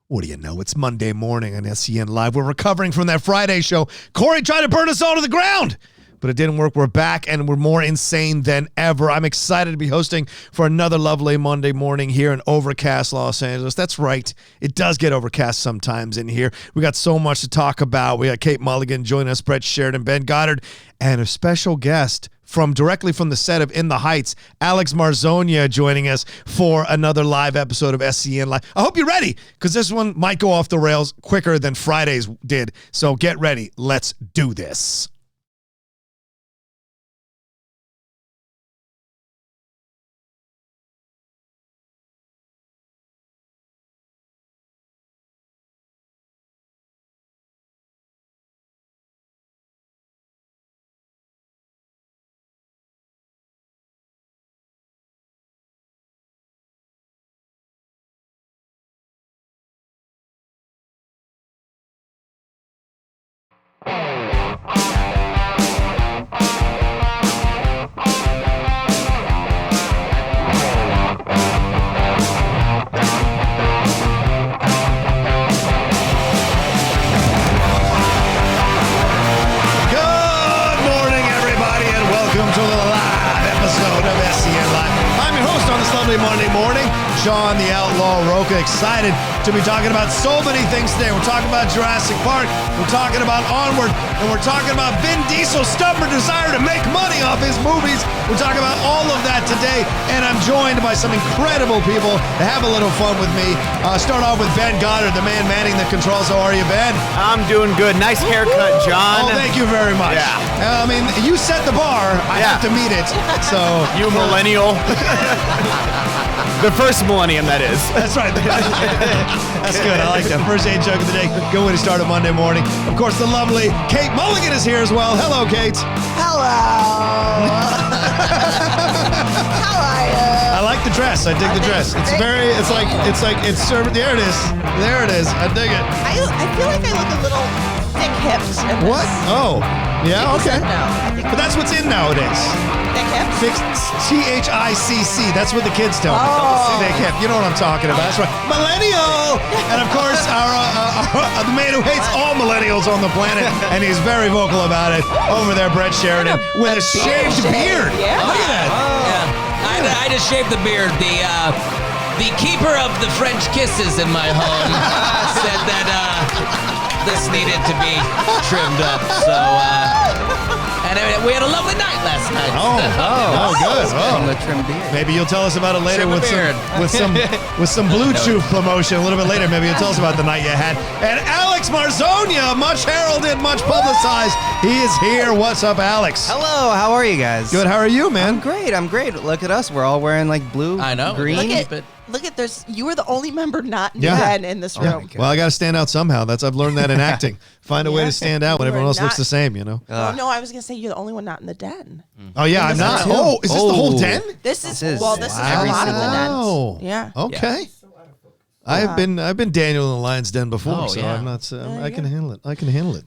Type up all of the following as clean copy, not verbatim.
What do you know? It's Monday morning on SEN Live. We're recovering from that Friday show. Corey tried to burn us all to the ground, but it didn't work. We're back, and we're more insane than ever. I'm excited to be hosting for another lovely Monday morning here in overcast Los Angeles. That's right. It does get overcast sometimes in here. We got so much to talk about. We got Kate Mulligan joining us, Sheridan, Ben Goddard, and a special guest directly from the set of In the Heights, Alex Marzonia joining us for another live episode of SEN Live. I hope you're ready, because this one might go off the rails quicker than Friday's did. So get ready. Let's do this. Monday morning. John the Outlaw Rocha, excited to be talking about so many things today. We're talking about Jurassic Park, we're talking about Onward, and we're talking about Vin Diesel's stubborn desire to make money off his movies. We're talking about all of that today, and I'm joined by some incredible people to have a little fun with me. Start off with Ben Goddard, the man manning the controls. How are you, Ben? I'm doing good. Nice haircut, John. Oh, thank you very much. Yeah. I mean, you set the bar. I have to meet it. So you millennial. The first millennium, that is. That's right. That's good. I like that. First aid joke of the day. Good way to start a Monday morning. Of course, the lovely Kate Mulligan is here as well. Hello, Kate. Hello. How are you? I like the dress. I dig the dress. It's served. There it is. There it is. I dig it. I feel like I look a little thick hips. What? Oh, yeah. Okay. No. But that's what's in nowadays. Thick hips? THICC. That's what the kids tell me. Oh. Thick hip. You know what I'm talking about. That's right. Millennial. And of course, the man who hates all millennials on the planet, and he's very vocal about it. Over there, Sheridan, with a shaved beard. Yeah. Look at that. Yeah. I just shaved the beard. The keeper of the French kisses in my home said that this needed to be trimmed up. So, and we had a lovely night last night. Oh, good. From the trim beard. Maybe you'll tell us about it later Trim with some Blue Chew promotion a little bit later. Maybe you'll tell us about the night you had. And Alex Marzonia, much heralded, much publicized. He is here. What's up, Alex? Hello, how are you guys? Good. How are you, man? I'm great. Look at us. We're all wearing like blue, I know. green. Look at this. You were the only member not Yeah. men in this room. Well, I got to stand out somehow. I've learned that in acting. Find a way to stand out when You are everyone else looks not- the same, you know? Oh, no, I was going to say you're the only one not in the den. Oh, yeah, I'm not. too. Oh, is this the whole den? This is a lot of Wow. the dens. Yeah. Okay. I've been Daniel in the Lion's Den before, so yeah. I'm not. I can handle it. I can handle it.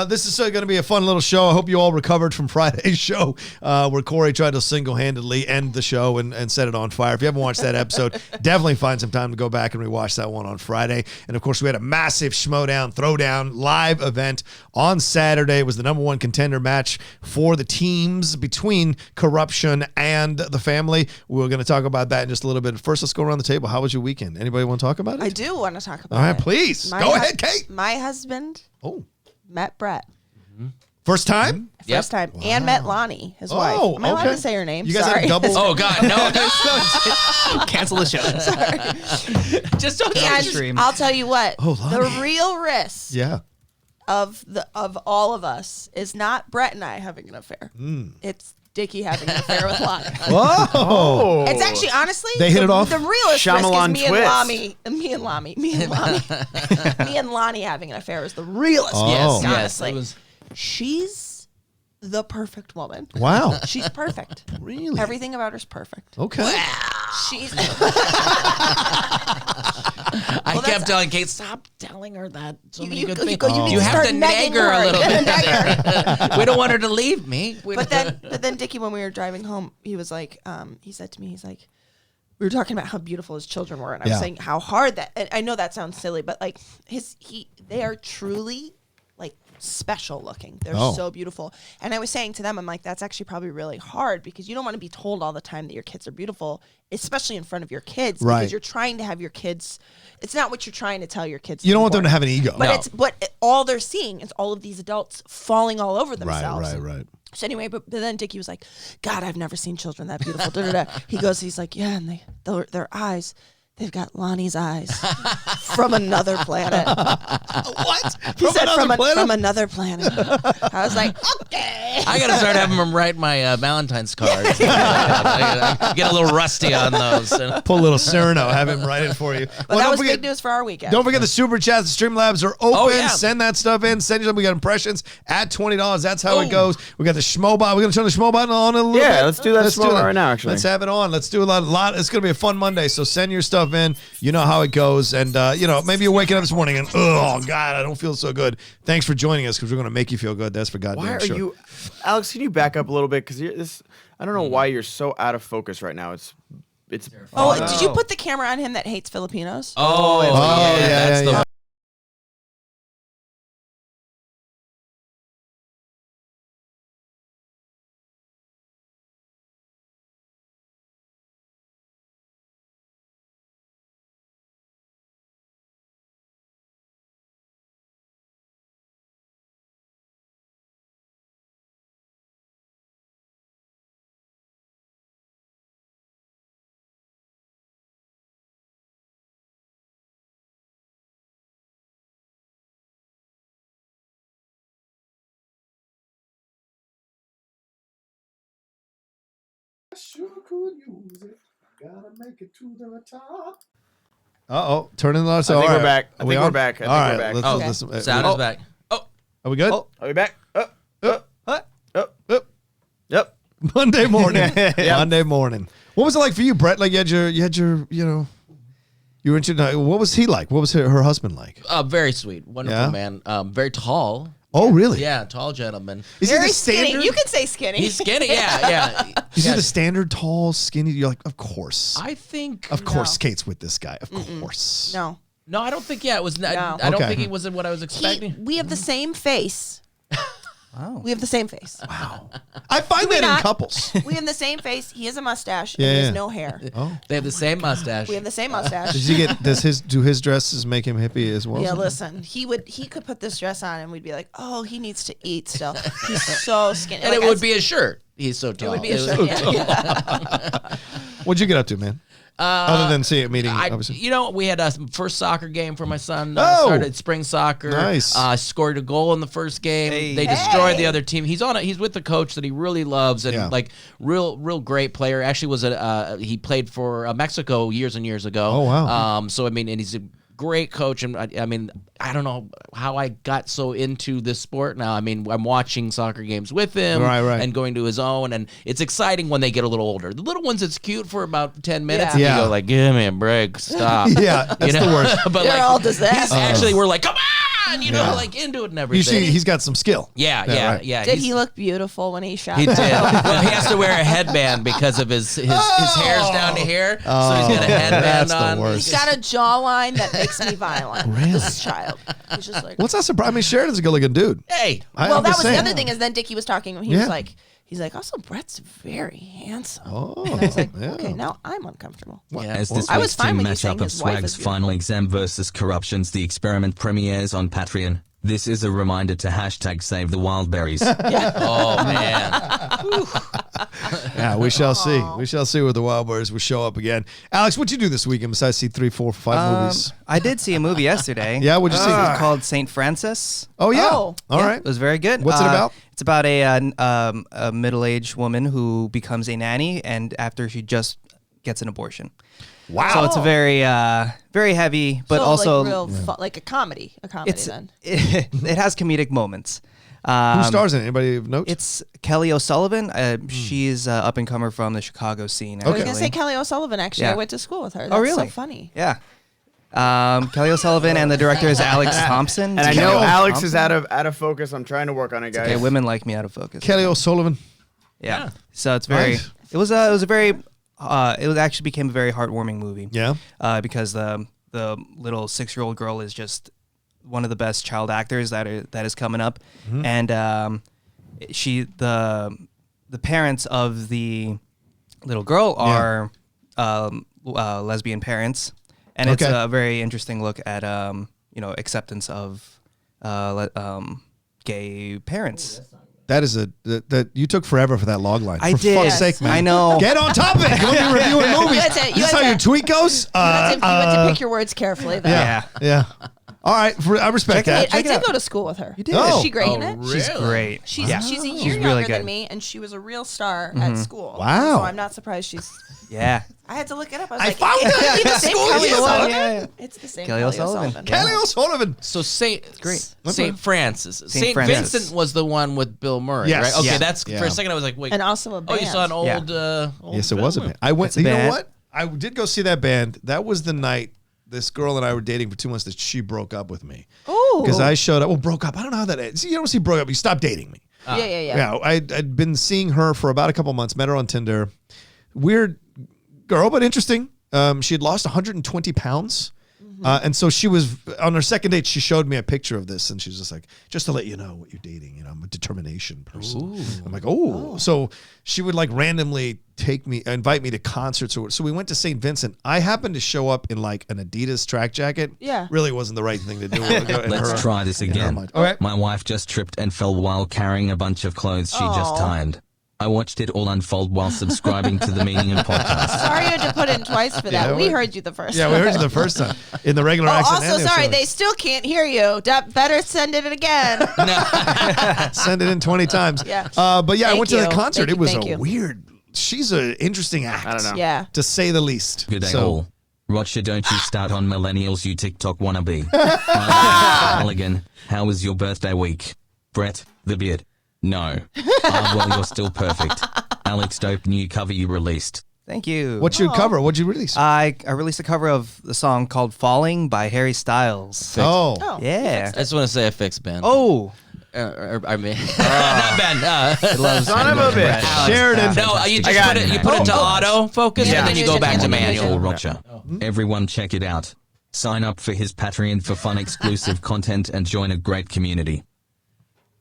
This is going to be a fun little show. I hope you all recovered from Friday's show, where Corey tried to single-handedly end the show and set it on fire. If you haven't watched that episode, definitely find some time to go back and rewatch that one on Friday. And of course, we had a massive Schmodown Throwdown live event on Saturday. It was the #1 contender match for the teams between Corruption and the Family. We're going to talk about that in just a little bit. First, let's go around the table. How was your weekend? Anybody want to talk about it? I do want to talk about it. All right, please. Go ahead, Kate. My husband met Brett. First time? First time. And met Lonnie, his wife. Am I allowed okay. to say her name? You guys Sorry. had double. Oh, God, no. Cancel the show. Just don't And I'll tell you what. Oh, the Lonnie. real risk Yeah. of all of us is not Brett and I having an affair. It's Dickie having an affair with Lonnie. Whoa. It's actually, honestly, They hit it off? The realest Shyamalan risk is twist. me and Lonnie having an affair is the realest Oh. risk, Yes, honestly. it was. She's the perfect woman. Wow. She's perfect. Really? Everything about her's perfect. Okay. She's I kept telling Kate, stop telling her that. So many good things. you need You to have start to nag negging her a little You gotta bit. neg her. We don't want her to leave me. But then Dickie, when we were driving home, he was like, he said to me, he's like, we were talking about how beautiful his children were, and I Yeah. was saying how hard that. And I know that sounds silly, but like they are truly like special looking. They're so beautiful. And I was saying to them, I'm like, that's actually probably really hard because you don't want to be told all the time that your kids are beautiful, especially in front of your kids, Right. because you're trying to have your kids. It's not what you're trying to tell your kids. You don't want them to have an ego. But all they're seeing is all of these adults falling all over themselves. Right. So anyway, but then Dickie was like, God, I've never seen children that beautiful. Da, da, da. He's like, yeah, and their eyes, they've got Lonnie's eyes from another planet. What? He said from another planet. I was like, okay. I gotta start having them write my Valentine's cards. I get a little rusty on those. Pull a little Cyrano, have him write it for you. But that was big news for our weekend. Don't forget the super chats. The Streamlabs are open. Oh, yeah. Send that stuff in. Send you. We got impressions at $20. That's how it goes. We got the Schmobot. We're gonna turn the Schmobot on in a little bit. Yeah, let's do that Schmobot right now. Actually, let's have it on. Let's do a lot. It's gonna be a fun Monday. So send your stuff in. You know how it goes, and maybe you're waking up this morning and oh God, I don't feel so good. Thanks for joining us because we're gonna make you feel good. That's for goddamn why are sure. you, Alex? Can you back up a little bit because I don't know why you're so out of focus right now. It's. Oh, did you put the camera on him that hates Filipinos? Oh, yeah, that's the yeah. Sure could use it. Gotta make it to the top. Turning the lights. I think All we're right. back. I think we we're on? back. I think All we're right. back. Let's Okay. listen. Sound is back. Oh, Are we good? Are we back? Yep. Monday morning. Monday morning. What was it like for you, Brett? Like you had your, you were into. What was he like? What was her husband like? very sweet, wonderful Yeah? man. Very tall. Oh, really? Yeah, tall gentleman. Is he Very the skinny. standard? You can say skinny. He's skinny. Yeah. Is he Yeah. the standard tall, skinny? You're like, of course. I think. Of course, Kate's with this guy. Of course. No. No, I don't think. Yeah, it was. No. I don't Okay. think it was what I was expecting. We have the same face. Oh. We have the same face. I find we that in not? couples. We have the same face. He has a mustache. Yeah, and he yeah. has no hair. They have the same mustache. We have the same mustache. Do his dresses make him hippie as well? Yeah, listen. He could put this dress on and we'd be like, oh, he needs to eat still. He's so skinny. and Like, it would be a shirt. He's so tall. It would be a shirt. Yeah. What'd you get up to, man? Other than meeting, I, obviously. we had a first soccer game for my son. Oh! Started spring soccer. Nice. Scored a goal in the first game. Hey. They destroyed the other team. He's with the coach that he really loves and Yeah. real great player. Actually, he played for Mexico years and years ago. Oh, wow. And he's a great coach, and I don't know how I got so into this sport now. I'm watching soccer games with him, Right. and going to his own, and it's exciting when they get a little older. The little ones, it's cute for about 10 minutes, Yeah. and Yeah. you go like, "Give me a break, stop." Yeah, that's the worst. But They're all disasters. actually, we're like, "Come on!" Yeah. like into it and You everything. see, he's got some skill. yeah. right. Did he look beautiful when he shot? He did. that? Well, he has to wear a headband because of his hair's down to here, so he's got a headband That's the on. worst. He's got a jawline that makes me violent. Really? This child. He's just like. What's that surprise? Sheridan's a good-looking dude. Hey, Well, I'm that just was saying. the other thing is then Dickie was talking and he Yeah. was like, he's like, also Brett's very handsome. Oh, And I was like, yeah. okay, now I'm uncomfortable. As this I was week's fine team with you saying matchup of his wife is Swag's final exam versus Corruption's The Experiment premieres on Patreon. This is a reminder to hashtag save the wild berries. oh man. Yeah, we shall see. We shall see where the Wild Boys will show up again. Alex, what'd you do this weekend besides see 3, 4, 5 movies? I did see a movie yesterday. Yeah, what'd you see? It's called Saint Francis. Oh, yeah. Oh. All Yeah, right. It was very good. What's it about? It's about a middle-aged woman who becomes a nanny, and after she just gets an abortion. Wow. So it's a very, very heavy, but so also like real fun, like a comedy. Then. it has comedic moments. Who stars in it? Anybody of note? It's Kelly O'Sullivan. She's up and comer from the Chicago scene. I was Okay. gonna say Kelly O'Sullivan. Actually, Yeah. I went to school with her. That's Oh, really? So funny. Yeah. Kelly O'Sullivan and the director is Alex Thompson. And I Kelly know Alex Thompson? is out of focus. I'm trying to work on it, guys. Okay, women like me out of focus. Kelly O'Sullivan. Yeah. So it's very. Nice. It was a very it actually became a very heartwarming movie. Yeah. Because the little 6-year-old girl is just one of the best child actors that is coming up, and the parents of the little girl are lesbian parents, and it's a very interesting look at acceptance of gay parents. That is that you took forever for that log line. I for did. fuck's sake, man. I know. Get on top of it. You'll be reviewing movies. You This is had how to- your tweet goes? You had to pick your words carefully, though. Yeah. All right. I respect that. I did go to school with her. You did? Is she great in it? She's great. She's a year really younger good. than me, and she was a real star at school. Wow. So I'm not surprised she's. Yeah. I had to look it up. I was I like, found it it. could be the same School Kelly years O'Sullivan. Yeah. It's the same Kelly O'Sullivan. Kelly O'Sullivan. So Saint Great. Francis. Saint Francis. Vincent was the one with Bill Murray, Yes. right? Okay, Yeah. that's Yeah. for a second I was like, wait. And also a band. you saw an old, Yeah. old Yes, it Bill was a Murray. band. I went. It's a You know band. what? I did go see that band. That was the night this girl and I were dating for 2 months that she broke up with me. Ooh. Because I showed up. Well, broke up. I don't know how that is. You don't see broke up. You stop dating me. Yeah. Yeah, I'd been seeing her for about a couple months. Met her on Tinder. Weird girl, but interesting. She had lost 120 pounds. And so she was, on her second date, she showed me a picture of this. And she's just like, just to let you know what you're dating. You know, I'm a determination person. I'm like, oh. So she would like randomly invite me to concerts. So we went to St. Vincent. I happened to show up in like an Adidas track jacket. Yeah. Really wasn't the right thing to do. Let's try this again. Okay. My wife just tripped and fell while carrying a bunch of clothes she just timed. I watched it all unfold while subscribing to the Meaning of Podcast. Sorry you had to put in twice for that. Yeah, We heard you the first time. Yeah, we heard you the first time in the regular accent. Also, and the sorry, episode. they still can't hear you. Better send it again. Send it in 20 times. Yeah. But yeah, I Thank went to the you. concert. Thank It was you. a weird. She's an interesting act. I don't know. Yeah. To say the least. Good day all. Rocha, don't you start on millennials, you TikTok wannabe. Kate Mulligan, how was your birthday week? Brett, the beard. No. Well, you're still perfect. Alex, dope new cover you released. Thank you. What's your cover? What'd you release? I released a cover of the song called "Falling" by Harry Styles. Oh. Yeah. I just want to say I fixed Ben. Oh. I mean, not Ben. Son of a bitch. Alex. Sheridan. No, you just got put it. it. You put it to auto focus, Yeah. and then you go back to manual. Rocha. Everyone check it out. Sign up for his Patreon for fun exclusive content and join a great community.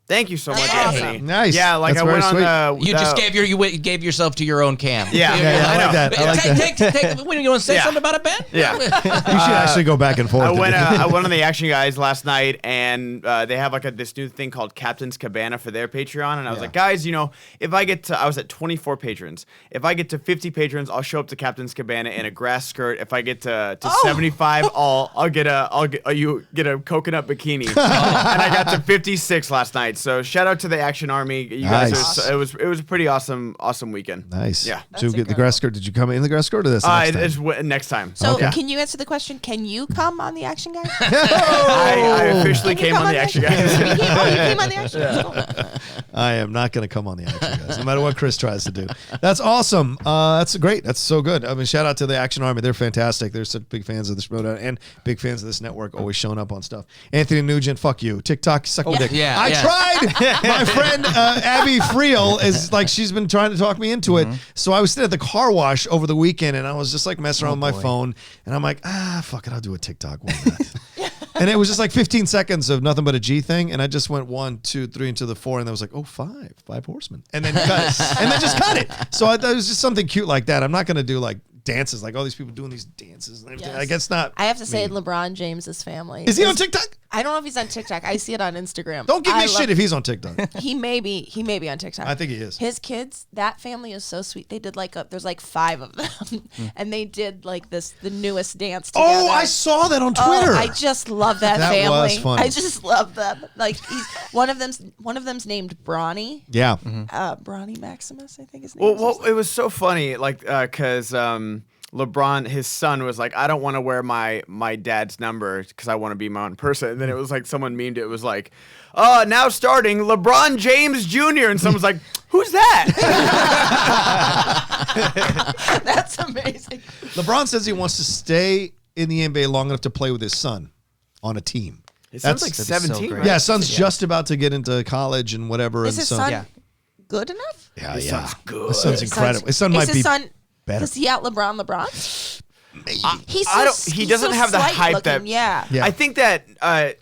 Thank you so much, Awesome. Anthony. Nice. Yeah, like That's I went very on the. You just gave yourself to your own cam. Yeah, I like that. I like that. Take. When you want to say Yeah. something about it, Ben? Yeah. You should actually go back and forth. I went on the Action Guys last night, and they have like this new thing called Captain's Cabana for their Patreon. And I was like, guys, if I get to, I was at 24 patrons. If I get to 50 patrons, I'll show up to Captain's Cabana in a grass skirt. If I get to 75, I'll get a coconut bikini. And I got to 56 last night. So shout out to the Action Army. You guys, Nice. it was a pretty awesome weekend. Nice. Yeah. So get the grass skirt. Did you come in the grass skirt or this? It's next time. So Okay. can you answer the question? Can you come on the Action Guys? I officially Can you came come on the Action Guys. You came on the Action Guys. Cool. I am not going to come on the Action Guys, no matter what Chris tries to do. That's awesome. That's great. That's so good. I mean, shout out to the Action Army. They're fantastic. They're such big fans of the show and big fans of this network, always showing up on stuff. Anthony Nugent, fuck you. TikTok, suck my dick. Yeah, I yeah. tried. My friend Abby Friel is like, she's been trying to talk me into it. So I was sitting at the car wash over the weekend and I was just like messing around with my phone and I'm like, fuck it, I'll do a TikTok. Why not? And it was just like 15 seconds of nothing but a G thing. And I just went 1, 2, 3 into the 4. And I was like, oh, 5 horsemen. And then cut it. And then just cut it. So I thought it was just something cute like that. I'm not going to do like dances, like all these people doing these dances and everything. Yes. I guess not. I have to say, LeBron James's family. Is he on TikTok? I don't know if he's on TikTok. I see it on Instagram. Don't give me I shit if he's on TikTok. He may be on TikTok. I think he is. His kids, that family is so sweet. They did there's like 5 of them, and they did like the newest dance together. Oh, I saw that on Twitter. Oh, I just love that That family. was funny. I just love them. Like one of them's named Bronny. Yeah. Bronny Maximus, I think his name. Well, it was so funny, like, because LeBron, his son, was like, I don't want to wear my dad's number because I want to be my own person. And then it was like someone memed it. It was like, now starting LeBron James Jr. And someone's like, who's that? That's amazing. LeBron says he wants to stay in the NBA long enough to play with his son on a team. His son's like that'd be so 17, great. right? Yeah, son's just about to get into college and whatever. Is and his so, son Yeah. good enough? Yeah, His yeah. son's good. His son's incredible. His son might Is be. his son better. Does he out LeBron? He's he doesn't have the hype that. Yeah. I think that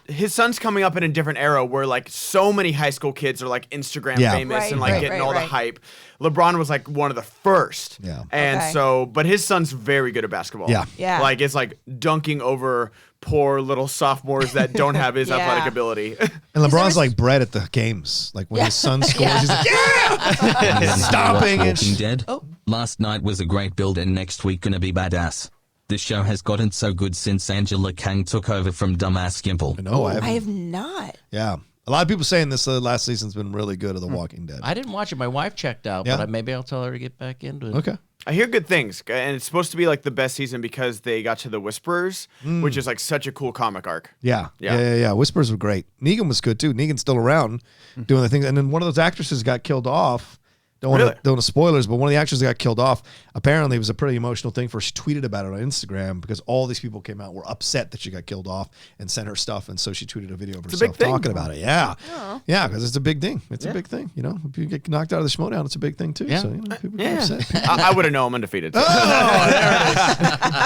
his son's coming up in a different era where like so many high school kids are like Instagram famous and like getting all the hype. LeBron was like one of the first. Yeah. And but his son's very good at basketball. Yeah. Yeah. Like it's like dunking over poor little sophomores that don't have his athletic ability. And LeBron's like bred at the games. Like when his son scores, he's like, yeah! Stomping and Walking Dead. Last night was a great build and next week gonna be badass. The show has gotten so good since Angela Kang took over from Dumbass Gimple. No, I have not. Yeah. A lot of people saying this last season's been really good of The Walking Dead. I didn't watch it. My wife checked out, but maybe I'll tell her to get back into it. Okay. I hear good things, and it's supposed to be like the best season because they got to the Whisperers, which is like such a cool comic arc. Yeah. Whispers were great. Negan was good too. Negan's still around doing the things. And then one of those actresses got killed off. Don't want to spoilers, but one of the actors that got killed off, apparently it was a pretty emotional thing for her. She tweeted about it on Instagram because all these people came out were upset that she got killed off and sent her stuff. And so she tweeted a video of herself talking about it. Yeah. Yeah, because it's a big thing. It's a big thing. You know, if you get knocked out of the schmodown, it's a big thing too. Yeah. So, you know, people get upset. I would have known I'm undefeated. So.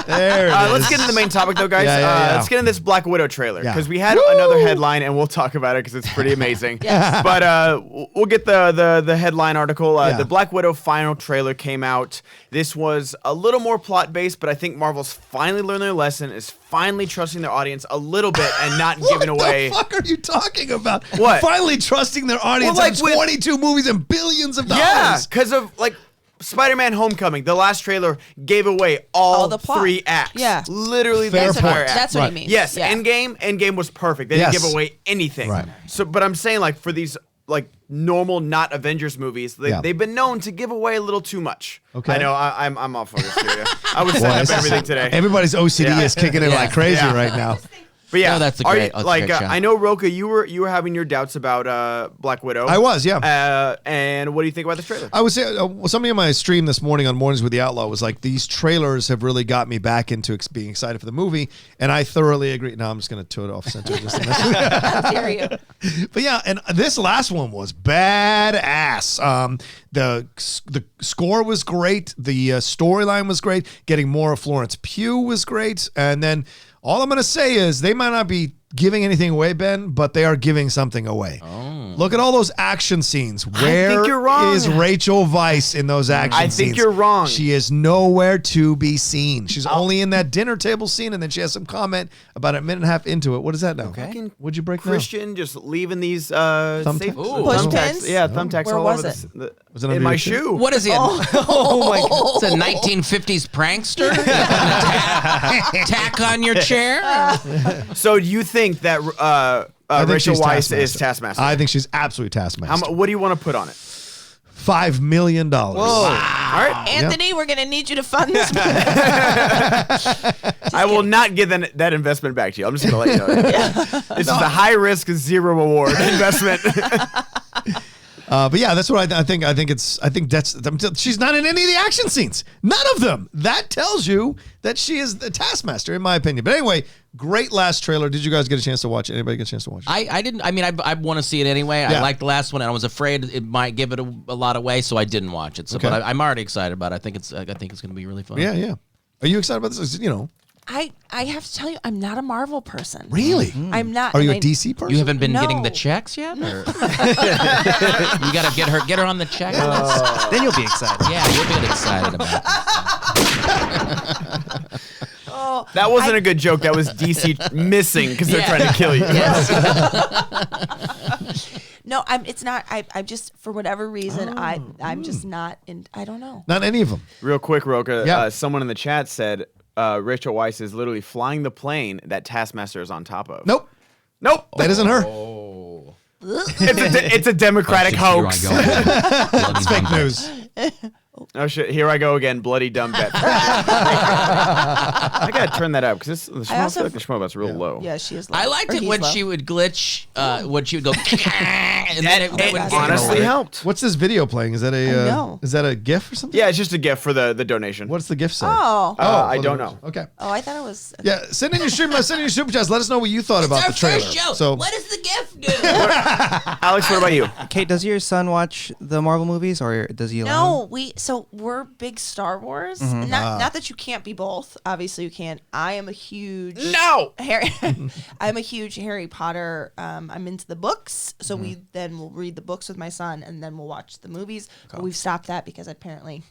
There it is. Let's get into the main topic though, guys. Let's get into this Black Widow trailer because we had another headline and we'll talk about it because it's pretty amazing. But we'll get the headline article. The Black Widow final trailer came out. This was a little more plot based, but I think Marvel's finally learned their lesson, is finally trusting their audience a little bit and not giving away. What the fuck are you talking about? What? Finally trusting their audience on 22 movies and billions of dollars. Yeah, because of like Spider-Man Homecoming, the last trailer gave away all the plot. 3 acts. Yeah. Literally Fair the entire point. act. That's what he means. Yes, Yeah. Endgame was perfect. They didn't give away anything. Right. So, but I'm saying like for these like normal not Avengers movies, they've been known to give away a little too much. Okay. I know I'm off focus here. I was setting up everything today. Everybody's OCD is kicking in like crazy right now. But yeah, No, that's a great- that's a great shot. I know Rocha, you were having your doubts about Black Widow. I was, yeah. And what do you think about the trailer? I would say somebody on my stream this morning on Mornings with the Outlaw was like, these trailers have really got me back into being excited for the movie, and I thoroughly agree. Now I'm just going to toot it off center just a minute. How dare you? But yeah, and this last one was badass. The score was great. The storyline was great. Getting more of Florence Pugh was great. And then all I'm going to say is they might not be giving anything away, Ben, but they are giving something away. Look at all those action scenes. Where think you're wrong. is Rachel Weisz in those action scenes? I think you're wrong. She is nowhere to be seen. She's only in that dinner table scene, and then she has some comment about a minute and a half into it. What is that now? Okay. What'd you break down? Christian just leaving these safe Push pins? Yeah, thumbtacks Where all was over it? Was it in under my your shoe. What is he? Oh my God. It's a 1950s prankster? Tack on your chair? So you think that I think Rachel she's Weisz is Taskmaster? I think she's absolutely Taskmaster. What do you want to put on it? $5 million. All right. Anthony, we're going to need you to fund this movie. I will not give that investment back to you. I'm just going to let you know. This is a high risk, zero reward investment. But yeah, that's what I think. I think she's not in any of the action scenes. None of them. That tells you that she is the Taskmaster, in my opinion. But anyway, great last trailer. Did you guys get a chance to watch it? Anybody get a chance to watch it? I didn't. I mean, I want to see it anyway. Yeah. I liked the last one, and I was afraid it might give it a lot away, so I didn't watch it. So, Okay. but I'm already excited about it. I think it's going to be really fun. Yeah. Are you excited about this? You know. I have to tell you, I'm not a Marvel person. Really? I'm not. Are you a and DC person? You haven't been No. getting the checks yet? Or? You got to get her on the check list. Then you'll be excited. Yeah, you'll get excited about it. That wasn't a good joke. That was DC missing because they're trying to kill you. No, it's not. I'm just, for whatever reason, I'm just not in. I don't know. Not any of them. Real quick, Rocha, Yeah. someone in the chat said Rachel Weisz is literally flying the plane that Taskmaster is on top of. Nope. That isn't her. It's a Democratic hoax. It's fake news. Oh shit! Here I go again. Bloody dumb bet. I gotta turn that up because the Schmobot's real low. Yeah, she is low. I liked Or it he's when low. she would glitch, when she would go, and then it would honestly helped. What's this video playing? Is that know. a GIF or something? Yeah, it's just a gift for the donation. What's the GIF say? Oh. I don't know. Okay. Oh, I thought it was. Yeah, send in your super chats. Let us know what you thought about the our trailer. first show. So What is the gift? Alex, what about you? Kate, does your son watch the Marvel movies, or does he? No, we're big Star Wars. Not that you can't be both. Obviously, you can. I am a huge I'm a huge Harry Potter. I'm into the books, so we then will read the books with my son, and then we'll watch the movies. But we've stopped that because apparently,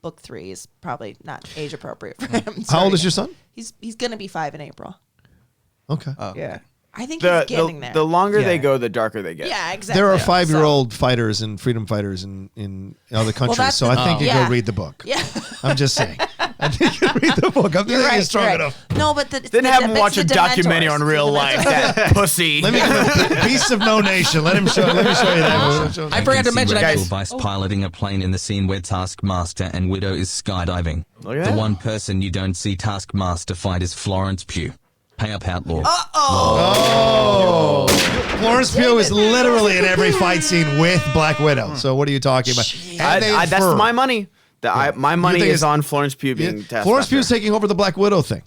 book 3 is probably not age appropriate for him. How old is your son? He's gonna be 5 in April. Okay. Yeah. I think he's getting there. The longer they go, the darker they get. Yeah, exactly. There are 5-year-old fighters and freedom fighters in other countries, that's so I think you yeah. go read the book. Yeah. I'm just saying. I think you read the book. I'm thinking it's strong enough. No, but Then have him watch a documentary on real life. That pussy. Let me give him a piece of No Nation. Let me show you that. I forgot to mention, Rachel Weisz piloting a plane in the scene where Taskmaster and Widow is skydiving. Look at The that. one person you don't see Taskmaster fight is Florence Pugh. Pay up, outlaw. Florence Pugh is literally in every fight scene with Black Widow. So what are you talking about? And That's my money. My money think is it's- on Florence Pugh being Taskmaster. Florence Pugh's taking over the Black Widow thing.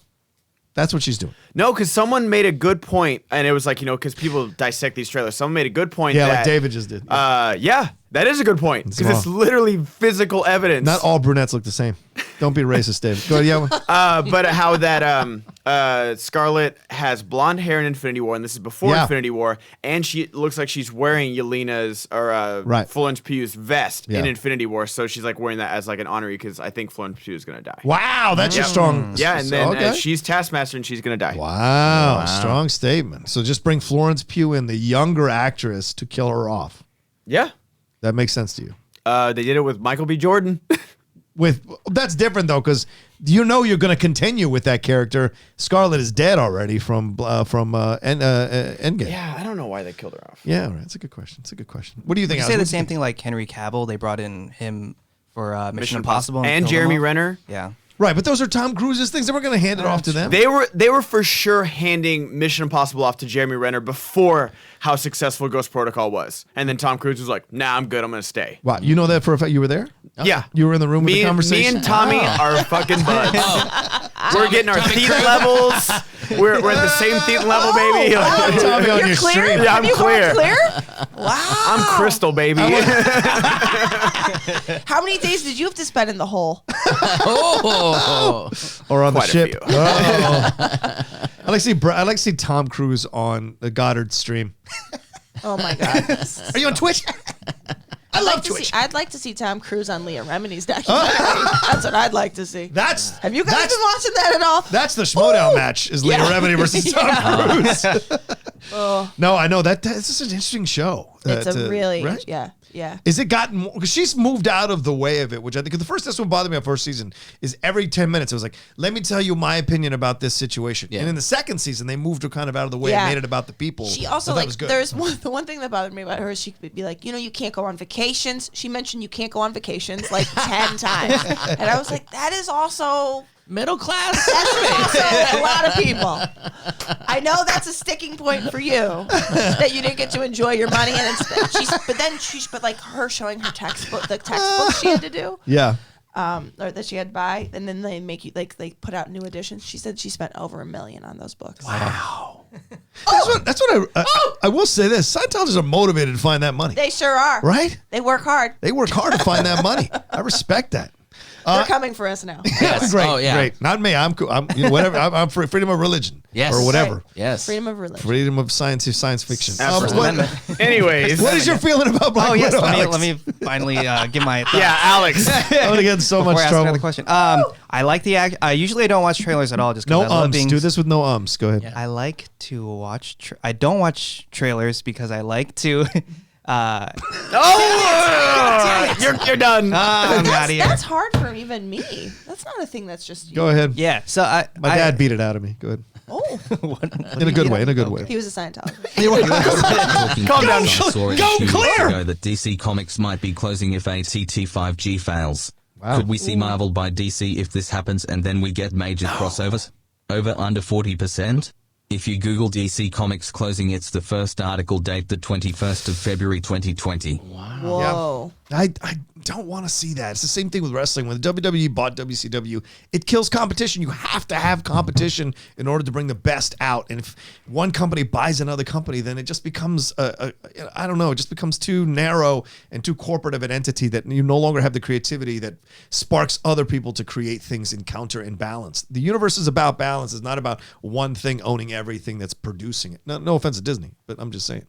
That's what she's doing. No, because someone made a good point, and it was like, because people dissect these trailers. Someone made a good point. Yeah, that, like David just did. Yeah, that is a good point because it's wrong. literally physical evidence. Not all brunettes look the same. Don't be racist, David. Go ahead. Yeah. But how that Scarlet has blonde hair in Infinity War, and this is before Yeah. Infinity War, and she looks like she's wearing Yelena's or Right. Florence Pugh's vest Yeah. in Infinity War, so she's like wearing that as like an honorary because I think Florence Pugh is gonna die. Wow, that's a strong. Yeah, and then okay. she's Taskmaster and she's gonna die. Wow, strong statement. So just bring Florence Pugh in, the younger actress, to kill her off. Yeah, That makes sense to you. they did it with Michael B. Jordan. That's different though, because you're going to continue with that character. Scarlet is dead already from Endgame. Yeah, I don't know why they killed her off. Yeah, all right. It's a good question. What do you think? You Alex? say What the do you same think? thing like Henry Cavill. They brought in him for Mission Impossible and killed him Jeremy off. Renner. Yeah. Right, but those are Tom Cruise's things. They weren't going to hand it off to them. They were for sure handing Mission Impossible off to Jeremy Renner before how successful Ghost Protocol was, and then Tom Cruise was like, "Nah, I'm good. I'm gonna stay." Wow, you know that for a fact? You were there? Yeah, You were in the room with the conversation? Me and Tommy are fucking buds. We're getting our Tommy thetan Cruise? levels. We're at the same thetan level, baby. Tommy on You're your clear? stream. Yeah, I'm Have you gone clear. clear? Wow. I'm Crystal, baby. How many days did you have to spend in the hole? Oh, Or on Quite the a ship. few. Oh. I like to see Tom Cruise on the Goddard stream. Oh my God. Are you on Twitch? I love Twitch. I'd like to see Tom Cruise on Leah Remini's documentary. That's what I'd like to see. Have you guys been watching that at all? That's the Schmodown match, is Leah Remini versus Tom Cruise. No, I know. This is an interesting show. It's a really, right? yeah. Is it gotten more? Because she's moved out of the way of it, which I think, 'cause the first, that's what bothered me on first season, is every 10 minutes it was like, let me tell you my opinion about this situation. Yeah. And in the second season, they moved her kind of out of the way Yeah. and made it about the people. She also, I thought that like, was good. there's the one thing that bothered me about her is she could be like, you can't go on vacations. She mentioned you can't go on vacations like 10 times. And I was like, that is also... middle class. That's also a lot of people. I know that's a sticking point for you that you didn't get to enjoy your money, and but like her showing her the textbook she had to do, or that she had to buy, and then they make you they put out new editions. She said she spent over $1 million on those books. Wow. That's what I will say this. Scientologists are motivated to find that money. They sure are. Right? They work hard. They work hard to find that money. I respect that. They're coming for us now. Yes. Great, Oh, yeah. great. Not me. I'm cool. I'm whatever. I'm for freedom of religion. Yes. Or whatever. Right. Yes. Freedom of religion. Freedom of science fiction. First What, Anyways, what is your feeling about Black Oh yes. Widow, Let Alex? me finally give my thoughts. yeah, Alex. I'm gonna get in so much Before I ask trouble. another question. I like the act. Usually I don't watch trailers at all. Just No because I love ums. being. Do this with no ums. Go ahead. Yeah. I like to watch. I don't watch trailers because I like to. You're done. I'm not here. That's hard for even me. That's not a thing that's just you. Go ahead. Yeah. So My dad beat it out of me. Go ahead. Oh, In a good way. In a good way. he was a Scientologist. Calm down. Saw it Go a few clear! years ago that DC Comics might be closing if ATT5G fails. Wow. Could we see Marvel by DC if this happens and then we get major crossovers? Over under 40%? If you Google DC Comics closing, it's the first article date the 21st of February 2020. Whoa. I don't want to see that. It's the same thing with wrestling. When the WWE bought WCW, it kills competition. You have to have competition in order to bring the best out. And if one company buys another company, then it just becomes, I don't know, it just becomes too narrow and too corporate of an entity that you no longer have the creativity that sparks other people to create things in counter and balance. The universe is about balance. It's not about one thing owning everything that's producing it. No offense to Disney, but I'm just saying.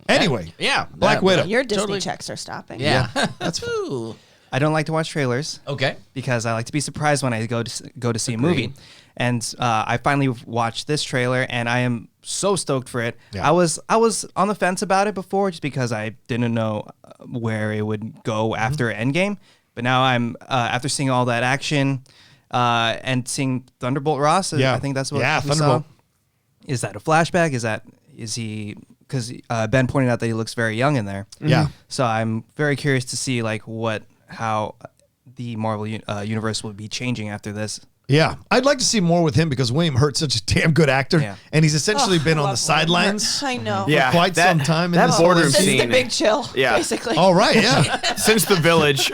Anyway, Yeah. Black Widow. Your Disney Totally. checks are stopping. Yeah. That's Ooh. I don't like to watch trailers Okay. because I like to be surprised when I go to see a movie. And I finally watched this trailer, and I am so stoked for it. Yeah. I was on the fence about it before, just because I didn't know where it would go after Endgame. But now I'm after seeing all that action and seeing Thunderbolt Ross. I think that's what we Thunderbolt. saw. Is that a flashback? Is he? Because Ben pointed out that he looks very young in there. Yeah. So I'm very curious to see how the Marvel universe will be changing after this. Yeah, I'd like to see more with him because William Hurt's such a damn good actor, Yeah. and he's essentially been I on the love sidelines. I know. Yeah, quite some time in That this boardroom Since scene. the Big Chill. Yeah. Basically. Oh, right, yeah. Since the Village.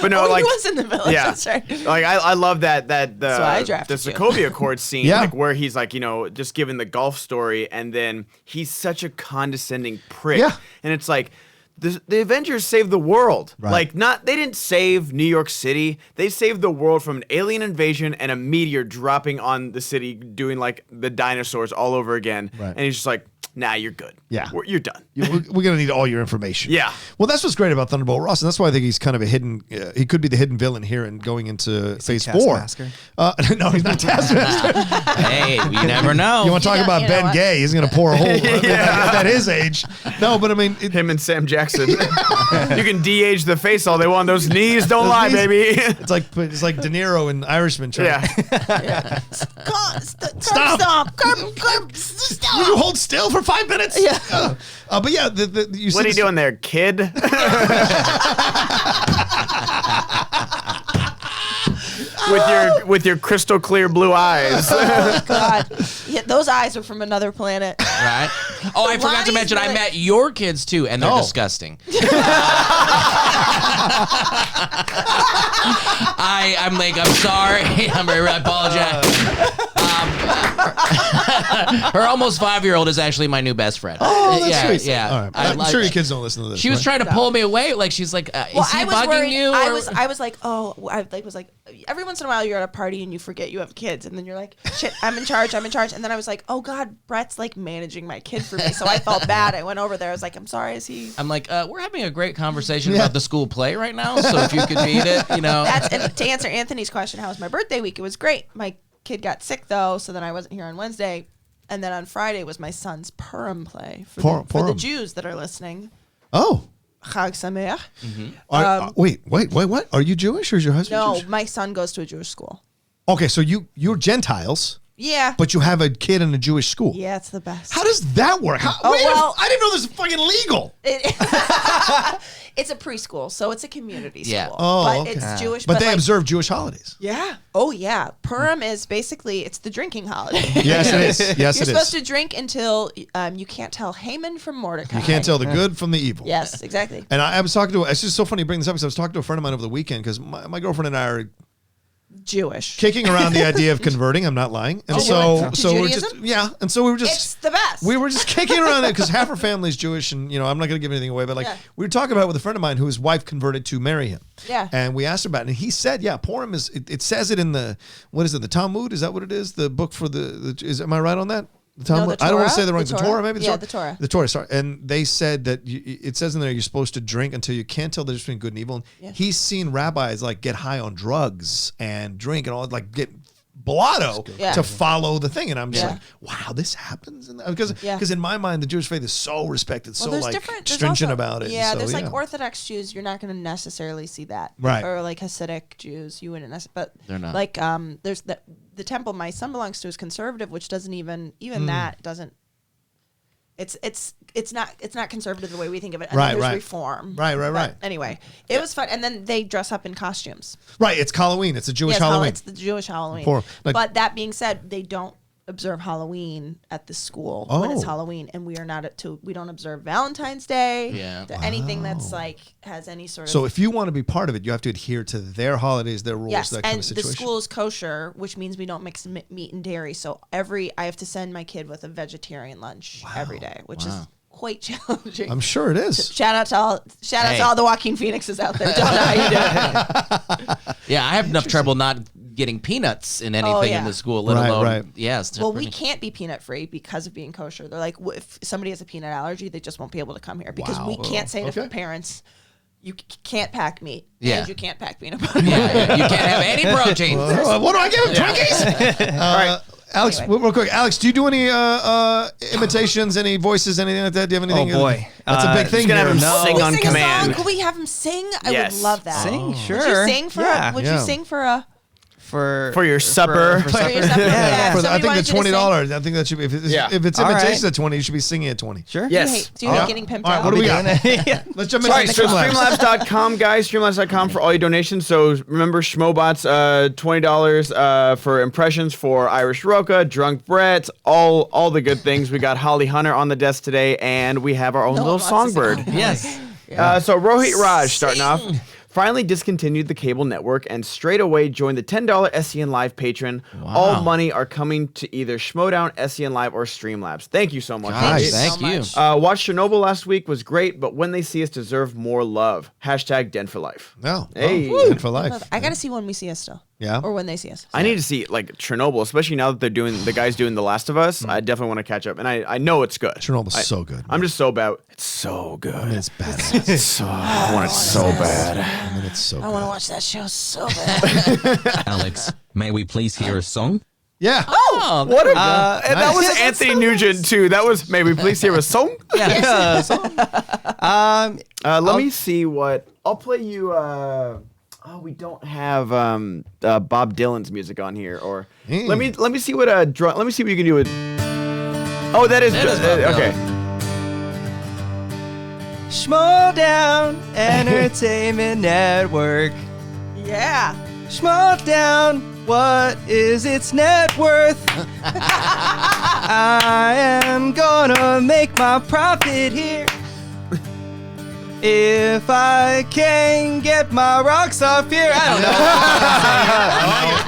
But no, Oh, like he was in the Village. yeah, That's right. like I love that why I the drafted you. Sokovia Accord scene, Yeah. like where he's like, just giving the golf story, and then he's such a condescending prick, Yeah. and it's like. The Avengers saved the world. Right. Like, they didn't save New York City. They saved the world from an alien invasion and a meteor dropping on the city, doing like the dinosaurs all over again. Right. And he's just like, nah, you're good. Yeah. You're done. We're going to need all your information. Yeah. Well, that's what's great about Thunderbolt Ross, and that's why I think he's kind of a hidden. He could be the hidden villain here and going into Phase 4. Taskmaster? No, he's not Taskmaster. Hey, you never know. You want to talk You know- about you know Ben what? Gay? He's going to pour a hole at his age. No, but I mean, Him and Sam Jackson. You can de-age the face all they want. Those knees don't Those lie, knees- baby. it's like De Niro and Irishman. Yeah. Stop. Curb, Will stop. you hold still for 5 minutes? Yeah. But yeah, you What are you doing there, kid? with your crystal clear blue eyes. Oh, God. Yeah, those eyes are from another planet. Right? Oh, I forgot to Lonnie's mention I really- met your kids too, and they're Oh. disgusting. I'm sorry. I apologize. Her almost 5-year-old is actually my new best friend. Oh, that's yeah, sweet. Yeah. All right. I'm sure your kids don't listen to this. She was right? trying to pull me away. Like she's like, Well, is he I was bugging worried. you? I or- was like, oh, I was like, every once in a while you're at a party and you forget you have kids, and then you're like, shit, I'm in charge. And then I was like, oh God, Brett's like managing my kid for me, so I felt bad. I went over there. I was like, I'm sorry. Is he? I'm like, we're having a great conversation about the school play right now. So if you could beat it, And to answer Anthony's question, how was my birthday week? It was great. My kid got sick though, so then I wasn't here on Wednesday. And then on Friday was my son's Purim play for the Purim. Jews that are listening. Oh. Chag Sameach. Wait. What? Are you Jewish or is your husband No, Jewish? my son goes to a Jewish school. Okay, so you're Gentiles, Yeah. but you have a kid in a Jewish school. Yeah, it's the best. How does that work? I didn't know this was fucking legal. It's a preschool, so it's a community school. Yeah. Oh, but okay. it's Jewish. But they like, observe Jewish holidays. Yeah. Oh, yeah. Purim is basically it's the drinking holiday. Yes, it is. Yes, You're it supposed is. to drink until you can't tell Haman from Mordecai. You can't tell the good from the evil. Yes, exactly. And I was talking to. It's just so funny you bring this up because I was talking to a friend of mine over the weekend because my girlfriend and I are Jewish. kicking around the idea of converting. I'm not lying. And To so we're Judaism? just and so we were It's just the best. we were just kicking around it because half her family's Jewish, and I'm not going to give anything away, but like Yeah. we were talking about it with a friend of mine whose wife converted to marry him. Yeah. And we asked her about it, and he said, yeah, Purim is. It says it in the the Talmud? Is that what it is? The book for am I right on that? The Talmud? the I don't want to Torah? say the wrong. The The Torah? Torah, maybe. Yeah, the Torah. The Torah. Sorry. And they said that it says in there you're supposed to drink until you can't tell the difference between good and evil. And Yeah. he's seen rabbis like get high on drugs and drink and all like get blotto Yeah. to follow the thing, and I'm just Yeah. like, wow, this happens, because Yeah. in my mind the Jewish faith is so respected, so there's like different there's stringent also- about it. Yeah, so, there's like Orthodox Jews. You're not going to necessarily see that, Right. Or like Hasidic Jews, you wouldn't necessarily. But They're not. like there's the temple my son belongs to is conservative, which doesn't even that doesn't. It's not conservative the way we think of it. And Right, then there's right. reform. Right. But anyway, it was fun, and then they dress up in costumes. right. It's Halloween. It's a Jewish Yes, Halloween. It's the Jewish Halloween. Purim. Like- but that being said, they don't observe Halloween at the school when it's Halloween, and we don't observe Valentine's Day. Yeah. Anything that's like has any sort of. So if you want to be part of it, you have to adhere to their holidays, their rules, yes, that kind and of situation. the school is kosher, which means we don't mix meat and dairy. So I have to send my kid with a vegetarian lunch every day, which is quite challenging. I'm sure it is. Shout out to all the Joaquin Phoenixes out there. Don't know how you do it. Yeah, I have enough trouble not getting peanuts in anything in the school, let alone. Right. Yes. Well, we can't be peanut free because of being kosher. They're like, if somebody has a peanut allergy, they just won't be able to come here because we can't say to parents, you can't pack meat and you can't pack peanut butter. Yeah, you can't have any protein. What do I give him? Twinkies? All right. Alex, real quick. Alex, do you do any imitations, any voices, anything like that? Do you have anything? Oh, boy. That's a big thing. Gonna have him sing on Sing a command. song? Could we have him sing? I would love that. Sing, sure. Would you sing for? Would you sing for a? For your supper. For For supper. your supper? Yeah. For Somebody I think wanted the you to $20. I think that should be if it's All right. imitations at 20, you should be singing at 20. Sure. Yes. Do you hate getting pimped All right, out? what do we got? Yeah. Let's jump All into right, so Streamlabs. Streamlabs.com, guys. Streamlabs.com for all your donations. So remember, Schmobots, $20 for impressions for Irish Rocha, Drunk Brett, all the good things. We got Holly Hunter on the desk today, and we have our own little one wants to songbird. sing. Yes. So Rohit Raj starting off. Finally discontinued the cable network and straight away joined the $10 SEN Live patron. All money are coming to either Schmodown, SEN Live, or Streamlabs. Thank you so much. Nice. Thank you. Watched Chernobyl last week was great, but When They See Us deserve more love. Hashtag Den for life. No. Hey. Good for life. I gotta see When We See Us still. Yeah? Or When They See Us. I need to see like Chernobyl, especially now that the guys doing The Last of Us. I definitely want to catch up, and I know it's good. Chernoby's so good. I'm just so bad. It's so good. I mean, it's bad. I want it so bad. I mean, it's so I good. want to watch that show so bad. Alex, may we please hear a song? Yeah. What a and that was nice. Anthony Nugent too. That was maybe please hear a song. Yeah. Let me see what I'll play you. We don't have Bob Dylan's music on here. Or let me see what let me see what you can do with. Oh, that is okay. Schmodown Entertainment Network. Yeah. Schmodown, what is its net worth? I am gonna make my profit here. If I can get my rocks off here, I don't know.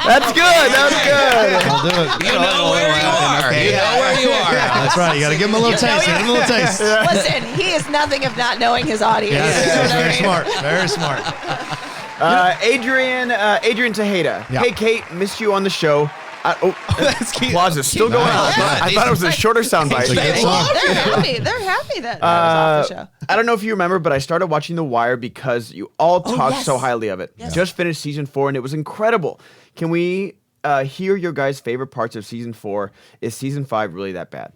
That's good. That's good. I'll do it. You know where you are. You know where you are. That's right. You got to give him a little taste. Give him a little taste. Listen, he is nothing if not knowing his audience. Yes, very smart. Very smart. Adrian Tejeda. Yeah. Hey, Kate, missed you on the show. That's cute. Applause is still going on. I thought it was a shorter soundbite. They're happy. They're happy that I was off the show. I don't know if you remember, but I started watching The Wire because you all talked yes. so highly of it. Yes. Just finished season 4, and it was incredible. Can we hear your guys' favorite parts of season 4? Is season 5 really that bad?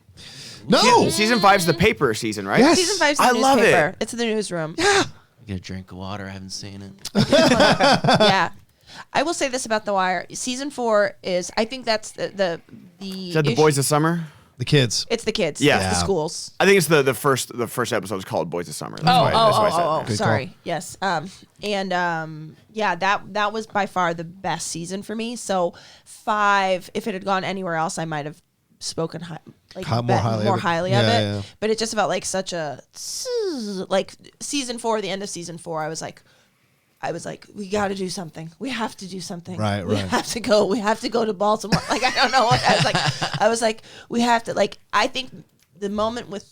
No. Season 5's the paper season, right? Yes. Season 5's the I love newspaper. it. It's the newsroom. Get a drink of water. I haven't seen it. Yeah. I will say this about The Wire. Season 4 is, I think that's the Is that The Boys of Summer? The kids. It's the kids. Yeah. It's the schools. I think it's the first episode is called Boys of Summer. That's why I said that. Good sorry. call. Yes. Yeah, that was by far the best season for me. So 5, if it had gone anywhere else, I might have spoken more highly of it. Yeah. But it just felt like such a like season 4, the end of season 4. I was like, we got to do something. We have to do something. Right. We have to go. We have to go to Baltimore. Like, I don't know what. I was like, we have to. Like, I think the moment with.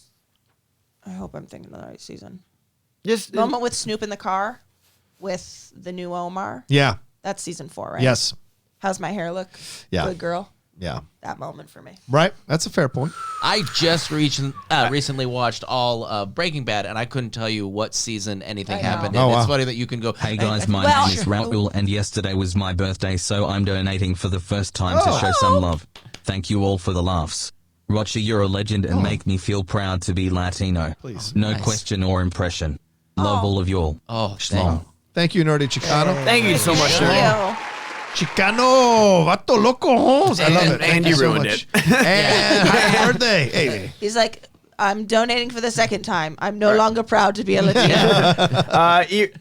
I hope I'm thinking of the right season. Just Moment with Snoop in the car, with the new Omar. Yeah. That's season 4, right? Yes. How's my hair look? Yeah. Good girl. Yeah. That moment for me. Right. That's a fair point. I just recently watched all of Breaking Bad, and I couldn't tell you what season anything I know. happened Oh, in. wow. It's funny that you can go, Hey guys, my Well- name is Raul, and yesterday was my birthday, so I'm donating for the first time to show some love. Thank you all for the laughs. Rocha, you're a legend and make me feel proud to be Latino. Please. No question or impression. Love all of y'all. Oh, Shlong. Thank you, Nerdy Chicano. thank you so much, sir. Thank you. Chicano, vato loco, Holmes. I love it. Thank And you you so ruined much. And happy birthday. Hey. He's like, I'm donating for the second time. I'm no longer proud to be a Latino.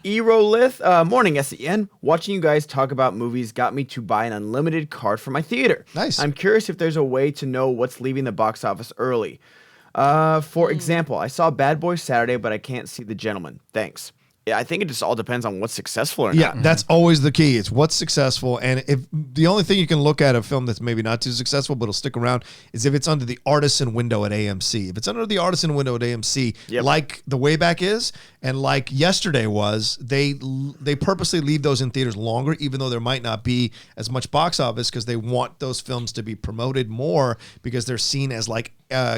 Erolith, morning, SEN. Watching you guys talk about movies got me to buy an unlimited card for my theater. Nice. I'm curious if there's a way to know what's leaving the box office early. For example, I saw Bad Boys Saturday, but I can't see The Gentleman. Thanks. Yeah, I think it just all depends on what's successful or not. Yeah, that's always the key. It's what's successful. And if the only thing you can look at a film that's maybe not too successful, but it'll stick around, is if it's under the artisan window at AMC. If it's under the artisan window at AMC, like The Way Back is, and like Yesterday was, they purposely leave those in theaters longer, even though there might not be as much box office, because they want those films to be promoted more because they're seen as like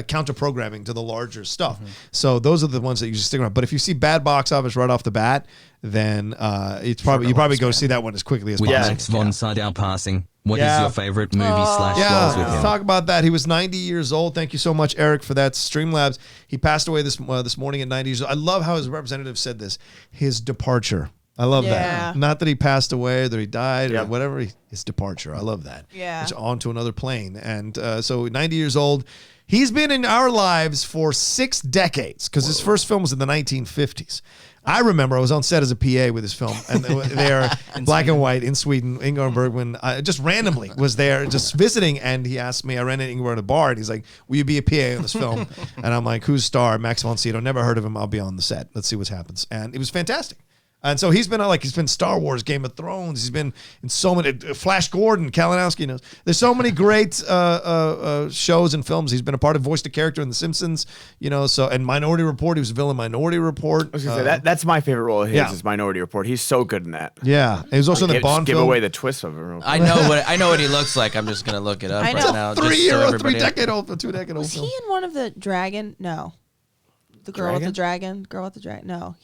counter programming to the larger stuff. So those are the ones that you just stick around. But if you see bad box office right off the bat, then it's probably you probably go see that one as quickly as With possible. Max von Sydow passing, what is your favorite movie slash roles with let's him? talk about that. He was 90 years old. Thank you so much, Eric, for that. Streamlabs. He passed away this morning at 90 years old. I love how his representative said this. His departure. I love that. Not that he passed away or that he died or whatever. His departure. I love that. Yeah. It's on to another plane. And so 90 years old. He's been in our lives for 6 decades because his first film was in the 1950s. I remember I was on set as a PA with his film, and they're black and white in Sweden. Ingmar Bergman just randomly was there, just visiting, and he asked me. I ran into Ingmar at a bar, and he's like, "Will you be a PA on this film?" And I'm like, "Who's star?" Max von Sydow. Never heard of him. I'll be on the set. Let's see what happens. And it was fantastic. And so he's been Star Wars, Game of Thrones. He's been in so many, Flash Gordon, Kalinowski knows. There's so many great shows and films. He's been a part of, voiced a character in The Simpsons, and Minority Report. He was a villain in Minority Report. I was gonna say, that's my favorite role of his is Minority Report. He's so good in that. Yeah. He was also in the Bond give film. away the twist of it real quick. I know what he looks like. I'm just gonna look it up right now. Two-decade-old Was film. he in one of the Dragon? No. The girl with the dragon? Girl with the dragon? No.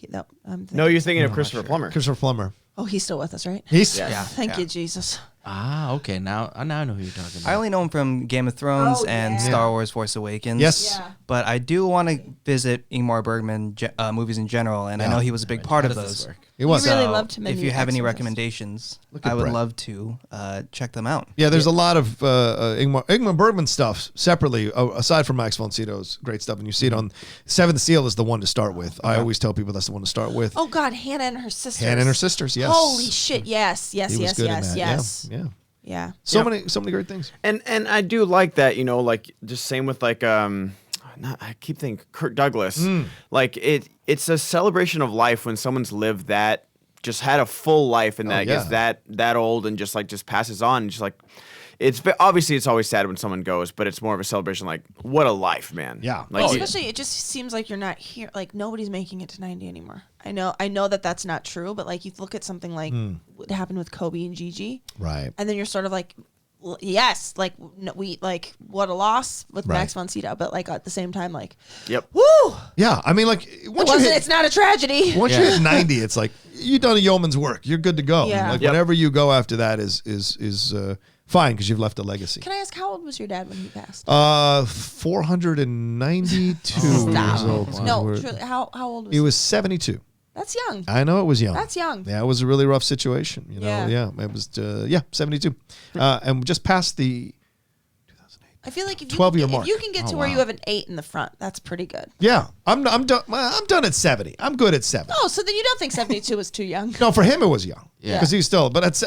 No, you're thinking of Christopher Plummer. Christopher Plummer. Oh, he's still with us, right? He's Thank you, Jesus. Ah, okay. Now I know who you're talking about. I only know him from Game of Thrones and Star Wars Force Awakens. Yes. Yeah. But I do want to visit Ingmar Bergman movies in general, and I know he was a big part of those. He was. You really So loved him in if The you have any Exorcist. recommendations, at I would Brett. love to check them out. Yeah, there's a lot of Ingmar Bergman stuff separately, aside from Max von Sydow's great stuff, and you see it on Seventh Seal is the one to start with. I always tell people that's the one to start with. Oh, God. Hannah and her sisters. Hannah and her sisters, yes. Holy shit. Yes. He was good in that. Yeah. Yeah. So many great things. And I do like that, like just same with like I keep thinking Kirk Douglas. Like it's a celebration of life when someone's lived that, just had a full life, and that gets that old and just passes on, and just like it's always sad when someone goes, but it's more of a celebration. Like, what a life, man. Yeah. Like, Especially, it just seems like you're not here. Like, nobody's making it to 90 anymore. I know that that's not true, but like you look at something like what happened with Kobe and Gigi, Right. and then you're sort of like, yes, like what a loss with Max von Sydow, but like at the same time, like, woo, Yeah, I mean, like it's not a tragedy. once you hit 90, it's like you've done a yeoman's work. You're good to go. Yeah. Like whatever you go after that is fine because you've left a legacy. Can I ask how old was your dad when he passed? 492 years old. No, truly, how old was He was 72. That's young. I know it was young. That's young. Yeah, it was a really rough situation. Yeah. It was 72, and just past the. I feel like if 12-year if mark. you can get to where you have an 8 in the front, that's pretty good. Yeah, I'm done. I'm done at 70. I'm good at 70. Oh, so then you don't think 72 was too young? No, for him it was young. Yeah. because he's still. But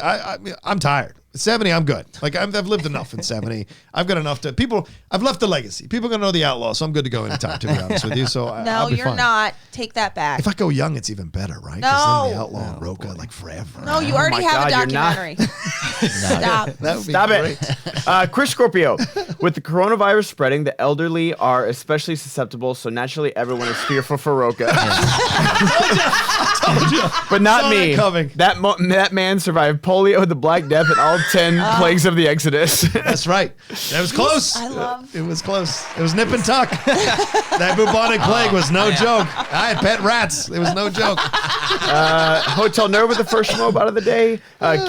I'm tired. At 70, I'm good. Like I've lived enough at 70. I've got enough to people. I've left a legacy. People are gonna know the outlaw, so I'm good to go anytime. To be honest with you, so No, I'll be you're fine. not. Take that back. If I go young, it's even better, right? No. Because then the outlaw and Rocha like forever. No, you already my have God, a you're not. documentary. Stop. That would be Stop great. it. Chris Scorpio. With the coronavirus spreading, the elderly are especially susceptible, so naturally everyone is fearful for Rocha. But not Saw me. that coming. That man survived polio, the Black Death, and all 10 plagues of the Exodus. That's right. That was close. I love- It was close. It was nip and tuck. That bubonic plague was no joke. I had pet rats. It was no joke. Hotel Nerd with the first schmob of the day.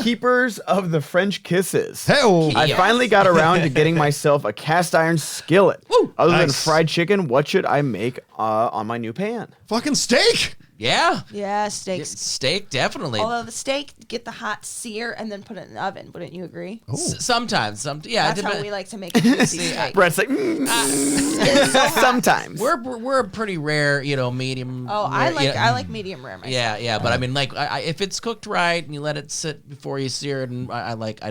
Keepers of the French Kisses. Hey, I finally got around to getting myself a cast iron skillet. Other than Nice. fried chicken, what should I make on my new pan? fucking steak. Yeah. Yeah, steaks. Steak, definitely. Although the steak, get the hot sear and then put it in the oven. Wouldn't you agree? Sometimes. Yeah. That's how we like to make a juicy steak. Brett's like, sometimes. We're a pretty rare, medium. Oh, I like medium rare myself. Yeah. But I mean, like, if it's cooked right and you let it sit before you sear it, and I like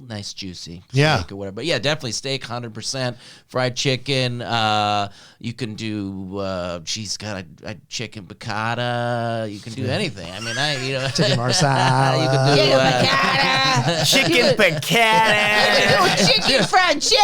nice juicy steak or whatever. But yeah, definitely steak, 100%. Fried chicken. You can do. She's got a chicken piccata. You can do anything. I mean, chicken marsala. You can do chicken piccata. Chicken francese.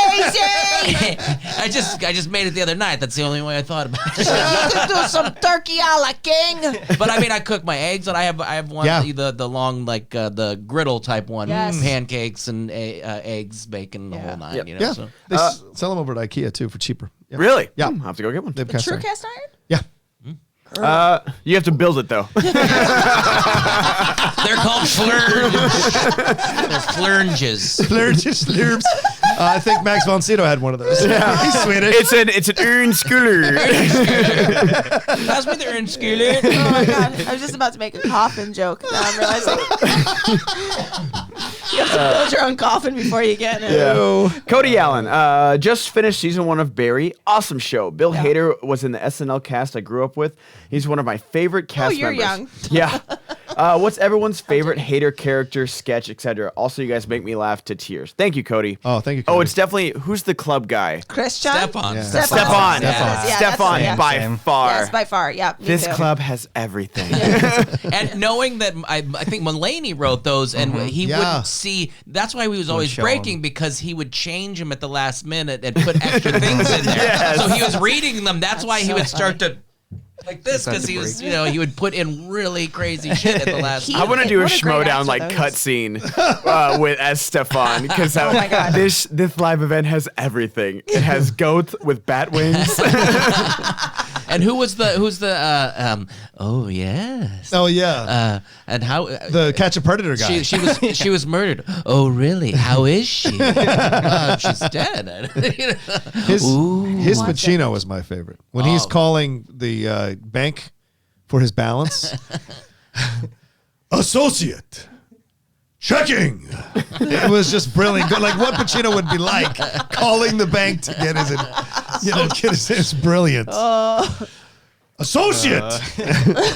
I just made it the other night. That's the only way I thought about it. You can do some turkey a la king. But I mean, I cook my eggs, and I have one the long the griddle type one, pancakes and eggs, bacon, the whole nine. Yep. So. They sell them over at IKEA too for cheaper. Yep. Really? Yeah. I'll have to go get one. They've The cast true iron. cast iron? Yeah. You have to build it though. They're called flurge. They're flurges. Slurps. I think Max von Sydow had one of those. Yeah. He's Swedish. It's an urnskiller. Pass me the skillet. Oh my god. I was just about to make a coffin joke. Now I'm realizing. You have to build your own coffin before you get in it. Yeah. Cody Allen just finished season 1 of Barry. Awesome show. Bill Hader was in the SNL cast I grew up with. He's one of my favorite cast you're members. young. Yeah. What's everyone's favorite Hader character, sketch, etc.? Also, you guys make me laugh to tears. Thank you, Cody. Oh, thank you, Cody. Oh, it's definitely, who's the club guy? Christian? Stefan. Yeah. Stefan. Yeah, Stefan, that's by Same. far. Yes, by far. Yeah. Me This too. club has everything. And knowing that I think Mulaney wrote those, and he wouldn't see. That's why he was always show breaking, him. because he would change them at the last minute and put extra things in there. Yes. So he was reading them. That's why he would start to. Like this, because he was, he would put in really crazy shit at the last. He- I want to do a What a great schmodown actor like that cut is. scene with as Stefan because my God. this live event has everything. It has goat with bat wings. And who's the oh yes. Oh yeah. And how The Catch a Predator guy. she was murdered. Oh really? How is she? She's dead. His Watch Pacino is my favorite. When he's calling the bank for his balance. Associate. Checking. It was just brilliant. Good. Like what Pacino would be like calling the bank to get his, it's brilliant. Associate.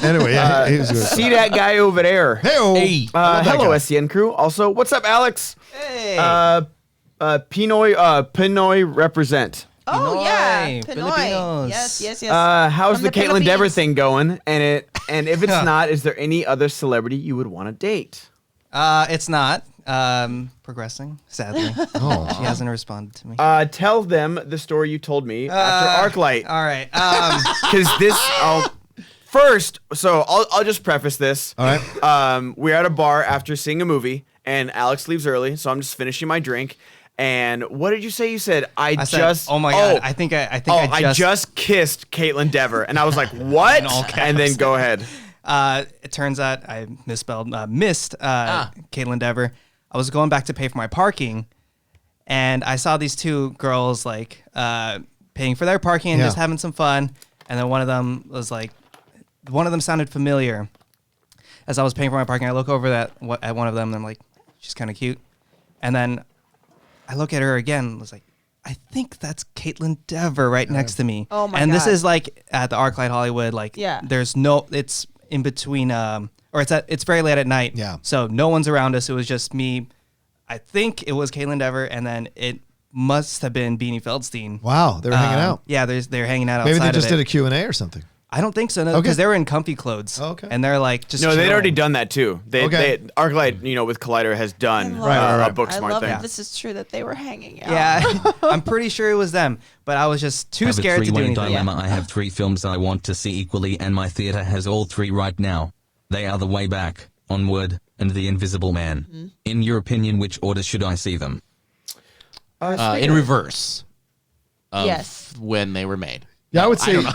Anyway, yeah, he was good. See that guy over there. Hey-o. I love that Hello, guy. SEN crew. Also, what's up, Alex? Hey. Pinoy represent. Oh, yeah. Pinoy, Pinoy. Filipinos. Yes. How's From the the Caitlyn Dever Philippines. thing going? And if it's not, is there any other celebrity you would want to date? It's not. Progressing, sadly. She hasn't responded to me. Tell them the story you told me after ArcLight. All right. Because I'll just preface this. All right. We're at a bar after seeing a movie, and Alex leaves early, so I'm just finishing my drink. And what did you say? You said I said, oh my god! I think I just kissed Caitlyn Dever, and I was like, what? In all caps. And then go ahead. It turns out I missed Caitlyn Dever. I was going back to pay for my parking, and I saw these two girls like paying for their parking and just having some fun. And then one of them sounded familiar. As I was paying for my parking, I look over at one of them, and I'm like, she's kind of cute. And then I look at her again, and was like, I think that's Caitlyn Dever right next to me. Oh my And this God. is like at the ArcLight Hollywood, like it's in between or it's very late at night. Yeah. So no one's around us. It was just me. I think it was Caitlyn Dever, and then it must have been Beanie Feldstein. Wow, they were hanging out. Yeah, they're hanging out outside. Maybe they just of did it. a Q&A or something. I don't think so, no, Okay. because they were in comfy clothes. Oh, okay. And they're like just No, they'd chilling. already done that too. Okay. ArcLight, with Collider has done Right. a book I smart love thing. that this is true that they were hanging out. Yeah, I'm pretty sure it was them, but I was just too have scared a to do three-way anything. dilemma. I have 3 films I want to see equally, and my theater has all 3 right now. They are The Way Back, Onward, and The Invisible Man. Mm-hmm. In your opinion, which order should I see them? In reverse. Of Yes. when they were made. Yeah, I would say. Onward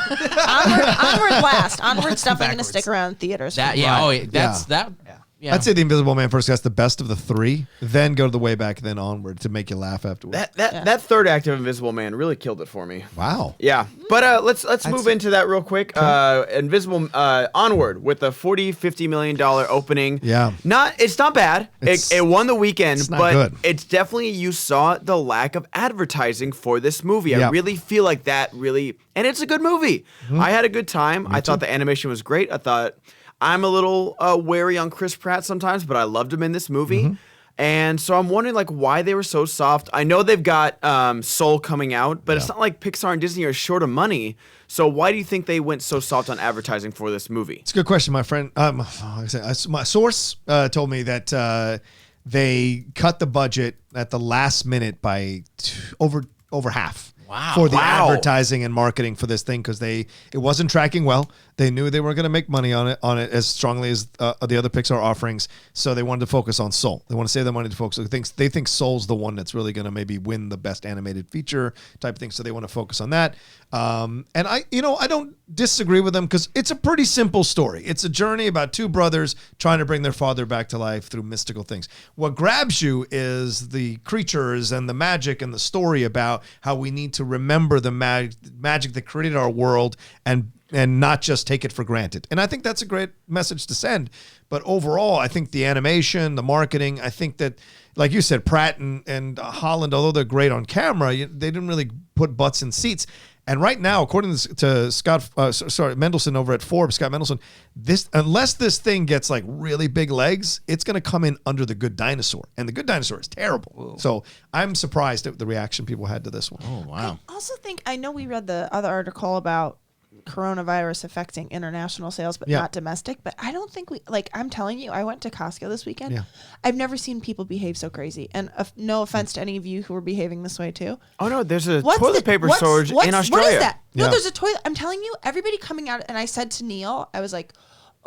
last. Onward's definitely going to stick around in theaters. That for yeah. a while. Oh, that's Yeah. that. Yeah. I'd say The Invisible Man first has the best of the three, then go to the way back, then onward to make you laugh afterwards. That third act of Invisible Man really killed it for me. Wow. Yeah, but let's move into that real quick. Invisible Onward with a $40-50 million opening. Yeah. It's not bad. It won the weekend, not but good. it's definitely, you saw the lack of advertising for this movie. Yeah. I really feel like that really, and it's a good movie. I had a good time. I thought the animation was great. I thought I'm a little wary on Chris Pratt sometimes, but I loved him in this movie. And so I'm wondering like why they were so soft. I know they've got Soul coming out, but it's not like Pixar and Disney are short of money. So why do you think they went so soft on advertising for this movie? It's a good question, my friend. My source told me that they cut the budget at the last minute by over half. Wow. For the advertising and marketing for this thing, because it wasn't tracking well. They knew they weren't going to make money on it as strongly as the other Pixar offerings. So they wanted to focus on Soul. They want to save their money to focus. They think Soul's the one that's really going to maybe win the best animated feature type thing. So they want to focus on that. And I don't disagree with them because it's a pretty simple story. It's a journey about two brothers trying to bring their father back to life through mystical things. What grabs you is the creatures and the magic and the story about how we need to remember the magic that created our world and not just take it for granted. And I think that's a great message to send. But overall, I think the animation, the marketing, I think that, like you said, Pratt and Holland, although they're great on camera, they didn't really put butts in seats. And right now, according to Scott Mendelson over at Forbes, Scott Mendelson, unless this thing gets like really big legs, it's going to come in under The Good Dinosaur. And The Good Dinosaur is terrible. Whoa. So I'm surprised at the reaction people had to this one. Oh, wow. I also think, I know we read the other article about coronavirus affecting international sales, but not domestic. But I don't think I'm telling you, I went to Costco this weekend. Yeah. I've never seen people behave so crazy. And no offense to any of you who are behaving this way too. Oh no, there's a toilet paper storage in Australia. What is that? Yeah. No, there's a toilet. I'm telling you, everybody coming out, and I said to Neil, I was like,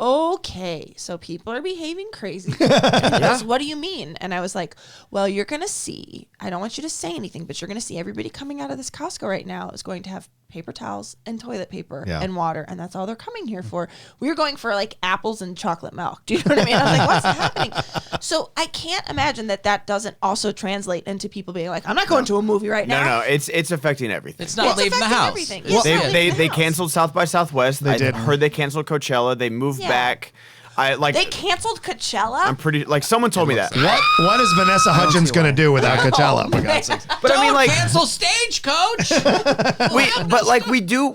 okay, so people are behaving crazy. And he goes, what do you mean? And I was like, well, you're going to see, I don't want you to say anything, but you're going to see everybody coming out of this Costco right now is going to have paper towels and toilet paper and water, and that's all they're coming here for. We were going for like apples and chocolate milk. Do you know what I mean? I was like, what's happening? So I can't imagine that doesn't also translate into people being like, I'm not going to a movie right now. No, it's affecting everything. It's not leaving the house. Everything. They canceled South by Southwest. I heard they canceled Coachella. They moved back. They canceled Coachella. I'm pretty someone told me that. What is Vanessa Hudgens going to do without Coachella? For God's sakes. But I mean, cancel Stagecoach.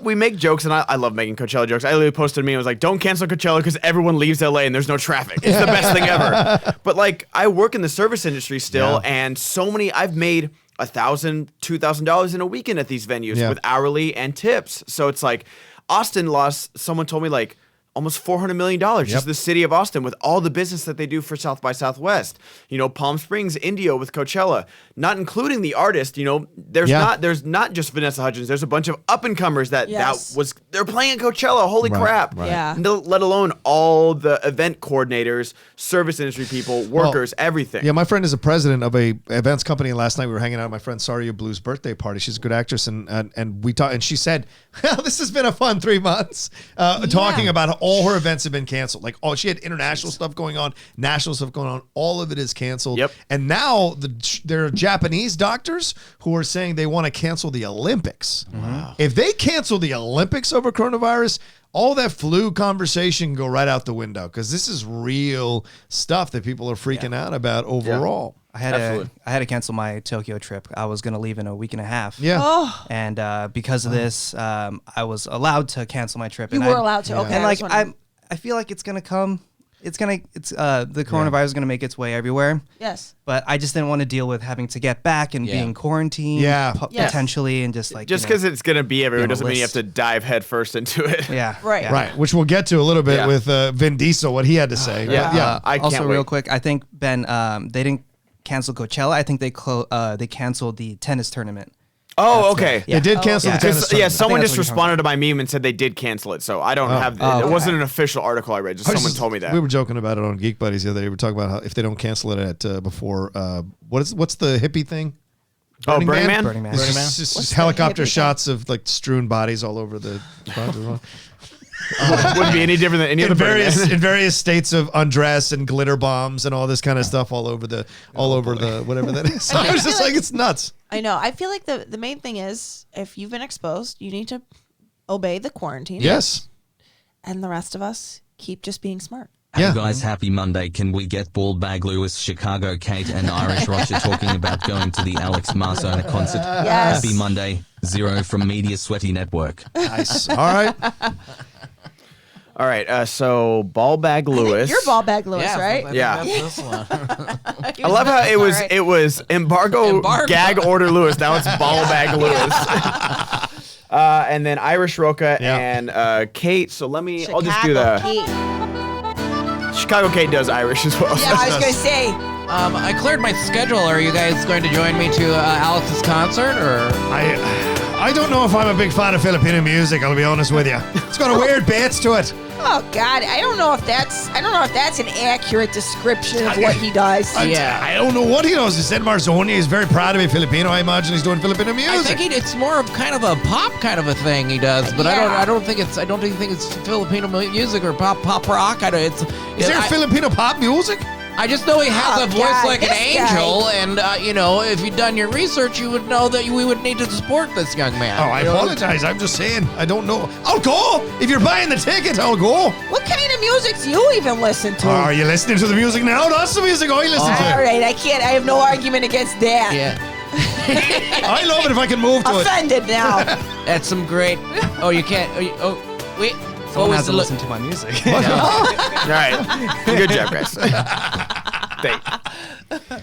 we make jokes, and I love making Coachella jokes. I literally posted a meme. I was like, "Don't cancel Coachella because everyone leaves LA and there's no traffic. It's the best thing ever." But I work in the service industry still, and so many I've made $1,000, $2,000 in a weekend at these venues with hourly and tips. So it's like Austin lost. Someone told me almost $400 million just the city of Austin with all the business that they do for South by Southwest. Palm Springs, Indio with Coachella, not including the artist. There's not just Vanessa Hudgens. There's a bunch of up and comers they're playing at Coachella. Holy crap! Right. Yeah. Let alone all the event coordinators, service industry people, workers, everything. Yeah, my friend is a president of a events company, and last night we were hanging out at my friend Saria Blue's birthday party. She's a good actress, and we talked, and she said, "Well, this has been a fun 3 months." Talking about all her events have been canceled. She had international stuff going on, national stuff going on. All of it is canceled. Yep. And now there are Japanese doctors who are saying they want to cancel the Olympics. Wow. If they cancel the Olympics over coronavirus, all that flu conversation can go right out the window, because this is real stuff that people are freaking out about overall. I had to cancel my Tokyo trip. I was going to leave in a week and a half. Yeah. Oh. And because of this, I was allowed to cancel my trip. You were allowed to. Okay. And I feel like it's going to come. The coronavirus is going to make its way everywhere. Yes. But I just didn't want to deal with having to get back and being quarantined. Potentially, and just because it's going to be everywhere doesn't mean you have to dive headfirst into it. Yeah. Right. Right. Which we'll get to a little bit with Vin Diesel, what he had to say. I can't also, wait. real quick, I think, Ben, they didn't cancel Coachella. I think they canceled the tennis tournament. Oh, okay. They did cancel the tennis tournament. Someone just responded to my meme and said they did cancel it. So I don't have. It wasn't an official article I read. Just someone told me that. We were joking about it on Geek Buddies the other day. We were talking about how if they don't cancel it at before what's the hippie thing? Burning Man. Burning Man. It's just helicopter shots of strewn bodies all over the front. Wouldn't be any different than any other Burning Man. in various states of undress and glitter bombs and all this kind of stuff all over the whatever that is. I was just like, it's nuts. I know. I feel like the main thing is if you've been exposed, you need to obey the quarantine. Yes. And the rest of us keep just being smart. Hey guys, happy Monday. Can we get Bald Bag Lewis, Chicago Kate, and Irish Rocha talking about going to the Alex Marsona concert? Yes. Happy Monday. 0 from Media Sweaty Network. Nice. All right. All right, so Ballbag Lewis. You're Ballbag Lewis, right? Yeah. This one. I love how it was embargo gag order Lewis. Now it's Ballbag Lewis. And then Irish Rocha and Kate. So I'll just do the Kate. Chicago Kate does Irish as well. Yeah, I was gonna say. I cleared my schedule. Are you guys going to join me to Alex's concert, or? I don't know if I'm a big fan of Filipino music, I'll be honest with you. It's got a weird bass to it. Oh God, I don't know if that's an accurate description of what he does. I don't know what he knows. He said Marzonia is very proud to be Filipino. I imagine he's doing Filipino music. I think it's more of kind of a pop kind of a thing he does, but I don't think it's Filipino music or pop rock. Is there Filipino pop music? I just know he has a voice God, like an this angel, and if you'd done your research, you would know that we would need to support this young man. Oh, I apologize. I'm just saying. I don't know. I'll go. If you're buying the ticket, I'll go. What kind of music do you even listen to? Are you listening to the music now? That's the music I listen to. All right, I have no argument against that. Yeah. I love it if I can move to it. Offended now. That's some great. Oh, you can't. Wait. Someone has to listen to my music. All right. Good job, guys.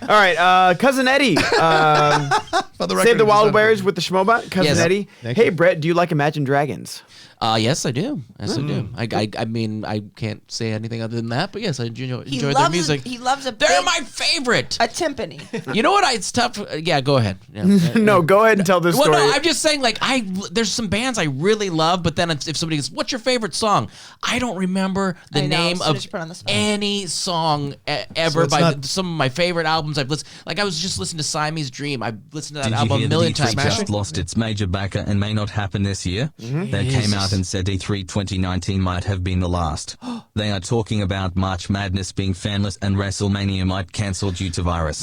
All right, Cousin Eddie. Save the Wild Bears with the Schmobot. Cousin Eddie. Hey, Brett, do you like Imagine Dragons? Yes, I do. Yes, I do. I mean, I can't say anything other than that, but yes, I enjoy their music. He loves They're my favorite. A timpani. You know what? It's tough. Yeah, go ahead. Yeah. No, go ahead and tell this story. Well, no, I'm just saying, there's some bands I really love, but then if somebody goes, "What's your favorite song?" I don't remember the name of any song ever some of my favorite albums I've listened. Like I was just listening to Siamese Dream. I've listened to that album a million times. Just lost its major backer and may not happen this year. They came out and said E3 2019 might have been the last. They are talking about March Madness being fanless and WrestleMania might cancel due to virus.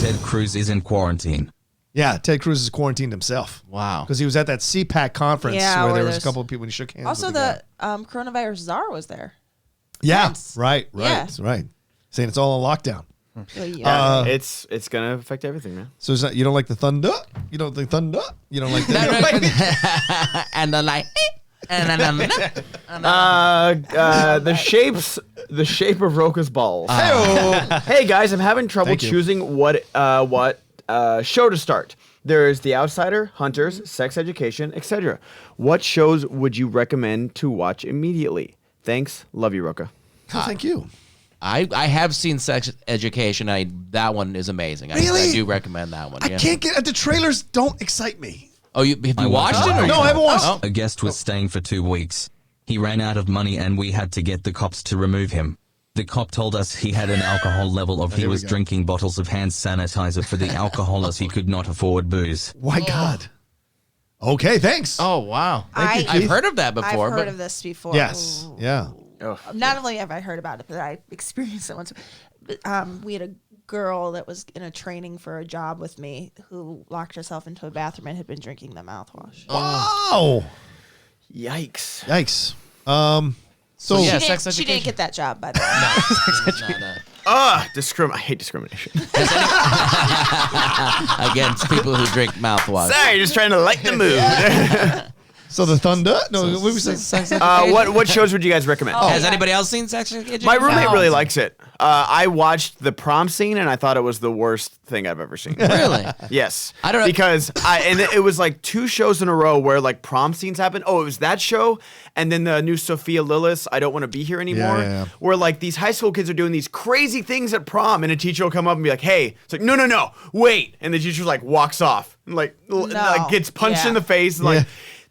Ted Cruz is in quarantine. Yeah, Ted Cruz is quarantined himself. Wow. Because he was at that CPAC conference where there was a couple of people when he shook hands Also, with the coronavirus czar was there. Yeah, Prince. right. Yeah. Saying it's all on lockdown. It's gonna affect everything, man. So is that, you don't like the thunder? You don't like thunder? You don't like that? And the like. The shape of Rocha's balls. Hey guys, I'm having trouble choosing what show to start. There's The Outsider, Hunters, Sex Education, etc. What shows would you recommend to watch immediately? Thanks, love you, Rocha. Thank you. I have seen Sex Education. That one is amazing. Really? I do recommend that one. I can't get the trailers. Don't excite me. Oh, have you watched it? No, I haven't watched. A guest was staying for 2 weeks. He ran out of money and we had to get the cops to remove him. The cop told us he had an alcohol level of he was drinking bottles of hand sanitizer for the alcohol as he could not afford booze. My God. Okay, thanks. Oh, wow. I've heard of that before. I've heard of this before. Yes. Ooh. Yeah. Not only have I heard about it, but I experienced it once. We had a girl that was in a training for a job with me who locked herself into a bathroom and had been drinking the mouthwash. Wow. Yikes. So yeah, she didn't get that job, by the way. No. I hate discrimination. Against people who drink mouthwash. Sorry, just trying to lighten the mood. So the thunder? No, what we say? What shows would you guys recommend? Has anybody else seen Sex Education? My roommate really likes it. I watched the prom scene and I thought it was the worst thing I've ever seen. Really? Yes. I don't know. Because it was like 2 shows in a row where like prom scenes happened. Oh, it was that show and then the new Sophia Lillis, I Don't Want to Be Here Anymore. Yeah. Where like these high school kids are doing these crazy things at prom and a teacher will come up and be like, hey. It's like, no, wait. And the teacher like walks off and like gets punched in the face. And, like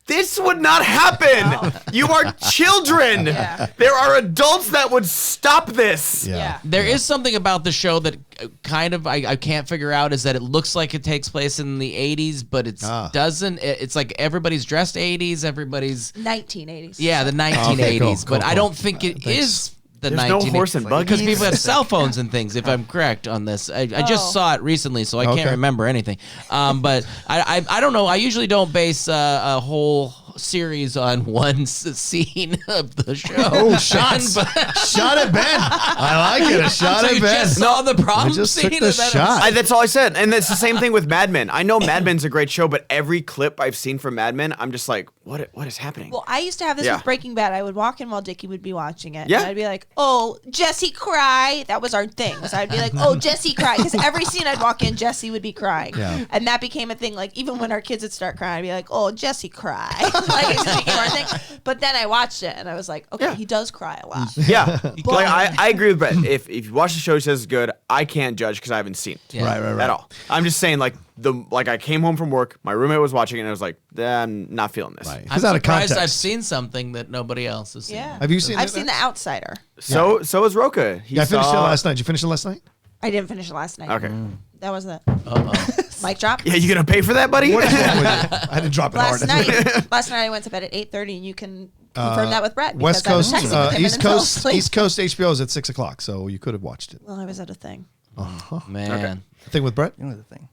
this would not happen. You are children. Yeah. There are adults that would stop this. Yeah. There is something about the show that kind of I can't figure out is that it looks like it takes place in the 80s, but it doesn't. It's like everybody's dressed 80s, everybody's 1980s. Yeah, the 1980s, Okay, cool, but I cool. don't think it is the There's no 1980s. horse and buggies. Because people have cell phones and things, if I'm correct on this. I just saw it recently, so I can't remember anything. But I don't know. I usually don't base a whole series on one scene of the show. Oh, shots. Shot at Ben. I like it. A shot So at you Ben. just saw the prom I just scene? took the and then shot. That's all I said. And it's the same thing with Mad Men. I know Mad Men's a great show, but every clip I've seen from Mad Men, I'm just like, what is happening? Well, I used to have this Yeah. with Breaking Bad. I would walk in while Dickie would be watching it. Yeah. And I'd be like, oh, Jesse cry. That was our thing. So I'd be like, oh, Jesse cry. Because every scene I'd walk in, Jesse would be crying. Yeah. And that became a thing. Like, even when our kids would start crying, I'd be like, oh, Jesse cry. Like, it just became our thing. But then I watched it, and I was like, okay, he does cry a lot. Yeah. Like, I agree with Brett. If you watch the show, he says it's good, I can't judge because I haven't seen it. Yeah. Right. At all. I'm just saying, like I came home from work, my roommate was watching it, and I was like, I'm not feeling this. Right. I'm It's out of surprised context. I've seen something that nobody else has seen. Yeah. Have you seen I've it? seen The Outsider. So is Rocha. He Yeah, I finished it saw- last night. Did you finish it last night? I didn't finish it last night. Okay. That was it. Uh-oh. Mic drop. Yeah, you gonna pay for that, buddy? What is wrong with you? I had to drop it Last hard. night I went to bed at 8:30, and you can confirm that with Brett. West because Coast, I was texting with him East and fell Coast, asleep. East Coast HBO is at 6 o'clock, so you could have watched it. Well, I was at a thing. Man. Thing with Brett? You know the thing.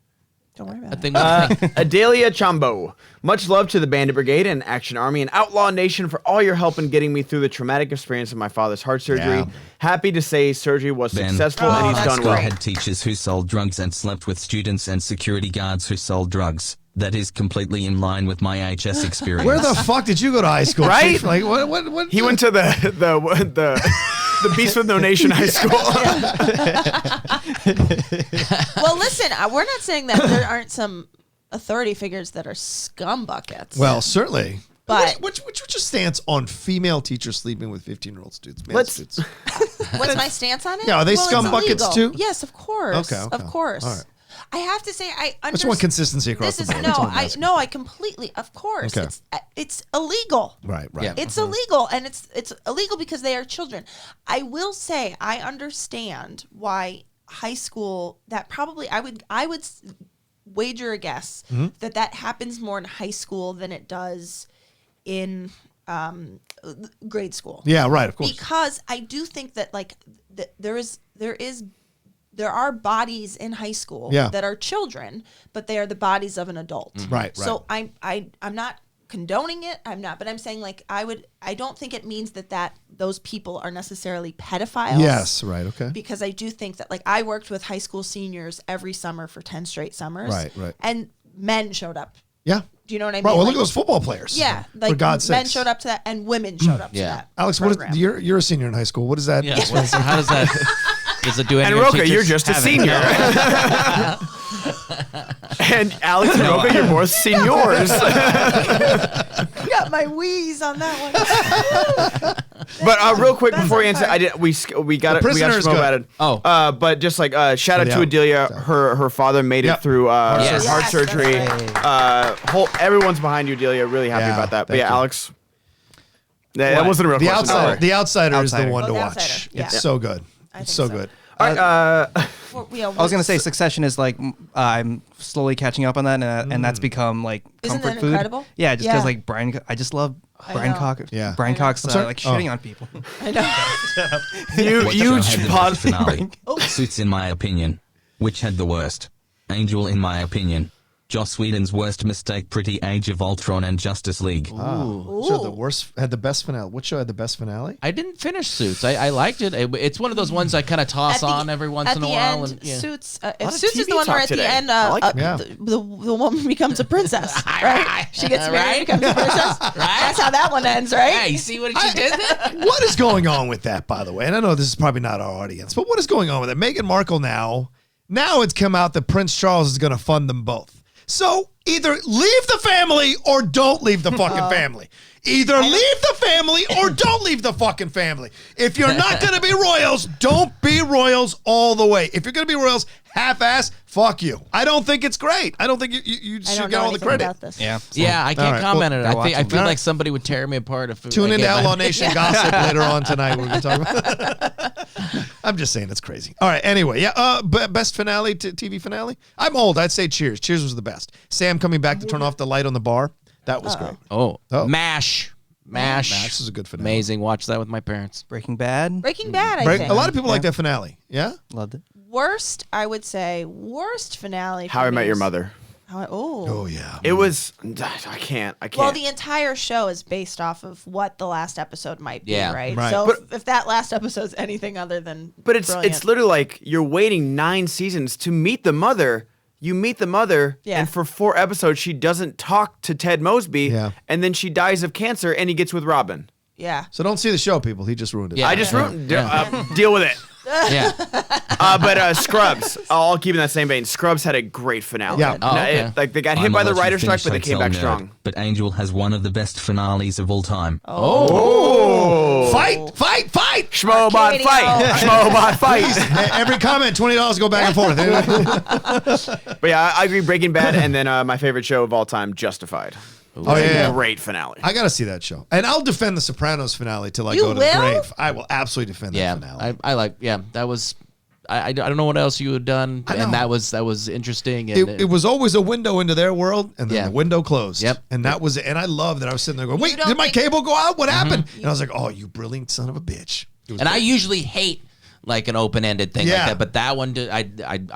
Don't worry about I it. think Adelia Chambo. Much love to the Bandit Brigade and Action Army and Outlaw Nation for all your help in getting me through the traumatic experience of my father's heart surgery. Yeah. Happy to say surgery was Ben, successful and he's that's done well. great. had teachers who sold drugs and slept with students and security guards who sold drugs. That is completely in line with my HS experience. Where the fuck did you go to high school? Right? Chief? Like what? He went to the Beast with No Nation high school. Well, listen, we're not saying that there aren't some authority figures that are scum buckets. Well, certainly. But- what's your stance on female teachers sleeping with 15-year-old students? Male Let's- students? what's my stance on it? Yeah, are they Well, it's scum buckets illegal. too? Yes, of course. Okay. Of course. All right. I have to say, I I just want understand. consistency across This the is board. That's all I'm I asking. I completely. Of course, Okay. it's illegal. Right. Yeah. It's illegal, and it's illegal because they are children. I will say I understand why high school. That probably I would wager a guess Mm-hmm. that happens more in high school than it does in grade school. Yeah. Right. Of course. Because I do think that like there are bodies in high school Yeah. that are children, but they are the bodies of an adult. Right. So I'm not condoning it. I'm not, but I'm saying like I don't think it means that those people are necessarily pedophiles. Yes. Right. Okay. Because I do think that like I worked with high school seniors every summer for 10 straight summers. Right, right. And men showed up. Yeah. Do you know what I mean? Right. Well, Like, look at those football players. yeah, For like God's men sakes. showed up to that and women showed up to Yeah. that. Alex, program. you're a senior in high school. What is that? Yeah. How does that? Does it do any And of your Rocha, you're teachers just a have it? senior. And Alex and Rocha, you're both seniors. Got my wheeze on that one. But real quick before you answer, we got it. We prisoner got is to good. about it. Oh. But just like shout out Yeah. to Adelia, her father made Yep. it through Yes. heart Yes, surgery. that's Everyone's behind you, Adelia. Really happy Yeah, about that. But thank yeah, you. Alex. That wasn't a real The question. outsider. Sorry. The outsider is the Outsider. one to Oh, The watch. Outsider. Yeah. It's so good. I It's think so so. good. All right, I was gonna say Succession is like I'm slowly catching up on that, and that's become like Isn't comfort that food. incredible? Yeah, just because Yeah. like Brian, I just love Brian know. Cox. Yeah. Brian Cox sorry? like Oh. shitting on people. I know. huge Which show had the best pause. finale? Oh. Suits in my opinion. Which had the worst? Angel in my opinion. Joss Whedon's worst mistake, Pretty Age of Ultron and Justice League. So the worst had the best finale. What show had the best finale? I didn't finish Suits. I liked it. It's one of those ones I kind of toss on every once in a while. End, And yeah. Suits. lot If of Suits is TV the one where talk at today. the end, I like it. Yeah. the woman becomes a princess, right? She gets married, Right? becomes a princess. That's how that one ends, right? Yeah, you see what she did there? What is going on with that, by the way? And I know this is probably not our audience, but what is going on with it? Meghan Markle now it's come out that Prince Charles is going to fund them both. So either leave the family or don't leave the fucking family. Either leave the family or don't leave the fucking family. If you're not going to be royals, don't be royals all the way. If you're going to be royals half-ass, fuck you. I don't think it's great. I don't think you should get all the credit. About this. Yeah. Yeah, I can't comment on it. I feel All right. like somebody would tear me apart if Tune I into gave my- Outlaw Nation Gossip later on tonight. We're going to talk about I'm just saying it's crazy. All right, anyway. Yeah, best finale, TV finale? I'm old. I'd say Cheers. Cheers was the best. Sam coming back to turn off the light on the bar. That was great. Oh, Oh. MASH. MASH is a good finale. Amazing. Watch that with my parents. Breaking Bad. Breaking Bad, I Right? think. A lot of people like that finale. Yeah? Loved it. Worst, I would say, worst finale. How I Met Your Mother. Oh, yeah. It was. I can't. Well, the entire show is based off of what the last episode might be, Yeah. right? Right. So But- if that last episode's anything other than But it's brilliant. literally like you're waiting 9 seasons to meet the mother. You meet the mother, Yeah. and for 4 episodes, she doesn't talk to Ted Mosby, Yeah. and then she dies of cancer, and he gets with Robin. Yeah. So don't see the show, people. He just ruined it. Yeah. I just deal with it. Yeah. But Scrubs, I'll keep in that same vein. Scrubs had a great finale. Yeah. Oh, okay. Like they got hit I'm by a the Let You writer's strike, Finish but they came Hotel back nerd, strong. But Angel has one of the best finales of all time. Fight! Schmobot Arcadio. fight! Schmobot fight! Every comment, $20 go back and forth. But yeah, I agree. Breaking Bad, and then my favorite show of all time, Justified. Oh, yeah. Great finale. I got to see that show. And I'll defend The Sopranos finale till I You go to the will? grave. I will absolutely defend Yeah. that finale. I like. Yeah. That was. I don't know what else you had done, I know. and that was interesting. And It was always a window into their world, and then Yeah. the window closed. Yep. And that was it. And I love that I was sitting there going, wait, don't did my think- cable go out? What happened? And I was like, oh, you brilliant son of a bitch. It was And I great. usually hate like an open-ended thing Yeah. like that, but that one I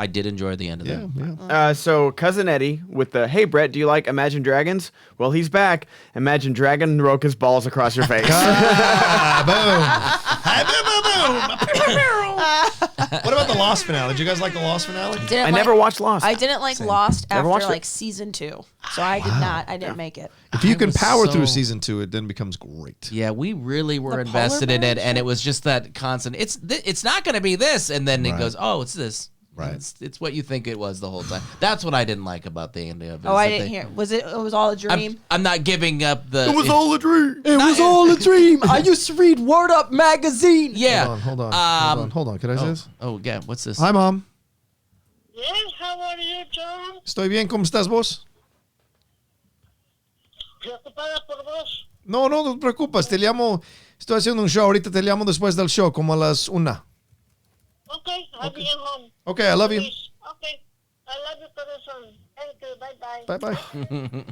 did enjoy the end of that. Yeah. So Cousin Eddie with the hey Brett, do you like Imagine Dragons? Well, he's back. Imagine Dragon Roka's balls across your face. What about the Lost finale? Did you guys like the Lost finale? Didn't I never watched Lost. I didn't like Lost Never after watched it. like season 2, so I did not. I didn't make it. If you can was power through so- season 2, it then becomes great. Yeah, we really were The invested polar in it, bear and it was just that constant. It's not going to be this, and then it Right. goes, oh, it's this. Right. It's what you think it was the whole time. That's what I didn't like about the ending of it. Oh, is I that didn't they- hear. Was it? It was all a dream. I'm not giving up the. it was all a dream. It was all a dream. I used to read Word Up magazine. Yeah. Hold on. Hold on. Can I say this? Oh, yeah. What's this? Hi, Mom. Yes, how are you, John? Estoy bien. ¿Cómo estás vos? Preocupada por vos. No te preocupes. Te llamo. Estoy haciendo un show. Ahorita te llamo después del show, como a las 1. Okay, I'll be at home. Okay, I love you. Please. Okay, I love you, corazón. Thank you. Bye-bye. Bye-bye.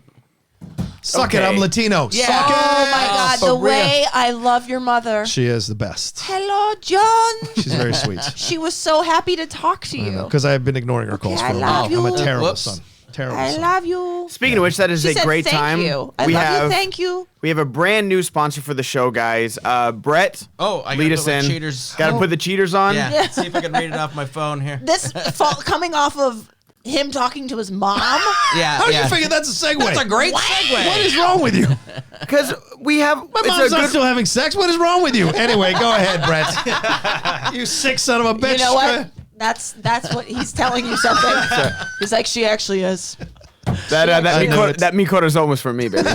Suck it. Okay. I'm Latino. Yeah. Suck it. Oh my God, For the real. way I love your mother. She is the best. Hello, John. She's very sweet. She was so happy to talk to you. Because I've been ignoring her calls I for a love while. I'm a you. terrible Whoops. son. Terrible I son. love you. Speaking of which, that is She a said, great thank time. you. I we love have you. Thank you. we have a brand new sponsor for the show, guys. Brett, Oh, I lead gotta us put my in. cheaters. Got to put the cheaters on. Yeah. Yeah. See if I can read it off my phone here. This coming off of him talking to his mom. Yeah. How did yeah. you figure that's a segue? That's a great segue. What is wrong with you? Because we have. My mom's not still having sex. What is wrong with you? Anyway, go ahead, Brett. You sick son of a bitch. You know what? That's what he's telling you something. He's like, she actually is. that I know it. that mi corazón was for me, baby.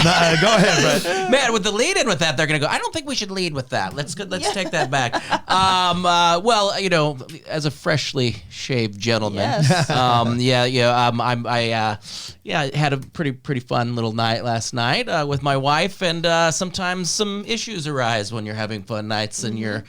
Go ahead, Brett. Man, with the lead in with that, they're gonna go. I don't think we should lead with that. Let's take that back. Well, you know, as a freshly shaved gentleman, Yes. I had a pretty fun little night last night with my wife, and sometimes some issues arise when you're having fun nights and you're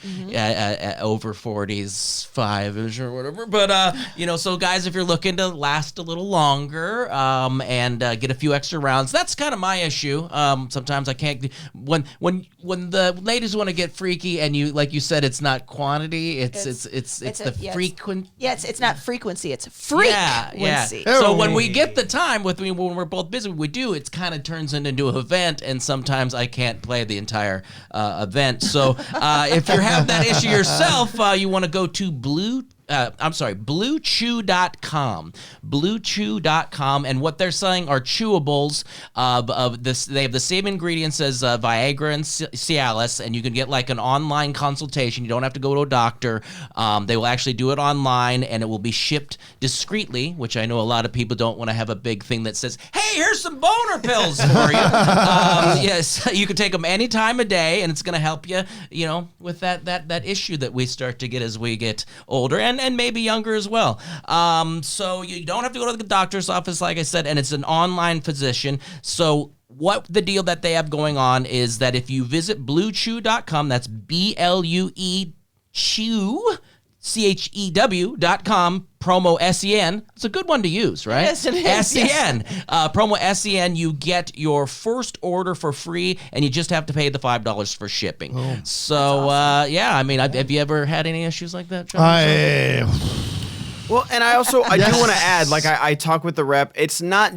over 40s, 5ish or whatever. But so guys, if you're looking to last a little longer and get a few extra rounds, that's kind of my issue. Sometimes I can't. When the ladies want to get freaky, and you like you said, it's not quantity. It's the frequent. Yeah, it's not frequency. It's frequency. Yeah. So when we get the time with me, when we're both busy, we do. It kind of turns into an event, and sometimes I can't play the entire event. So if you have that issue yourself, you want to go to BlueChew.com. BlueChew.com, and what they're selling are chewables of this. They have the same ingredients as Viagra and Cialis, and you can get like an online consultation. You don't have to go to a doctor. They will actually do it online, and it will be shipped discreetly, which I know a lot of people don't want to have a big thing that says, "Hey, here's some boner pills for you." Yes, you can take them any time of day, and it's going to help you, with that issue that we start to get as we get older and maybe younger as well. So you don't have to go to the doctor's office, like I said, and it's an online physician. So what the deal that they have going on is that if you visit BlueChew.com, that's BLUE Chew, CHEW.com, promo SEN. It's a good one to use, right? Yes, it is. SEN. Promo SEN, you get your first order for free, and you just have to pay the $5 for shipping. So, have you ever had any issues like that, John? Well, and I do want to add, like I talk with the rep, it's not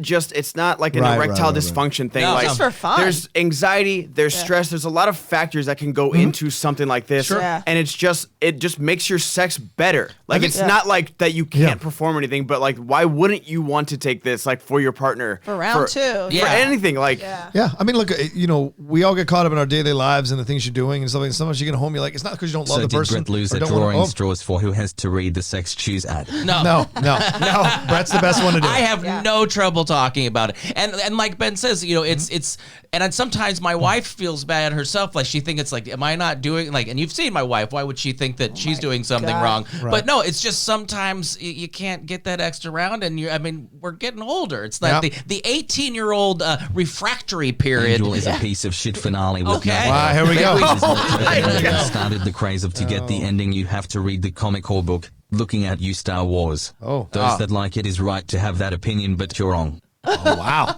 like an erectile dysfunction thing. No, like it's for fun. There's anxiety, there's stress, there's a lot of factors that can go into something like this. Sure. Yeah. And it just makes your sex better. Like it's not like that you can't perform anything, but like why wouldn't you want to take this like for your partner? For round two. For anything. Like Yeah, I mean, look, we all get caught up in our daily lives and the things you're doing and stuff. And sometimes you get home, you're like, it's not because you don't love the person. So did Brett lose at drawing straws for who has to read the sex choose ad? No. Brett's the best one to do. I have no trouble talking about it, and like Ben says, it's and sometimes my wife feels bad herself, like she thinks it's like, am I not doing like? And you've seen my wife. Why would she think that she's doing something wrong? Right. But no, it's just sometimes you can't get that extra round, and we're getting older. It's like the 18-year-old refractory period. Angel is a piece of shit finale. With Okay. no Here we go. Started the craze of to get the ending you have to read the comic or book. Looking at you, Star Wars. Those that like it is right to have that opinion, but you're wrong. Oh, wow.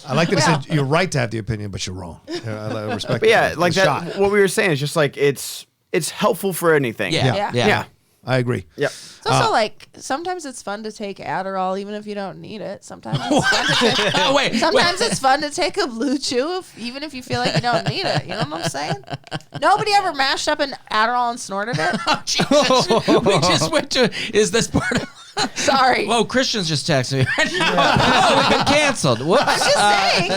I like that he said you're right to have the opinion, but you're wrong. I respect But yeah, that. like The that. shot. What we were saying is just like it's helpful for anything. Yeah. I agree. Yep. It's also like sometimes it's fun to take Adderall even if you don't need it. Sometimes it's fun to take, Wait. sometimes it's fun to take a Blue Chew even if you feel like you don't need it. You know what I'm saying? Nobody ever mashed up an Adderall and snorted it. Oh, Jesus. We just went to. Is this part of? Sorry. Whoa, Christian's just texted me. Oh, we've been canceled. Whoops. I'm just saying.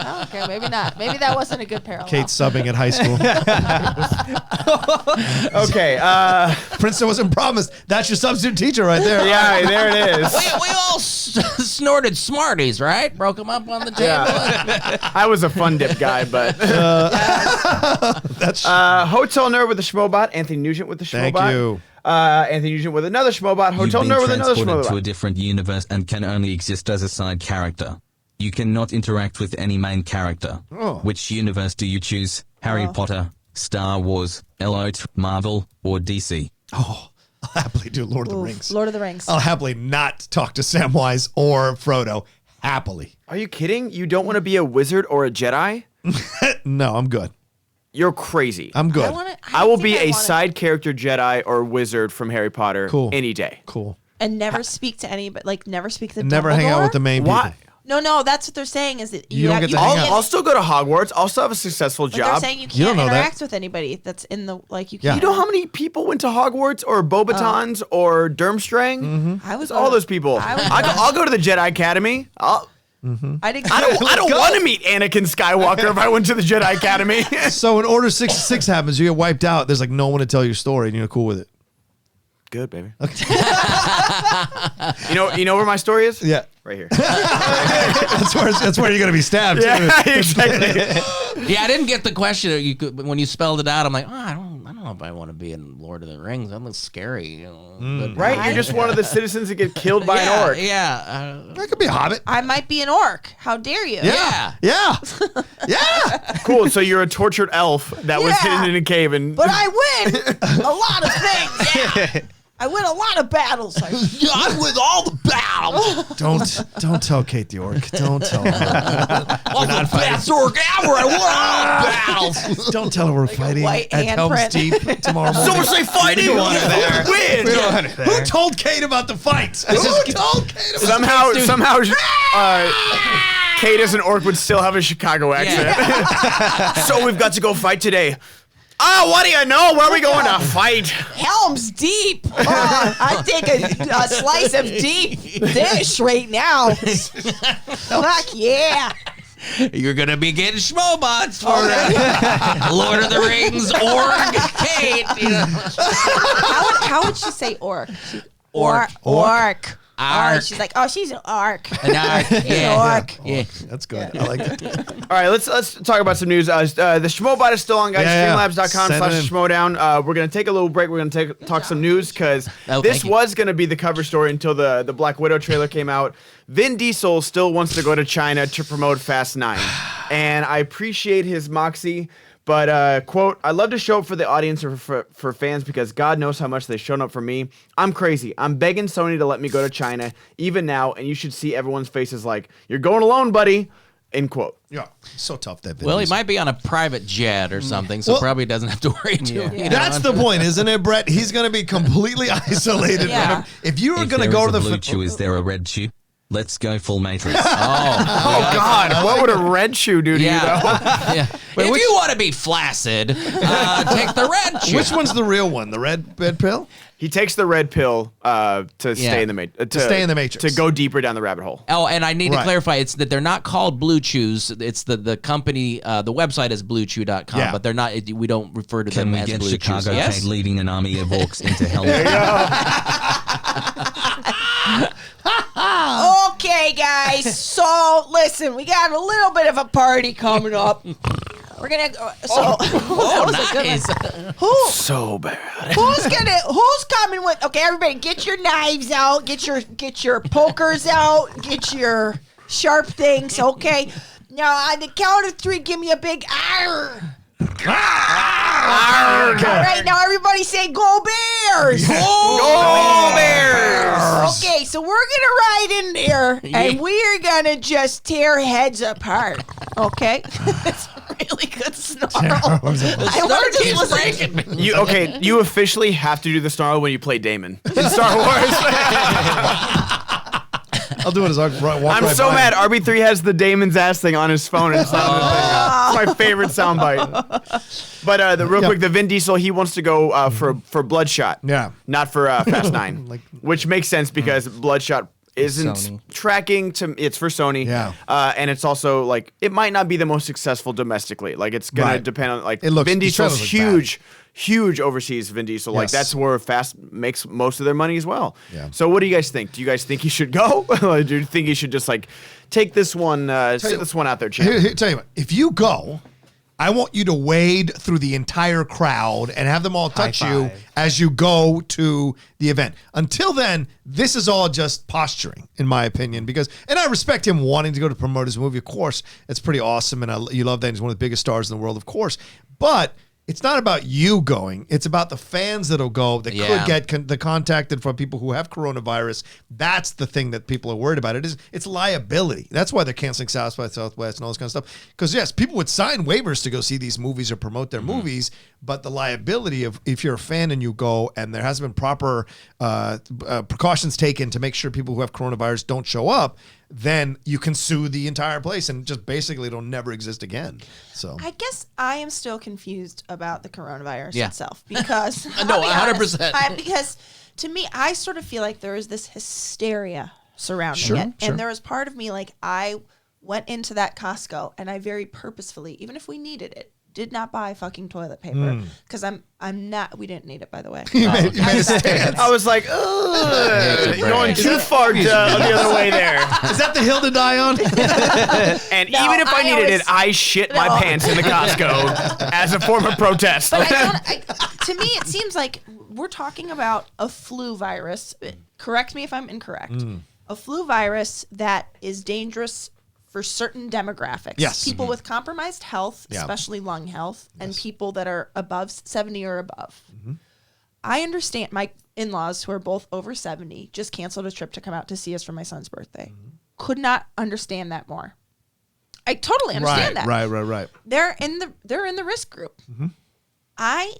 Oh, okay, maybe not. Maybe that wasn't a good parallel. Kate's subbing at high school. Okay. Princeton wasn't promised. That's your substitute teacher right there. Yeah, there it is. We all snorted Smarties, right? Broke them up on the table. Yeah. I was a fun dip guy, but That's Hotel Nerd with the Schmobot, Anthony Nugent with the Schmobot. Thank you. Anthony Nugent with another Schmobot, Hotel You've been Nerd with another transported to a Schmobot. different universe and can only exist as a side character. You cannot interact with any main character. Which universe do you choose? Harry Potter, Star Wars, Marvel, or DC? I'll happily do Lord of the Rings. Lord of the Rings. I'll happily not talk to Samwise or Frodo. Happily. Are you kidding? You don't want to be a wizard or a Jedi? No, I'm good. You're crazy. I'm good. I will be a side character Jedi or wizard from Harry Potter any day. Cool. And never speak to anybody, like never speak to Never hang out with the main people. Why? No, that's what they're saying is that You don't get to hang out. I'll still go to Hogwarts. I'll still have a successful But they're job. saying you You don't can't know that. interact with anybody that's in the, like, you Yeah. can't. You know how many people went to Hogwarts or Beauxbatons or Durmstrang? Mm-hmm. I was All those people. I'll go to the Jedi Academy. I didn't. I don't want to meet Anakin Skywalker if I went to the Jedi Academy. So when Order 66 happens, you get wiped out. There's like no one to tell your story, and you're cool with it. Good, baby. You know where my story is? Yeah. Right here. That's where you're going to be stabbed. Yeah, exactly. Yeah, I didn't get the question. When you spelled it out, I'm like, I don't know if I want to be in Lord of the Rings. That looks scary. You know, but- Right? You're just one of the citizens that get killed by an orc. Yeah. That could be a hobbit. I might be an orc. How dare you? Yeah. Yeah. Yeah. Cool. So you're a tortured elf that was Yeah. hidden in a cave, and But I win a lot of things. Yeah. I win a lot of battles. I'm with all the battles. Don't tell Kate the orc. Don't tell her. I'm the best orc ever. I won all the battles. Don't tell her we're fighting white at Helm's handprint. Deep tomorrow morning. so say fighting. Win. Who told Kate about the fight? Who told Kate about Somehow, Kate as an orc would still have a Chicago accent. So we've got to go fight today. Oh, what do you know? Where are we going to fight? Helm's Deep. Oh, I take a slice of deep dish right now. Fuck yeah. You're going to be getting schmobots for Lord of the Rings org Kate. You know. How would she say orc? Orc. Orc. Arc. She's like, oh, she's an arc. An arc. Yeah. Orc. Yeah. That's good. I like it. All right, let's talk about some news. The Schmobot is still on, guys. Streamlabs.com/Schmodown. We're going to take a little break. We're going to talk some news because this was going to be the cover story until the Black Widow trailer came out. Vin Diesel still wants to go to China to promote Fast 9. And I appreciate his moxie. But, quote, I love to show up for the audience or for fans because God knows how much they've shown up for me. I'm crazy. I'm begging Sony to let me go to China, even now, and you should see everyone's faces like, you're going alone, buddy, end quote. Yeah, so tough that. Well, he might be on a private jet or something, so probably doesn't have to worry too much. That's the point, isn't it, Brett? He's going to be completely isolated from him. If you were going to go to the blue chew, is there a red chew? Let's go full Matrix. Oh God! What would a red shoe do to you, though? Yeah. If you want to be flaccid, take the red chew. Which one's the real one? The red pill? He takes the red pill to stay in the to stay in the Matrix, to go deeper down the rabbit hole. Oh, and I need to clarify, it's that they're not called Blue Chews. It's the company, the website is bluechew.com, but they're not. We don't refer to them as Blue Chews. Can we get Chicago Kate leading an army of orcs into hell? Okay, guys. So, listen, we got a little bit of a party coming up. We're gonna go. So, that was a good one. So bad. Who's coming with? Okay, everybody, get your knives out. Get your pokers out. Get your sharp things. Okay. Now, on the count of 3, give me a big arr. All right, now everybody say "Go Bears!" Go Bears! Okay, so we're gonna ride in there, and we are gonna just tear heads apart. Okay, it's a really good snarl. I want to just listen. You officially have to do the snarl when you play Damon in Star Wars. I'll do it as I walk I'm so mad. RB3 has the Damon's ass thing on his phone. It's my favorite soundbite. But real quick, the Vin Diesel, he wants to go for Bloodshot. Yeah. Not for Fast 9. Which makes sense because Bloodshot isn't tracking to. It's for Sony. Yeah. And it's also like it might not be the most successful domestically. Like it's gonna depend on like Vin Diesel's huge overseas. Vin Diesel, like that's where Fast makes most of their money as well. Yeah. So what do you guys think? Do you guys think he should go? Or do you think he should just like take this one, sit this one out there, champ? Here, tell you what, if you go, I want you to wade through the entire crowd and have them all touch you as you go to the event. Until then, this is all just posturing, in my opinion, and I respect him wanting to go to promote his movie. Of course, it's pretty awesome, and you love that he's one of the biggest stars in the world, of course. But it's not about you going. It's about the fans that'll go that could get the contacted from people who have coronavirus. That's the thing that people are worried about. It's liability. That's why they're canceling South by Southwest and all this kind of stuff. Because, yes, people would sign waivers to go see these movies or promote their movies, but the liability of if you're a fan and you go and there hasn't been proper precautions taken to make sure people who have coronavirus don't show up, then you can sue the entire place and just basically it'll never exist again. So I guess I am still confused about the coronavirus itself because no, 100%. Because to me, I sort of feel like there is this hysteria surrounding it, and there was part of me like I went into that Costco and I very purposefully, even if we needed it, did not buy fucking toilet paper because I'm not. We didn't need it, by the way. You made a stance. I was like, ugh, going too far the other way there. Is that the hill to die on? And no, even if I needed it, I shit my pants in the Costco as a form of protest. But to me, it seems like we're talking about a flu virus. Correct me if I'm incorrect. A flu virus that is dangerous for certain demographics. Yes. People with compromised health, especially lung health, and people that are above 70 or above. I understand my in-laws who are both over 70 just canceled a trip to come out to see us for my son's birthday. Could not understand that more. I totally understand that. Right. They're in the risk group. I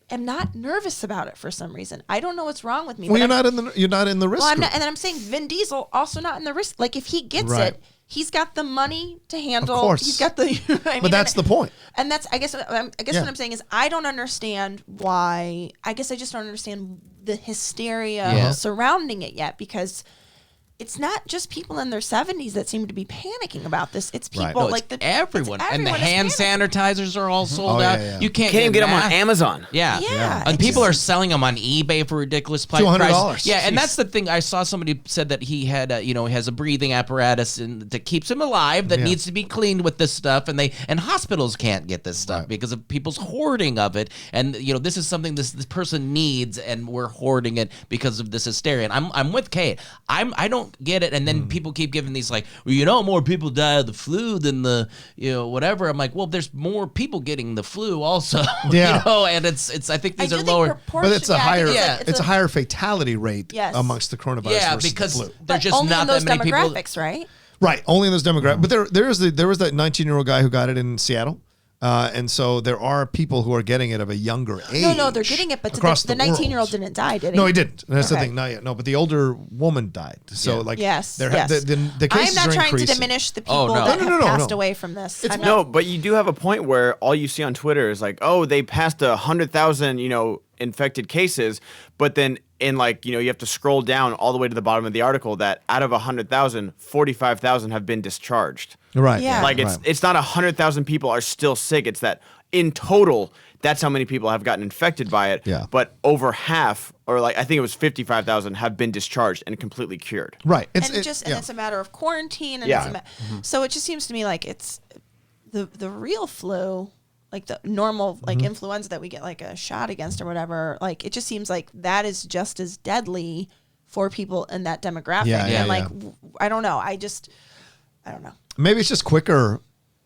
am not nervous about it for some reason. I don't know what's wrong with me. Well, you're not in the risk group. And then I'm saying Vin Diesel also not in the risk. Like if he gets it, he's got the money to handle. Of course. He's got the. You know what I mean? But that's the point. And that's, I guess what I'm saying is I don't understand why. I guess I just don't understand the hysteria surrounding it yet, because it's not just people in their 70s that seem to be panicking about this. It's people No, it's everyone. And the is hand panicking. sanitizers are all sold out. Yeah. You can't even get them on mask. Amazon. Yeah. And it people just- are selling them on eBay for ridiculous $200. prices. Yeah, and that's the thing. I saw somebody said that he had, he has a breathing apparatus that keeps him alive that needs to be cleaned with this stuff, and hospitals can't get this stuff because of people's hoarding of it. And this is something this person needs, and we're hoarding it because of this hysteria. And I'm with Kate. I don't get it. And then people keep giving these like, well, more people die of the flu than the whatever. I'm like, well, there's more people getting the flu also. Yeah. And it's I think these I are do think lower. But it's a higher it's a higher fatality rate amongst the coronavirus Yeah, versus because the flu. there's just only not in those that many people. demographics, right? Right, only in those demographics. But there was that 19-year-old guy who got it in Seattle. And so there are people who are getting it of a younger age. No, they're getting it, but the across the 19-year-old world. didn't die, did he? No, he didn't. And that's the Okay. thing. Not yet. No, but the older woman died. So Yes. the I'm cases not are trying increasing. to diminish the people Oh, no. that No, have no, passed no. away from this. It's I'm No, not, but you do have a point where all you see on Twitter is like, oh, they passed 100,000, infected cases, but then in you have to scroll down all the way to the bottom of the article that out of 100,000, 45,000 have been discharged. Right. Yeah. Like it's not 100,000 people are still sick. It's that in total, that's how many people have gotten infected by it. Yeah. But over half, or I think it was 55,000, have been discharged and completely cured. Right. and it's a matter of quarantine. And Yeah. so it just seems to me like it's the real flu, like the normal influenza that we get like a shot against or whatever. Like it just seems like that is just as deadly for people in that demographic. Yeah, yeah, and I don't know. I don't know. Maybe it's just quicker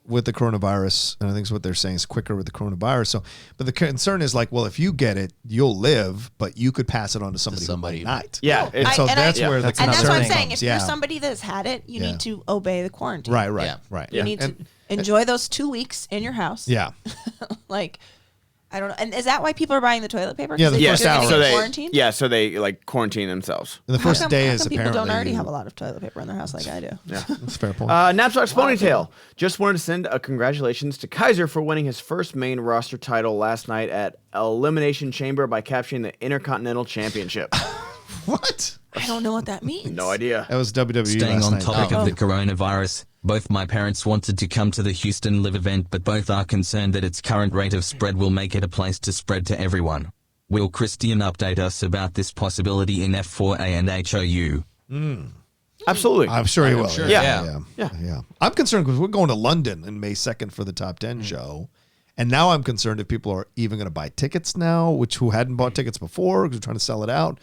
with the coronavirus, and I think it's what they're saying is quicker with the coronavirus. So, but the concern is well, if you get it, you'll live, but you could pass it on to somebody who might not. Yeah. And so that's where the concern And that's what I'm comes. saying. If yeah. you're somebody that has had it, you need to obey the quarantine. Right. Yeah. Right. You need to enjoy those 2 weeks in your house. Yeah. I don't know. And is that why people are buying the toilet paper? Yeah, the Because first they're hour. getting So they quarantined? so they quarantine themselves. And the first How come- day how is come people apparently. don't already have a lot of toilet paper in their house like I do. Yeah. That's a fair point. Napsocks Ponytail. Just wanted to send a congratulations to Kaiser for winning his first main roster title last night at Elimination Chamber by capturing the Intercontinental Championship. What? I don't know what that means. No idea. That was WWE Staying last on night. topic of the coronavirus, both my parents wanted to come to the Houston Live event, but both are concerned that its current rate of spread will make it a place to spread to everyone. Will Christian update us about this possibility in F4A and HOU? Absolutely. I'm sure he will. sure, Yeah. yeah. I'm concerned because we're going to London in May 2nd for the Top 10 show. And now I'm concerned if people are even going to buy tickets now, who hadn't bought tickets before because we're trying to sell it out.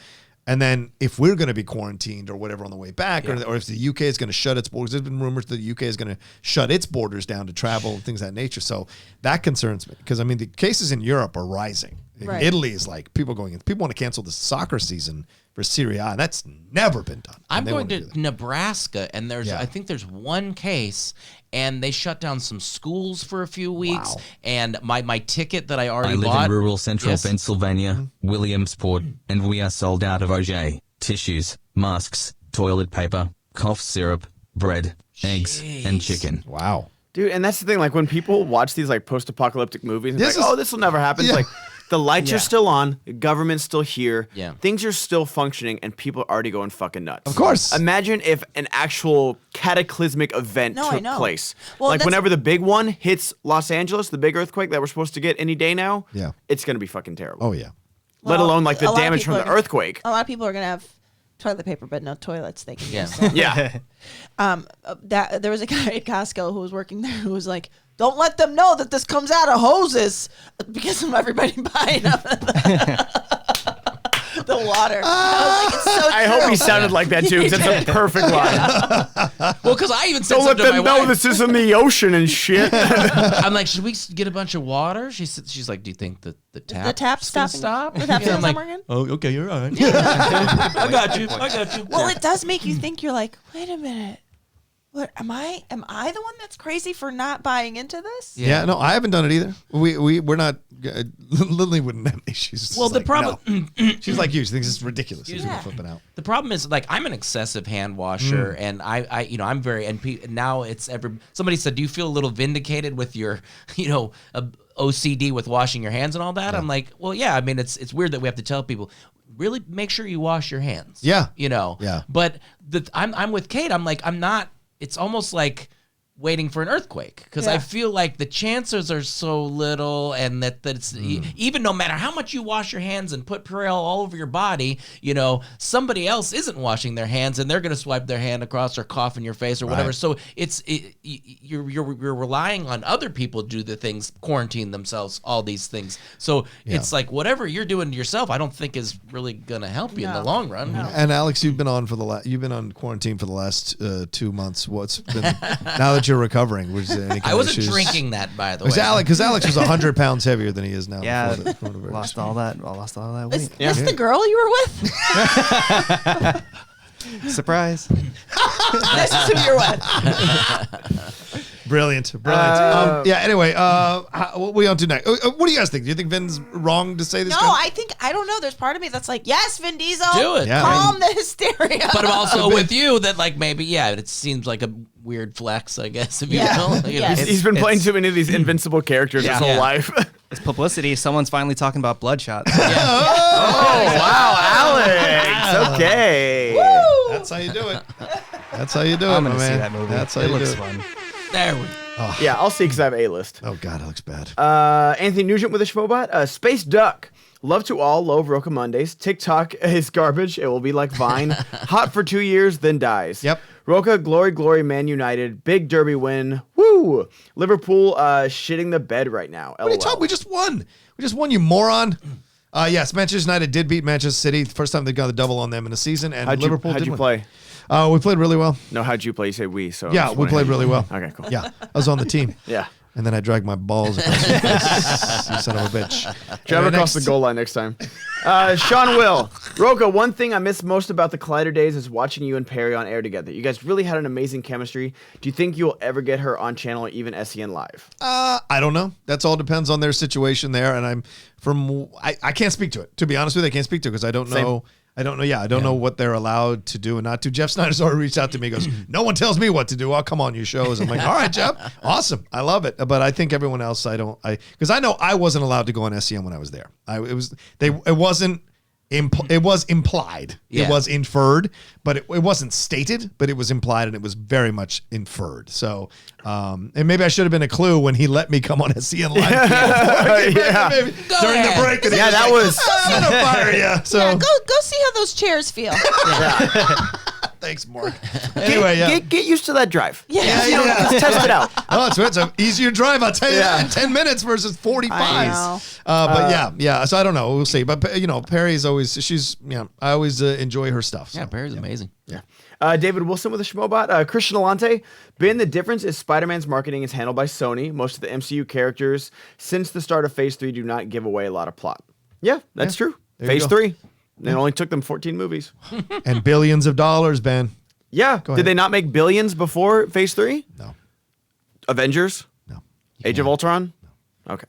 And then if we're going to be quarantined or whatever on the way back, or if the UK is going to shut its borders, there's been rumors that the UK is going to shut its borders down to travel and things of that nature. So that concerns me because, the cases in Europe are rising. Right. Italy is people want to cancel the soccer season for Serie A, and that's never been done. I'm And they going wanna to do that. Nebraska, and I think there's one case, and they shut down some schools for a few weeks. Wow. And my ticket that I I already live bought. in rural central Yes. Pennsylvania, Williamsport, and we are sold out of OJ, tissues, masks, toilet paper, cough syrup, bread, eggs, and chicken. Wow. Dude, and that's the thing. When people watch these post-apocalyptic movies, it's This is- this will never happen. Yeah. It's the lights are still on, the government's still here, Yeah. things are still functioning, and people are already going fucking nuts. Of course. Imagine if an actual cataclysmic event No, I took know. place. Well, that's- whenever the big one hits Los Angeles, the big earthquake that we're supposed to get any day now, Yeah. it's going to be fucking terrible. Oh, yeah. Let Well, alone a the lot of damage people from are the gonna- earthquake. A lot of people are going to have toilet paper, but no toilets they can Yeah. use. So. Yeah. There was a guy at Costco who was working there who was like, "Don't let them know that this comes out of hoses," because of everybody buying up the water. I was like, it's so I true. hope he sounded like that too, because it's a perfect line. Well, because I even said Don't let something to them my know wife. this is in the ocean and shit. I'm like, should we get a bunch of water? She's like, do you think that the tap's gonna stop? The tap's Yeah, gonna I'm like, stop working? oh, okay, you're right. I got you. Well, it does make you think. You're like, wait a minute. What am I? Am I the one that's crazy for not buying into this? Yeah, no, I haven't done it either. We're not. Lily wouldn't have me. She's Well, just the like, problem. no. She's like you. She thinks it's ridiculous. She's Yeah. flipping out. The problem is, like, I'm an excessive hand washer, and I I'm very, and now somebody said, do you feel a little vindicated with your, OCD with washing your hands and all that? I'm like, well, yeah. I mean, it's weird that we have to tell people, really make sure you wash your hands. Yeah. Yeah. But I'm with Kate. I'm like, I'm not. It's almost like waiting for an earthquake because I feel like the chances are so little, and that it's even no matter how much you wash your hands and put Purell all over your body, somebody else isn't washing their hands and they're going to swipe their hand across or cough in your face or whatever. Right. So you're relying on other people to do the things, quarantine themselves, all these things. So it's like whatever you're doing to yourself, I don't think is really going to help you in the long run. No. And Alex, you've been on quarantine for the last 2 months. What's been now that you're recovering? Was there any kind I wasn't of issues? drinking that, by the It was way. Alex, because Alex was 100 pounds heavier than he is now. Yeah, before the virus. lost all that Is weight. this the girl you were with? Surprise. This is who you're with. Brilliant. Anyway, what we on to next? What do you guys think? Do you think Vin's wrong to say this? No, I don't know. There's part of me that's like, yes, Vin Diesel, Do it. Yeah. calm the hysteria. But also with you, that like maybe it seems like a weird flex, I guess. If you Yeah. will. Yeah. He's been playing too many of these invincible characters his whole Yeah. life. It's publicity. Someone's finally talking about Bloodshot. Oh, wow, Alex. Okay. That's how you do it. That's how you do it, I'm my gonna see man. that movie. That's how it you looks do it. fun. There we go. Yeah, I'll see because I have A-list. Oh God, it looks bad. Anthony Nugent with a Schmobot. Space Duck. Love to all. Love Rocha Mondays. TikTok is garbage. It will be like Vine. Hot for 2 years, then dies. Yep. Rocha, glory, glory, Man United. Big Derby win. Woo! Liverpool shitting the bed right now. What are you LOL. talking? We just won. We just won, you moron. Yes, Manchester United did beat Manchester City. First time they got the double on them in a season, and How'd Liverpool you did win. play? We played really well. No, how'd you play? You say we. So Yeah, we played really well. Okay, cool. Yeah, I was on the team. Yeah. And then I dragged my balls across the face. You son of a bitch. Drive Anyway, across next. the goal line next time. Sean Will. Rocha, one thing I miss most about the Collider days is watching you and Perry on air together. You guys really had an amazing chemistry. Do you think you'll ever get her on channel or even SEN Live? I don't know. That's all depends on their situation there. And I can't speak to it. To be honest with you, I can't speak to it because I don't Same. know. I don't know. Yeah, I don't know what they're allowed to do and not to. Jeff Snyder's already reached out to me. He goes, no one tells me what to do. I'll come on your shows. I'm like, all right, Jeff, awesome. I love it. But I think everyone else, because I know I wasn't allowed to go on SEM when I was there. It was implied. Yeah. It was inferred, but it wasn't stated, but it was implied and it was very much inferred. So, and maybe I should have been a clue when he let me come on SEN Live. Yeah. Maybe during the ahead. break. And he Yeah, was that like, was- I'm gonna fire you. So Yeah, go see how those chairs feel. thanks, Mark. Anyway, yeah. Get used to that drive. Yeah. You know, just test it out. Oh, it's an easier drive. I'll tell you Yeah. that in 10 minutes versus 45. I know. But yeah. So I don't know. We'll see. But Perry's always, I always enjoy her stuff. So. Yeah, Perry's amazing. Yeah. David Wilson with a Schmobot. Christian Alante. Ben, the difference is Spider-Man's marketing is handled by Sony. Most of the MCU characters since the start of Phase 3 do not give away a lot of plot. Yeah, that's true. There you Phase go. 3. It only took them 14 movies. And billions of dollars, Ben. Yeah. ahead. Did they not make billions before Phase 3? No. Avengers? No. Age of Ultron? Okay.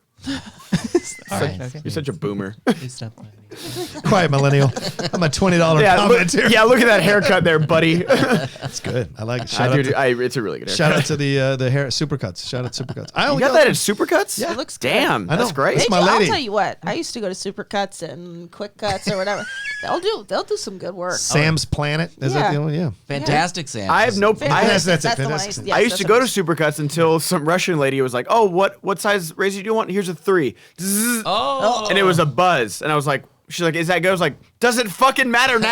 All right. You're such a boomer. Please stop playing. Quiet millennial. I'm a $20 comment here. look at that haircut there, buddy. That's good. I like it. It's a really good haircut. Shout out to the hair Supercuts. Shout out Supercuts. I You only got that at Supercuts? It looks good. Damn, I know. that's great. That's my I'll lady. tell you what. I used to go to Supercuts and Quick Cuts or whatever. They'll do some good work. Sam's Planet. Is that Yeah. the one? Yeah. Fantastic, Sam. I have no. That's it. the one Fantastic. yes, I used that's to what go it to is. Supercuts until some Russian lady was like, "Oh, what size razor do you want? Here's a 3." Zzz. Oh. And it was a buzz, and I was like, "She's like, is that good?" I was like, "Does it fucking matter now?"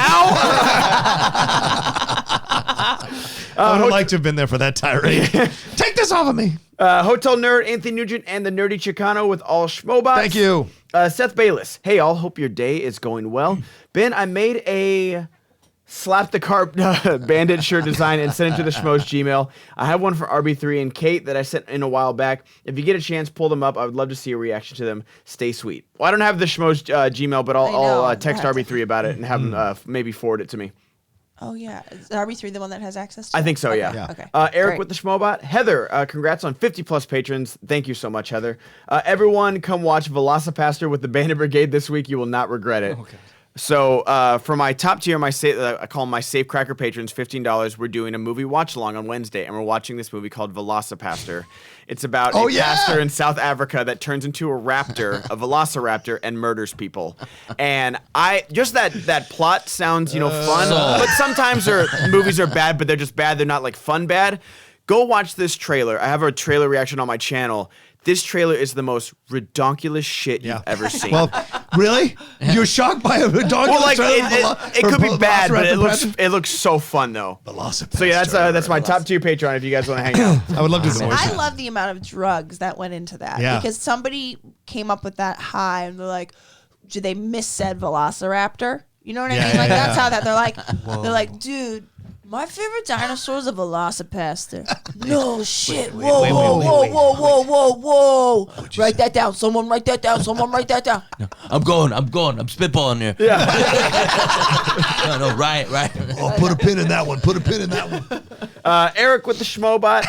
I would have liked to have been there for that tirade. Take this off of me. Hotel Nerd, Anthony Nugent, and the Nerdy Chicano with all Schmobots. Thank you. Seth Bayless. Hey, all. Hope your day is going well. Ben, I made a slap the carp bandit shirt design and sent it to the Schmoes Gmail. I have one for RB3 and Kate that I sent in a while back. If you get a chance, pull them up. I would love to see a reaction to them. Stay sweet. Well, I don't have the Schmoes Gmail, but I'll text I know. RB3 about it and have him maybe forward it to me. Oh, yeah. Are we three the one that has access to I it? think so, Okay. yeah. Okay. Eric Great. with the Schmobot. Heather, congrats on 50-plus patrons. Thank you so much, Heather. Everyone, come watch Velocipaster with the Bandit Brigade this week. You will not regret it. Okay. So for my top tier, I call them my Safecracker patrons, $15, we're doing a movie watch-along on Wednesday, and we're watching this movie called Velocipaster. It's about a pastor in South Africa that turns into a raptor, a velociraptor, and murders people. And that plot sounds, fun, but sometimes movies are bad, but they're just bad. They're not like fun bad. Go watch this trailer. I have a trailer reaction on my channel. This trailer is the most redonkulous shit you've ever seen. Well, really? You're shocked by a redonkulous trailer? It could be bad, but it looks so fun though. So yeah, that's my top tier Patreon if you guys want to hang out. I would love to do more. I love the amount of drugs that went into that because somebody came up with that high and they're like, did they missaid Velociraptor? You know what I mean? Like that's how they're like, dude. My favorite dinosaur is a Velocipaster. No shit. Whoa. Write that down. Someone write that down. No, I'm going. I'm spitballing here. Yeah. no, right. Oh, put a pin in that one. Eric with the Schmobot.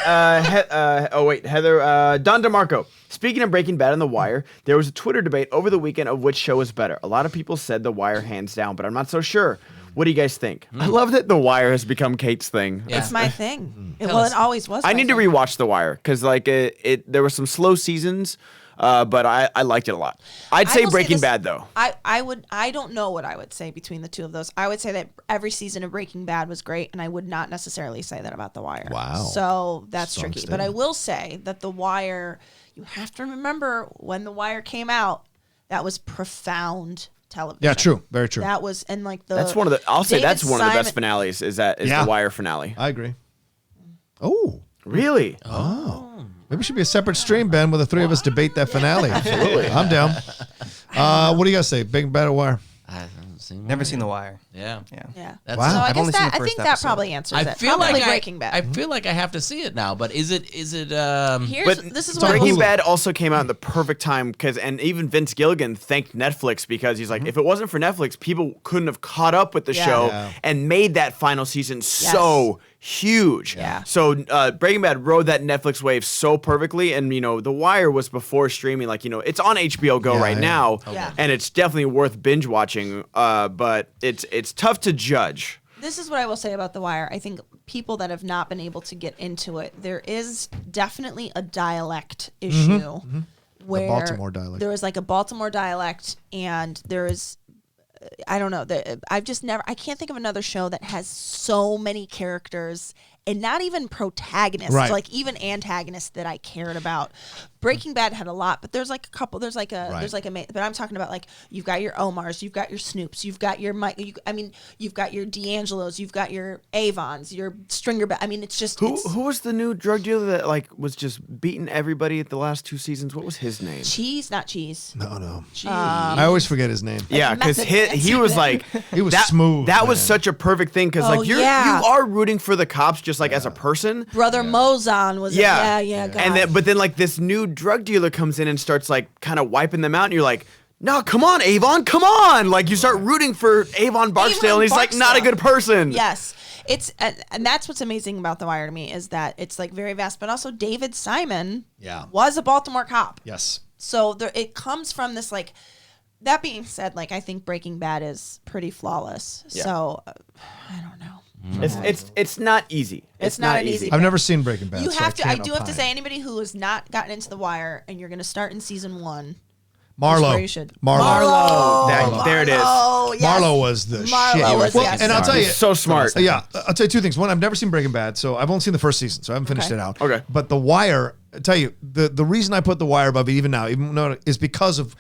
Heather. Don DeMarco. Speaking of Breaking Bad and The Wire, there was a Twitter debate over the weekend of which show is better. A lot of people said The Wire hands down, but I'm not so sure. What do you guys think? I love that The Wire has become Kate's thing. Yeah. It's my thing. It always was. I need to rewatch The Wire because there were some slow seasons, but I liked it a lot. I'd say Breaking Bad though. I don't know what I would say between the two of those. I would say that every season of Breaking Bad was great, and I would not necessarily say that about The Wire. Wow. So that's Strong tricky. statement. But I will say that The Wire, you have to remember when The Wire came out, that was profound television. Yeah, true. Very true. That was that's one of the. I'll say that's one of the best finales. Is The Wire finale? I agree. Oh, really? Maybe it should be a separate stream, Ben, where the three of us debate that finale. Absolutely, I'm down. What do you guys say? Big Bad or Wire? I haven't seen Never seen The Wire. Yeah. That's Wow. So I I've only guess seen the I first think that episode. probably answers I it. feel Probably like Breaking Bad. I feel like I have to see it now, but is it This is Breaking what Bad also came out in the perfect time and even Vince Gilligan thanked Netflix because he's like, if it wasn't for Netflix, people couldn't have caught up with the show and made that final season so huge. Yeah. So Breaking Bad rode that Netflix wave so perfectly, and The Wire was before streaming. Like it's on HBO Go right now, and it's definitely worth binge watching. But it's tough to judge. This is what I will say about The Wire. I think people that have not been able to get into it, there is definitely a dialect issue where Baltimore dialect. there is like a Baltimore dialect, and there is, I don't know, I can't think of another show that has so many characters and not even protagonists, like even antagonists that I cared about. Breaking Bad had a lot, but there's like a couple. But I'm talking about like you've got your Omars, you've got your Snoops, you've got your you've got your D'Angelos, you've got your Avons, your Stringer. I mean, it's just who was the new drug dealer that was just beating everybody at the last 2 seasons? What was his name? Cheese, not Cheese. No. I always forget his name. Yeah, because he was like he was smooth. That was such a perfect thing because you are rooting for the cops just like as a person. Brother Mozon was God. But then like this new drug dealer comes in and starts like kind of wiping them out, and you're like, no, come on, Avon, come on! Like you start rooting for Avon Barksdale, and he's like not a good person. Yes. It's and that's what's amazing about The Wire to me is that it's like very vast, but also David Simon was a Baltimore cop. Yes. So it comes from this like. That being said, like I think Breaking Bad is pretty flawless. Yeah. So I don't know. It's not easy. It's not an easy. I've never seen Breaking Bad. You have to. I do have to opine. say, anybody who has not gotten into The Wire and you're going to start in season 1. Marlo. There it is. Yes. Marlo was the shit. And I'll tell you, so smart. Yeah, I'll tell you 2 things. One, I've never seen Breaking Bad, so I've only seen the first season, so I haven't finished it out. Okay. But The Wire, I tell you, the reason I put The Wire above it even now, is because of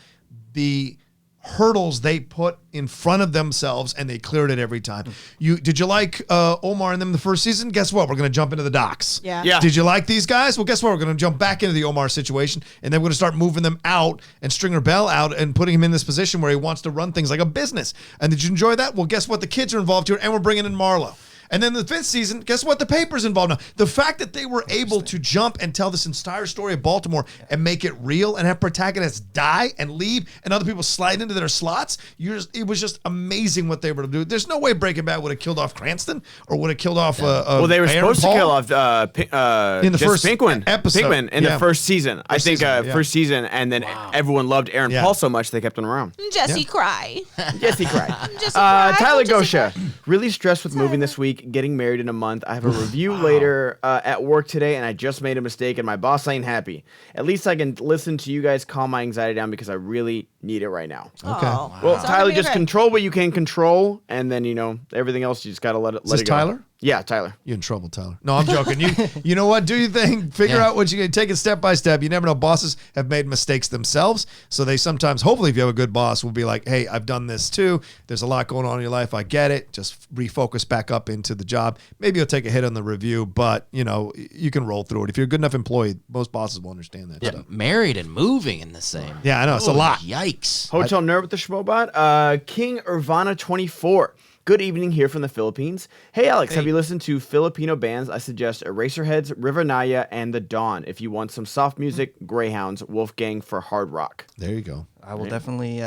the hurdles they put in front of themselves, and they cleared it every time. Did you like Omar and them the first season? Guess what? We're going to jump into the docks. Yeah. Did you like these guys? Well, guess what? We're going to jump back into the Omar situation, and then we're going to start moving them out and Stringer Bell out and putting him in this position where he wants to run things like a business. And did you enjoy that? Well, guess what? The kids are involved here, and we're bringing in Marlo. And then the 5th season, guess what? The paper's involved now. The fact that they were able to jump and tell this entire story of Baltimore and make it real and have protagonists die and leave and other people slide into their slots, it was just amazing what they were able to do. There's no way Breaking Bad would have killed off Cranston or would have killed off well, they were Aaron supposed Paul. to kill off in the first Pinkman episode. in the first season. I think first season, and then everyone loved Aaron Paul so much they kept him around. Jesse cry. Jesse cried. Jesse cry. Tyler Jesse Gosha, cry. really stressed with moving this week, getting married in a month. I have a review later at work today, and I just made a mistake, and my boss ain't happy. At least I can listen to you guys calm my anxiety down because I really need it right now. Okay. Oh, Well, it's all Tyler, gonna be just okay. control what you can control, and then everything else you just gotta let it this it go. Tyler? Yeah, Tyler. You're in trouble, Tyler. No, I'm joking. You know what? Do your thing. Figure out what you can take it step by step. You never know. Bosses have made mistakes themselves. So they sometimes, hopefully, if you have a good boss, will be like, hey, I've done this too. There's a lot going on in your life. I get it. Just refocus back up into the job. Maybe you'll take a hit on the review, but you can roll through it. If you're a good enough employee, most bosses will understand that stuff. Married and moving in the same. Yeah, I know. It's a lot. Yikes. Hotel Nerd with the Schmobot. King Irvana 24. Good evening here from the Philippines. Hey, Alex, have you listened to Filipino bands? I suggest Eraserheads, River Naya, and The Dawn. If you want some soft music, Greyhounds, Wolfgang for hard rock. There you go. I will definitely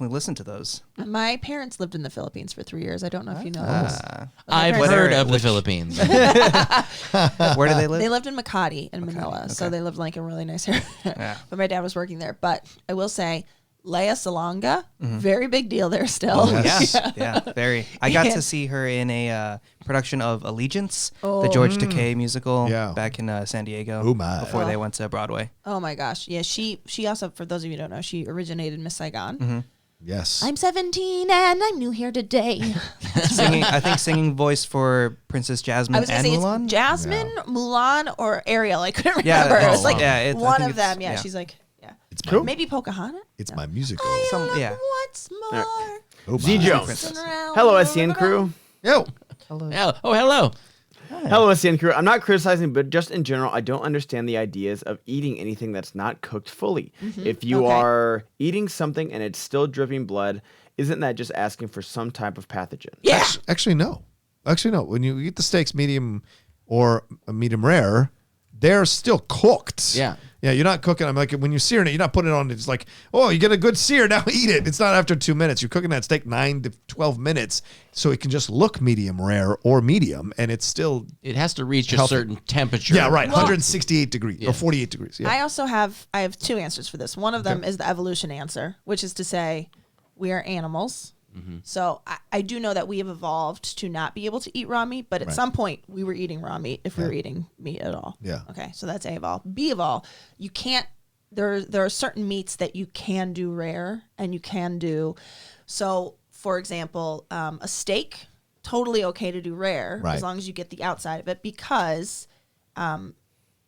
listen to those. My parents lived in the Philippines for 3 years. I don't know if you know this. I've parents- heard of the Philippines. Where do they live? They lived in Makati in Manila, so they lived like a really nice area. But my dad was working there. But I will say, Lea Salonga, very big deal there still. Yeah, very. I got Yeah. to see her in a production of Allegiance, the George Takei musical, Yeah. back in San Diego. Oh, my. Before they went to Broadway. Oh my gosh. Yeah, she also, for those of you who don't know, she originated Miss Saigon. Yes. I'm 17 and I'm new here today. Singing voice for Princess Jasmine I was gonna and say Mulan. it's Jasmine, Mulan, or Ariel. I couldn't Yeah, remember. It oh, was like yeah, I one think of it's- them. Yeah, yeah. she's like, It's my, maybe Pocahontas. it's my musical. Yeah. What's more? Oh, my. Z Jones. Around Hello, the SEN world. crew. Yo. Oh, hello. Hello, SEN crew. I'm not criticizing, but just in general, I don't understand the ideas of eating anything that's not cooked fully. If you Okay. are eating something and it's still dripping blood, isn't that just asking for some type of pathogen? Yeah. Actually, no. When you eat the steaks medium or medium rare, they're still cooked. Yeah. Yeah, you're not cooking. I'm like, when you're searing it, you're not putting it on. It's like, oh, you get a good sear. Now eat it. It's not after 2 minutes. You're cooking that steak 9 to 12 minutes. So it can just look medium rare or medium. And it's still, It has to reach a Healthy. certain temperature. yeah, right. Well- 168 degrees or 48 degrees. Yeah. I have two answers for this. One of them is the evolution answer, which is to say we are animals. So I do know that we have evolved to not be able to eat raw meat, but at some point we were eating raw meat if we were eating meat at all. Yeah. Okay, so that's A of all. B of all, you can't. There are certain meats that you can do rare and you can do. So, for example, a steak, totally okay to do rare Right. as long as you get the outside of it because.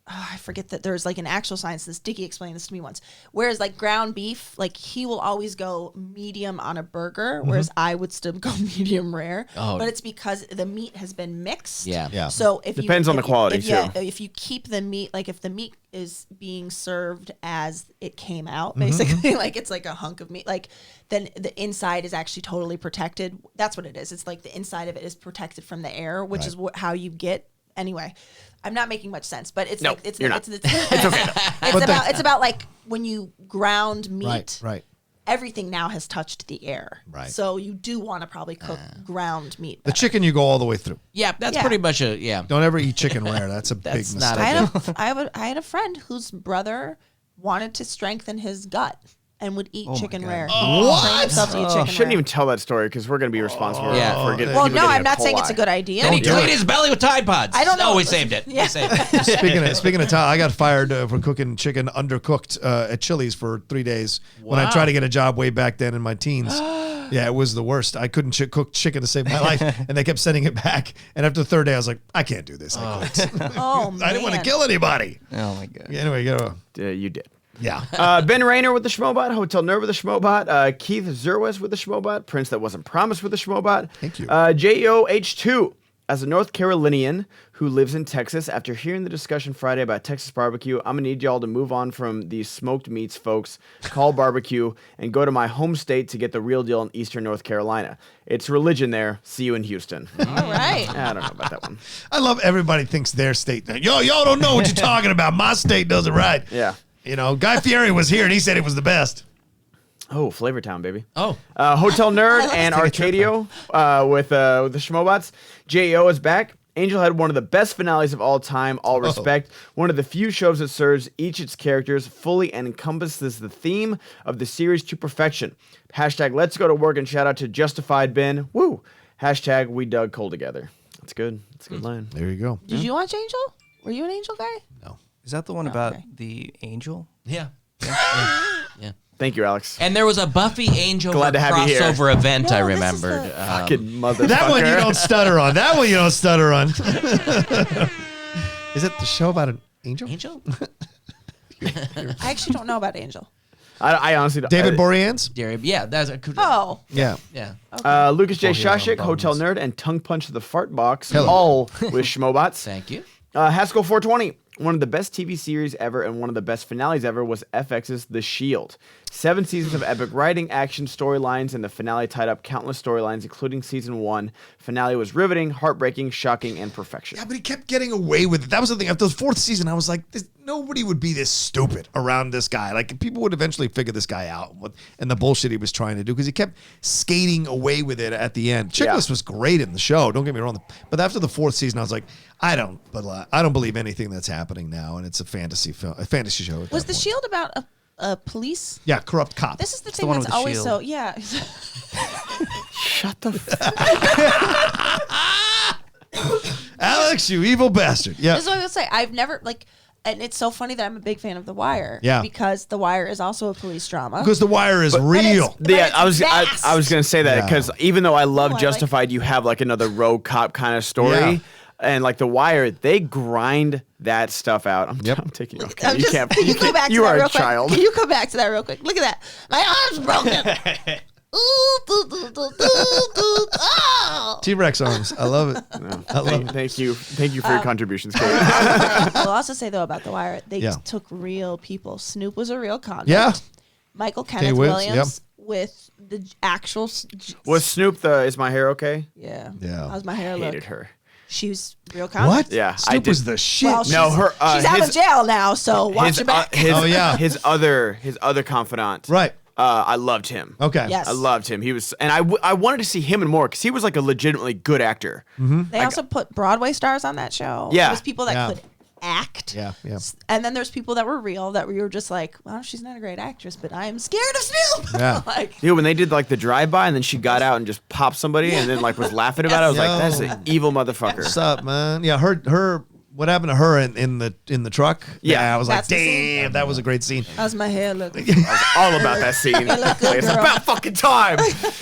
I forget that there's like an actual science. This Dickie explained this to me once. Whereas like ground beef, like he will always go medium on a burger, whereas I would still go medium rare. Oh. But it's because the meat has been mixed. Yeah. Yeah. So if Depends on the quality, too. If you keep the meat, like if the meat is being served as it came out, basically, like it's like a hunk of meat, like then the inside is actually totally protected. That's what it is. It's like the inside of it is protected from the air, which is how you get. Anyway, I'm not making much sense, but it's No, like it's you're it's, not. it's about like when you ground meat, Right. everything now has touched the air. Right. So you do want to probably cook ground meat. The better. chicken, you go all the way through. Yeah, that's Yeah. pretty much a, yeah. Don't ever eat chicken rare. That's a big That's mistake. not I had a friend whose brother wanted to strengthen his gut and would eat chicken rare. Train himself to eat chicken Shouldn't rare. even tell that story because we're going to be responsible Yeah. for getting Well, people no, getting I'm a not saying coli. it's a good idea. And he do cleaned it. his belly with Tide Pods. I don't know. Oh, we saved it. Yeah. We saved it. Speaking of Thai, I got fired for cooking chicken undercooked at Chili's for 3 days when I tried to get a job way back then in my teens. Yeah, it was the worst. I couldn't cook chicken to save my life, and they kept sending it back. And after the third day, I was like, I can't do this. I quit. Oh, man. I didn't want to kill anybody. Oh my god. Anyway, go. You did. Yeah. Ben Rayner with the Schmobot, Hotel Nerd with the Schmobot, Keith Zerwes with the Schmobot, Prince That Wasn't Promised with the Schmobot. Thank you. JOH2. As a North Carolinian who lives in Texas, after hearing the discussion Friday about Texas barbecue, I'm going to need y'all to move on from these smoked meats, folks, call barbecue, and go to my home state to get the real deal in eastern North Carolina. It's religion there. See you in Houston. All right. I don't know about that one. I love everybody thinks their state. Y'all don't know what you're talking about. My state does it right. Yeah. You know, Guy Fieri was here and he said it was the best. Oh, Flavortown, baby. Oh. Hotel Nerd and Arcadio with the Schmobots. J.O. is back. Angel had one of the best finales of all time, all respect. One of the few shows that serves each its characters fully and encompasses the theme of the series to perfection. Hashtag let's go to work and shout out to Justified Ben. Woo. Hashtag we dug coal together. That's good. That's a good line. There you go. Did you watch Angel? Were you an Angel guy? No. Is that the one about the angel? Yeah. Thank you, Alex. And there was a Buffy Angel Glad to have you here. crossover event, No, I this is remembered. the- Fucking motherfucker. That one you don't stutter on. That one you don't stutter on. Is it the show about an angel? Angel? I actually don't know about Angel. I honestly don't. David Boreanaz? Yeah, that's a Oh. Yeah. Yeah. Lucas J. Oh, yeah, Shashik, bones. Hotel Nerd, and Tongue Punch the Fart Box, Hello. all with Schmobots. Thank you. Haskell 420. One of the best TV series ever and one of the best finales ever was FX's The Shield. 7 seasons of epic writing, action, storylines, and the finale tied up countless storylines, including season 1. Finale was riveting, heartbreaking, shocking, and perfection. Yeah, but he kept getting away with it. That was the thing. After the 4th season, I was like, nobody would be this stupid around this guy. Like, people would eventually figure this guy out and the bullshit he was trying to do because he kept skating away with it at the end. Chickless was great in the show. Don't get me wrong. But after the 4th season, I was like, I don't believe anything that's happening now, and it's a fantasy film, a fantasy show. Was The Shield about a police? Yeah, corrupt cop. This is the the thing one that's with the always shield. so, yeah. Shut the Alex, you evil bastard. Yeah. This is what I was going to say. I've never, and it's so funny that I'm a big fan of The Wire. Yeah. Because The Wire is also a police drama. Because The Wire is real. Yeah, it's vast. I was gonna say that Yeah. because even though I love I like Justified, you have like another rogue cop kind of story, Yeah. and like The Wire, they grind that stuff out. I'm taking you. I'm just, can you go back to You that are real a child. quick? Can you come back to that real quick? Look at that. My arm's broken. Ooh, doo, doo, doo, doo, doo. Oh. T-Rex arms. I love it. I love it. Thank you for your contributions, Kate. I'll also say though about The Wire, they Yeah. took real people. Snoop was a real convict. Yeah. Michael Kenneth Williams, Williams with the actual. Was Snoop the Is My Hair Okay? Yeah. Yeah. How's my hair Hated look? her. She was real convict. What? Yeah, I Snoop did- was the shit. Well, No, her. she's out of jail now, so watch his, your back. Oh, yeah. His other confidant. Right. I loved him. Okay. Yes. I loved him. He was, and I wanted to see him and more because he was like a legitimately good actor. They also put Broadway stars on that show. Yeah. There was people that Yeah. could act. Yeah, yeah. And then there's people that were real that we were just like, well, she's not a great actress, but I am scared of Snoop. Yeah. like, Dude, when they did like the drive-by and then she got out and just popped somebody and then like was laughing about it, I was like, Yo. that's an evil motherfucker. What's up, man? Yeah, her. What happened to her in the truck? Yeah. I was like, That's the scene. damn, that was a great scene. how's my hair look? All about that scene. look good, It's girl. about fucking time.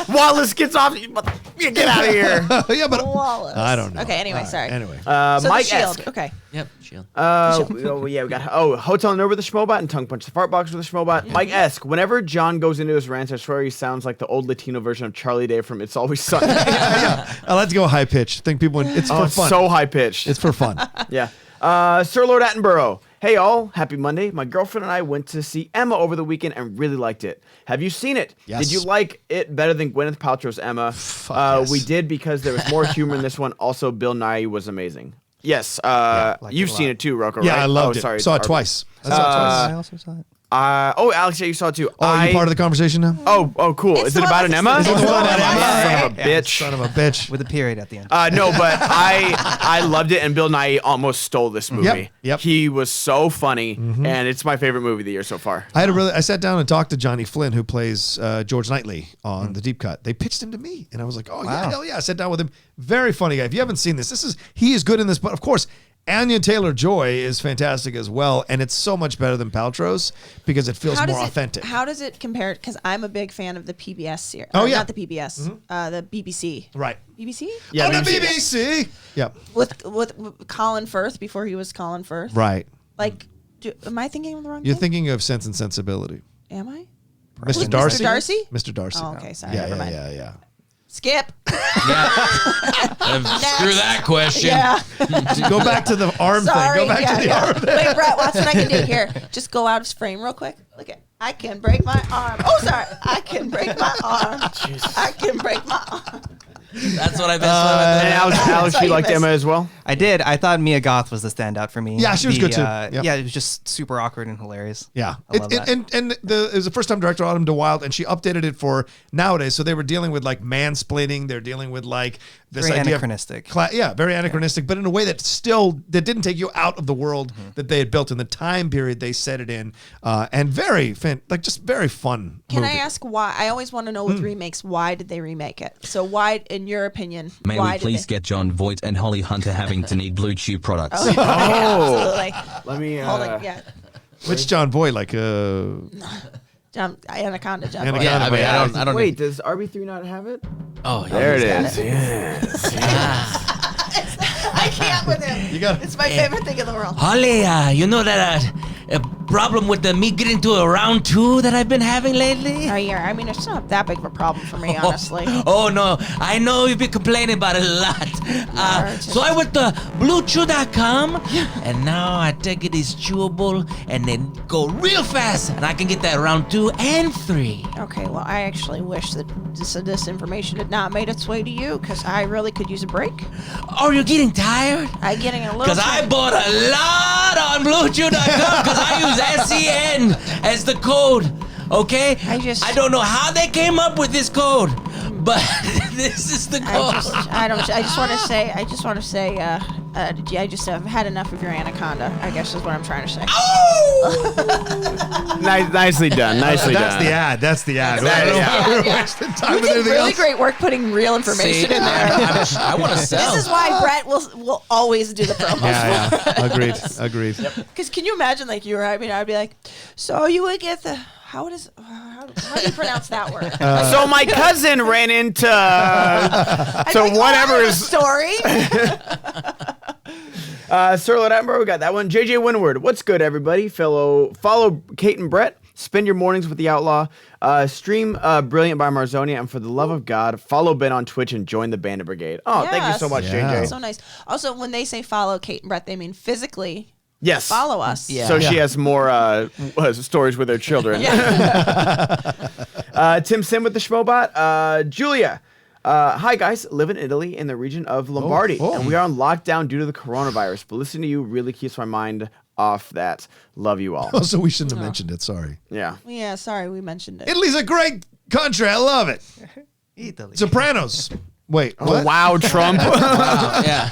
Wallace gets off. You get out of here. Yeah, but Wallace. I don't know. Okay, anyway, All right, sorry. Anyway, So Mike the Shield. Esk. Okay. Yep. Shield. Oh yeah, we got Hotel Nerd with the Schmobot and Tongue Punch the Fart Box with the Schmobot. Mike Esk. Whenever John goes into his rants, I swear he sounds like the old Latino version of Charlie Day from It's Always Sunny. I like to go high pitch. Think people. It's for fun. So high pitched. It's for fun. Yeah. Sir Lord Attenborough. Hey, all. Happy Monday. My girlfriend and I went to see Emma over the weekend and really liked it. Have you seen it? Yes. Did you like it better than Gwyneth Paltrow's Emma? Yes. We did because there was more humor in this one. Also, Bill Nye was amazing. Yes. liked You've it a seen lot. it too, Rocco, Yeah, right? I loved it. Sorry, Saw it Arby. twice. I saw it twice. I also saw it. Alex, yeah, you saw it too. Oh, you part of the conversation now? Oh, cool. It's Is the it one about with an the Emma? Is it the one about Son of a Yeah, bitch. Son of a bitch. With a period at the end. No, but I loved it, and Bill Nye almost stole this movie. Yep. He was so funny, and it's my favorite movie of the year so far. I sat down and talked to Johnny Flynn, who plays George Knightley on The Deep Cut. They pitched him to me, and I was like, oh, yeah, hell yeah. I sat down with him. Very funny guy. If you haven't seen this, he is good in this, but of course, Anya Taylor-Joy is fantastic as well, and it's so much better than Paltrow's because it feels more authentic. How does it compare? Because I'm a big fan of the PBS series. Oh, yeah. Not the PBS. The BBC. Right. BBC? Yeah, On the BBC. BBC. Yep. With Colin Firth before he was Colin Firth. Right. Like, am I thinking of the wrong You're thing? thinking of Sense and Sensibility. Am I? Mr. Mr. Darcy? Darcy? Mr. Darcy. Oh, okay, sorry, Yeah, never mind. yeah. Skip. Screw that question. Yeah. Go back to the arm thing. Go back to the arm thing. Wait, Brett, watch what I can do here. Just go out of frame real quick. Look at. I can break my arm. Oh, sorry. I can break my arm. I can break my arm. That's what I've been And Alex, So you you liked missed. Emma as well? I did. I thought Mia Goth was the standout for me. Yeah, she was good too. Yeah, it was just super awkward and hilarious. Yeah, I love that. it was the first time director Autumn DeWilde, and she updated it for nowadays. So they were dealing with like mansplaining. They're dealing with like this Very idea anachronistic. very anachronistic, but in a way that didn't take you out of the world that they had built in the time period they set it in, and just very fun. Can movie. I ask why? I always want to know with remakes, why did they remake it? So why, in your opinion, May why we please did get John Voight and Holly Hunter having to need Blue Chew products? they? Absolutely. Let me. Hold on, yeah. Which John Boy like Anaconda John. Anaconda. Boy. Yeah, I mean, I don't. Wait, does RB3 not have it? Oh, yeah. There it He's is. Yes. I can't with him. You got It's my favorite thing in the world. Holly, you know that a problem with me getting to a round 2 that I've been having lately? Oh, yeah. I mean, it's not that big of a problem for me, honestly. Oh no, I know you've been complaining about it a lot. So I went to BlueChew.com, and now I take it as chewable, and then go real fast, and I can get that round 2 and 3. Okay, well, I actually wish that this information had not made its way to you, because I really could use a break. Oh, you're getting tired? I'm getting a little. Because I bought a lot on BlueChew.com because I use SEN as the code. Okay? I don't know how they came up with this code, but this is the code. I just want to say, I just have had enough of your anaconda, I guess is what I'm trying to say. Nicely done. Nicely That's done. the ad. That's the ad. That- yeah. We're wasting time You with did anything really else. great work putting real information in there. I want to sell. This is why Brett will always do the promos. Yeah. Agreed. Because can you imagine, like, I'd be like, so you would get the, how do you pronounce that word? So my cousin ran into. So like, whatever oh, is. story. Sir Attenborough, we got that one. JJ Windward, what's good, everybody? Follow Kate and Brett. Spend your mornings with the Outlaw. Stream Brilliant by Marzonia. And for the love of God, follow Ben on Twitch and join the Bandit Brigade. Oh, thank you so much, Yeah. JJ. So nice. Also, when they say follow Kate and Brett, they mean physically Yes. follow us. Yeah. So she has more stories with her children. Tim Sim with the Schmobot. Julia. Hi guys, live in Italy in the region of Lombardy, and we are on lockdown due to the coronavirus. But listening to you really keeps my mind off that. Love you all. Oh, so we shouldn't have mentioned it. Sorry. Yeah. Yeah, sorry, we mentioned it. Italy's a great country. I love it. Italy. Sopranos. Wait. Oh, What? wow, Trump. Yeah.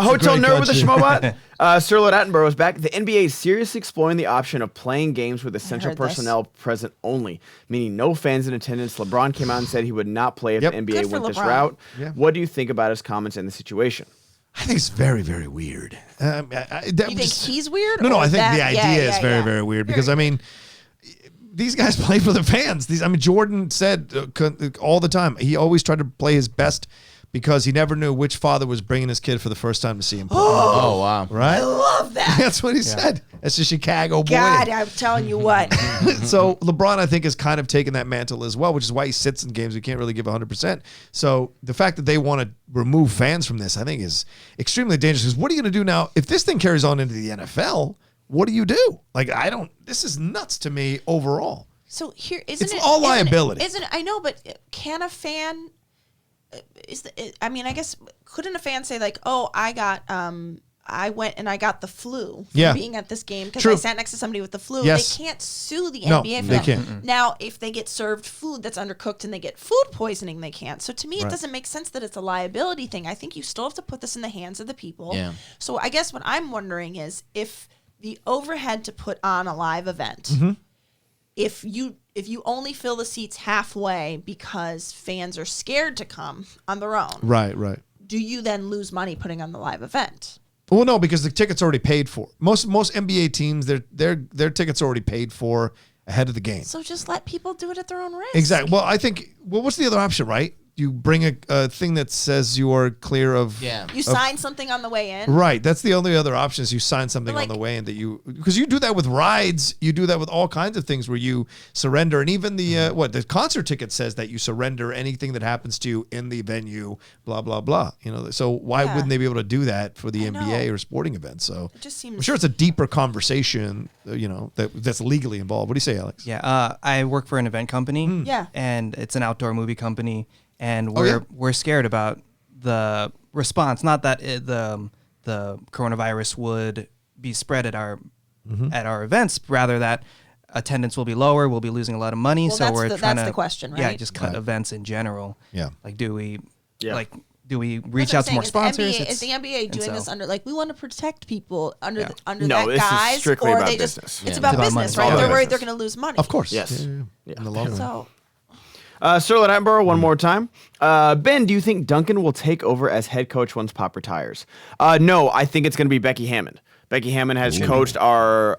Hotel great Nerd with the country. Schmobot. Sir Lord Attenborough is back. The NBA is seriously exploring the option of playing games with essential heard this. personnel present only, meaning no fans in attendance. LeBron came out and said he would not play if Yep. the NBA Good for went this LeBron. route. Yeah. What do you think about his comments in the situation? I think it's very, very weird. You think he's weird? No, or I think that? the idea is very, yeah. very weird because, I mean, these guys play for the fans. Jordan said all the time, he always tried to play his best because he never knew which father was bringing his kid for the first time to see him play. Oh, wow. Right? I love that. That's what he said. That's the Chicago boy. God, I'm telling you what. So LeBron, I think, has kind of taken that mantle as well, which is why he sits in games. He can't really give 100%. So the fact that they want to remove fans from this, I think, is extremely dangerous. Because what are you going to do now? If this thing carries on into the NFL, what do you do? Like, this is nuts to me overall. So here, It's all liability. I know, but can a fan? I guess couldn't a fan say like, "Oh, I went and I got the flu from being at this game because I sat next to somebody with the flu." Yes. They can't sue the No, NBA for they that. can't. Now, if they get served food that's undercooked and they get food poisoning, they can't. So to me, it doesn't make sense that it's a liability thing. I think you still have to put this in the hands of the people. Yeah. So I guess what I'm wondering is if the overhead to put on a live event, if you only fill the seats halfway because fans are scared to come on their own, Right. do you then lose money putting on the live event? Well, no, because the ticket's already paid for. Most NBA teams, their tickets are already paid for ahead of the game. So just let people do it at their own risk. Exactly. Well, I think. Well, what's the other option, right? bring a thing that says you are clear of. Yeah. You sign something on the way in. Right. That's the only other option is you sign something But, on the way in because you do that with rides. You do that with all kinds of things where you surrender. And even the concert ticket says that you surrender anything that happens to you in the venue, blah, blah, blah. So why wouldn't they be able to do that for the NBA or sporting events? So it just seems. I'm sure it's a deeper conversation, that's legally involved. What do you say, Alex? Yeah, I work for an event company. Yeah. And it's an outdoor movie company, and Oh, yeah? we're scared about the response. Not that the coronavirus would be spread at our events, rather that attendance will be lower. We'll be losing a lot of money. Well, so that's we're the- trying that's to the question, Yeah, right? just cut events in general. Yeah. Like, do we Yeah. do we That's reach what I'm out to more saying, sponsors? Is the NBA and doing so- this under we want to protect people under No, that this is guise, strictly or about they just business. it's Yeah. about It's about business, money. right? It's They're all worried about they're going to lose money. Of course. Yes. Yeah. In the long run. So Sterling Attenborough, one more time. Ben, do you think Duncan will take over as head coach once Pop retires? No, I think it's going to be Becky Hammond. Becky Hammond has coached our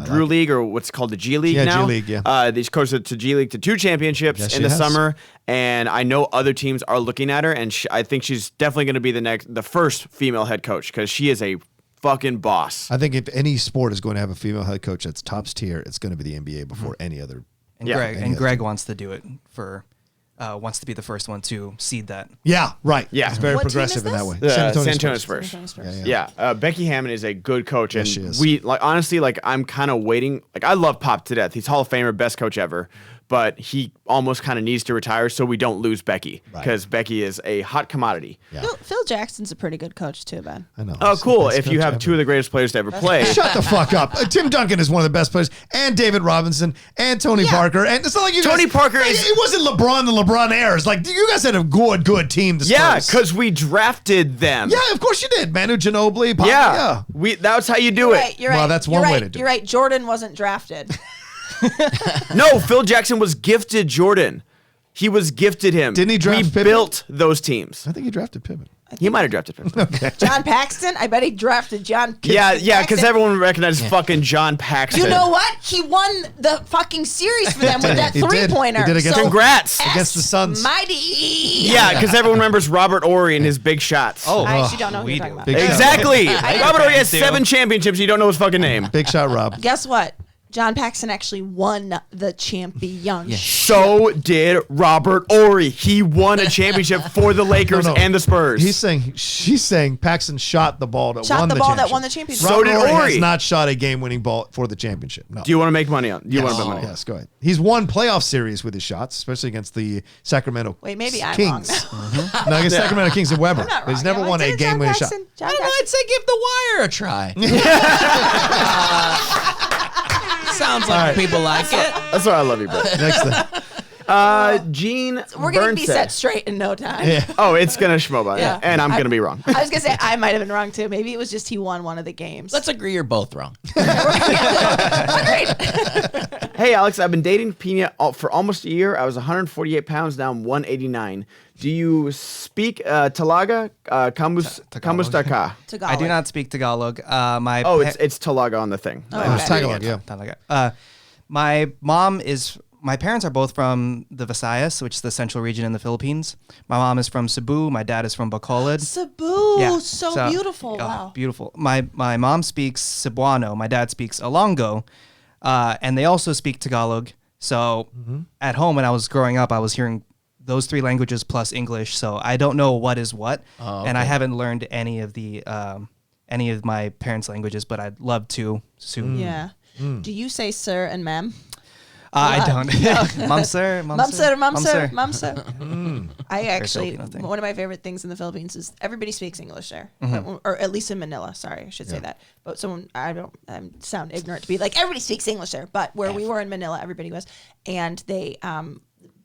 Drew League, or what's called the G League now. G League, yeah. She's coached it to G League to 2 championships Yes, in she the has. summer, and I know other teams are looking at her, and I think she's definitely going to be the first female head coach because she is a fucking boss. I think if any sport is going to have a female head coach that's tops tier, it's going to be the NBA before any other. And Yeah. Greg wants to do it wants to be the first one to seed that. Yeah, right. Yeah. It's very What team progressive is in that this? way. The San Antonio Spurs. Spurs. San Antonio Spurs. Yeah, Becky Hammond is a good coach, and she is. we honestly I'm kind of waiting. I love Pop to death. He's Hall of Famer, best coach ever, but he almost kind of needs to retire so we don't lose Becky because Becky is a hot commodity. Yeah. Phil Jackson's a pretty good coach too, Ben. I know. Oh, He's the cool! best If you coach have ever. 2 of the greatest players to ever play, Shut the fuck up. Tim Duncan is one of the best players, and David Robinson, and Tony Parker, and it's not like you Tony guys, Parker It, is- it wasn't LeBron and LeBron heirs. Like you guys had a good team. The yeah, Spurs. because we drafted them. Yeah, of course you did. Manu Ginobili. Pop, Yeah, that's how you do it. Right, you're Well, right. that's you're one way right, to do You're it. right. Jordan wasn't drafted. No, Phil Jackson was gifted Jordan. He was gifted him. Didn't he draft We Pippen? built those teams. I think he drafted Pippen. He might have drafted Pippen. John Paxton. I bet he drafted John. Yeah, because Paxton. everyone recognizes fucking John Paxton. You know what? He won the fucking series for them with that He did. 3-pointer. He did against So, Congrats. Against the Suns. mighty. Yeah, because everyone remembers Robert Ory and his big shots. Oh, I actually don't know who we you're talking do. about. Big shot. Exactly. I Robert Ory has do. 7 championships. You don't know his fucking name. Big shot, Rob. Guess what? John Paxson actually won the championship. So did Robert Ory. He won a championship for the Lakers No. and the Spurs. She's saying Paxson shot the ball that Shot won the the ball championship. that won the championship. So Robert did Ory Ory. has not shot a game-winning ball for the championship. No. Do you want to make money on? Do you want to bet money? Yes, go ahead. He's won playoff series with his shots, especially against the Sacramento Wait, maybe I'm Kings. wrong. No, against Sacramento Kings and Weber. I'm not But he's wrong, never am I? won a Didn't John game-winning shot. Paxson- John I Paxson- would say give the wire a try. Sounds like people like it. That's why I love you, bro. Next thing. Gene We're going to be Burnset. set straight in no time. Oh, it's going to schmo by Yeah. and I'm going to be wrong. I was going to say, I might have been wrong too. Maybe it was just he won one of the games. Let's agree you're both wrong. Agreed. Hey, Alex, I've been dating Pina for almost a year. I was 148 pounds, now I'm 189. Do you speak Talaga? Kamustaka? Tagalog. I do not speak Tagalog. My Oh, pa- it's Talaga on the thing. Oh, I'm okay. just reading Tagalog, it. yeah. Tagalog. My parents are both from the Visayas, which is the central region in the Philippines. My mom is from Cebu. My dad is from Bacolod. Cebu. Yeah. So beautiful. oh, Wow. Beautiful. My mom speaks Cebuano. My dad speaks Ilonggo. And they also speak Tagalog. So at home when I was growing up, I was hearing those 3 languages plus English. So I don't know what is what. And I haven't learned any of my parents' languages, but I'd love to soon. Yeah. Do you say sir and ma'am? I don't. Mom, sir. Mom, Mum, sir, mum, Mom, sir, mum, sir. I actually, Filipino thing. one of my favorite things in the Philippines is everybody speaks English there, or at least in Manila. Sorry, I should say that. But someone, I sound ignorant to be like everybody speaks English there, but where we were in Manila, everybody was, and they,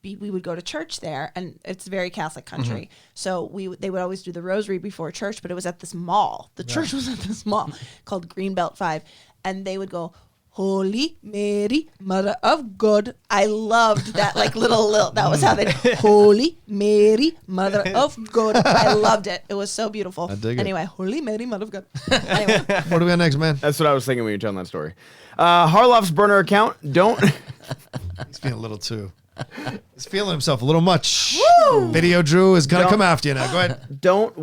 we would go to church there, and it's a very Catholic country. So they would always do the rosary before church, but it was at this mall. The church was at this mall called Greenbelt 5, and they would go, Holy Mary, Mother of God. I loved that, like little, that was how they, Holy Mary, Mother of God. I loved it. It was so beautiful. I dig it. Anyway, Holy Mary, Mother of God. Anyway, What do we got next, man? That's what I was thinking when you were telling that story. Harloff's burner account. Don't. He's being a little too. He's feeling himself a little much. Video Drew is going to come after you now. Go ahead. Don't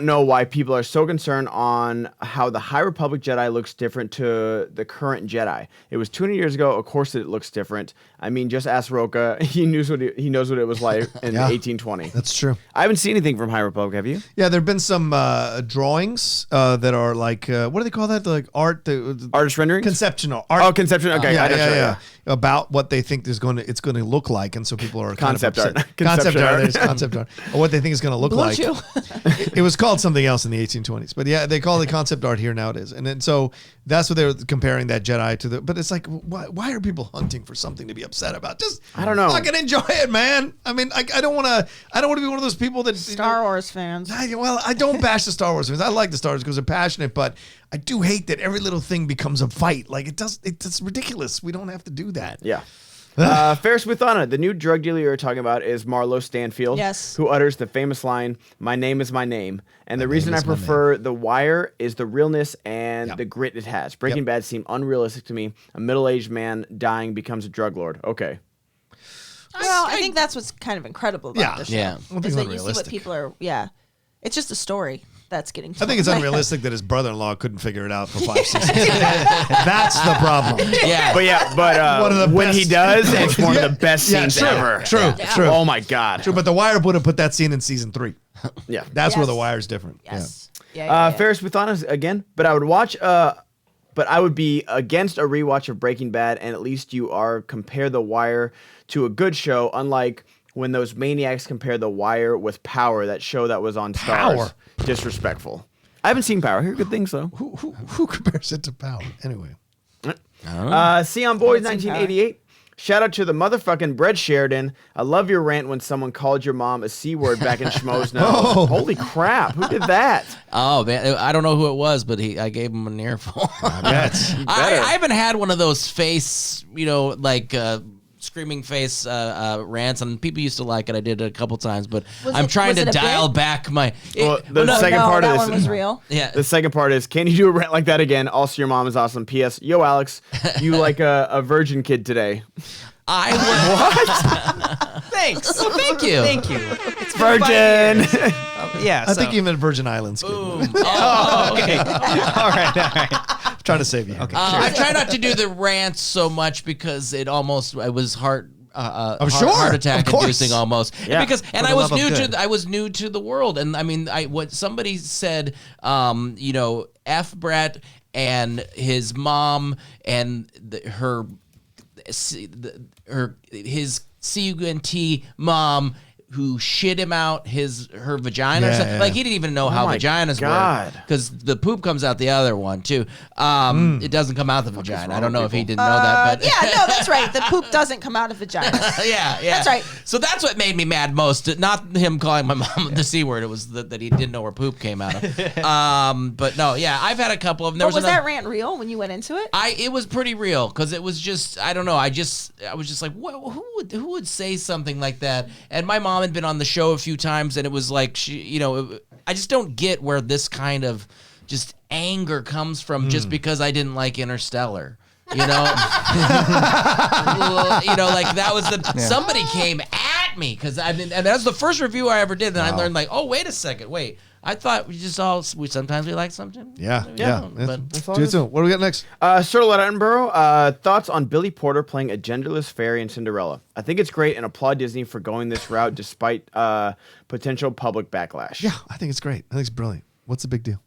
know why people are so concerned on how the High Republic Jedi looks different to the current Jedi. It was 200 years ago. Of course it looks different. I mean, just ask Rocha. He knows what it was like in 1820. That's true. I haven't seen anything from High Republic. Have you? Yeah, there have been some drawings that are like, what do they call that? Like art? Artist renderings? Conceptual art. Oh, conceptual. Okay. Yeah. About what they think it's going to look like. And so people are concept kind of art. Concept art. There's concept art. Or what they think it's going to look like. It was called something else in the 1820s, but yeah, they call it concept art here nowadays. And then so that's what they were comparing that Jedi to. But it's like, why are people hunting for something to be upset about? Just I don't know. Fucking enjoy it, man. I mean, I don't want to be one of those people that Star Wars fans. I don't bash the Star Wars fans. I like the Star Wars because they're passionate, but I do hate that every little thing becomes a fight. Like it's ridiculous. We don't have to do that. Yeah. Ferris Buthana, the new drug dealer you're talking about is Marlo Stanfield, who utters the famous line, "My name is my name." And the reason I prefer The Wire is the realness and the grit it has. Breaking Bad seemed unrealistic to me. A middle-aged man dying becomes a drug lord. Okay. Well, I think that's what's kind of incredible about this show. I don't think Is it's that you see what unrealistic. people are, it's just a story that's getting I think it's unrealistic that his brother-in-law couldn't figure it out for 5 seasons. That's the problem. But One of the when best. he does, it's one of the best scenes true, ever. True. Oh my God. True, but The Wire would have put that scene in season 3. Yeah. That's where Yes. The Wire's different. Yes. Ferris Buthana again, but I would watch. But I would be against a rewatch of Breaking Bad, and at least you are compare The Wire to a good show, unlike when those maniacs compare The Wire with Power, that show that was on Starz. Power. Disrespectful. I haven't seen Power. I hear good things though. Who compares it to Power? Anyway. Sion Boys 1988. Shout out to the motherfucking Bread Sheridan. I love your rant when someone called your mom a C word back in Schmoes Now. Oh. Holy crap. Who did that? Oh man, I don't know who it was, but I gave him an earful. I haven't had one of those face, screaming face rants, and people used to like it. I did it a couple times, but I'm trying to dial back my. The second part of that this one was real. Yeah. The second part is, can you do a rant like that again? Also, your mom is awesome. P.S. Yo, Alex, you like a virgin kid today. I would. What? Thanks. Well, thank you. Thank you. It's Virgin. yeah. I think you meant Virgin Islands. Kid. Okay. All right. Trying to save you. Okay. I try not to do the rants so much because it was heart sure. heart attack Of course. inducing almost. Yeah. Because For the love of good. I was new to the world, and I mean what somebody said, F Brett and his mom and his CUNT mom who shit him out her vagina or something. Yeah. Like he didn't even know how my vaginas God. work because the poop comes out the other one too. It doesn't come out the vagina. I don't know if he didn't know that, but That's right. The poop doesn't come out of vagina. yeah. That's right. So that's what made me mad most. Not him calling my mom the C word. It was that he didn't know where poop came out of. But no, I've had a couple of them. Was that rant real when you went into it? It was pretty real because it was just I don't know. I was just like, who would say something like that? And my mom had been on the show a few times, and it was like I just don't get where this kind of just anger comes from just because I didn't like Interstellar. Like that was somebody came at me because and that was the first review I ever did, and I learned wait a second, I thought sometimes we like something. Yeah. But Too soon. What do we got next? Sir Lord Attenborough, thoughts on Billy Porter playing a genderless fairy in Cinderella? I think it's great and applaud Disney for going this route despite potential public backlash. Yeah, I think it's great. I think it's brilliant. What's the big deal?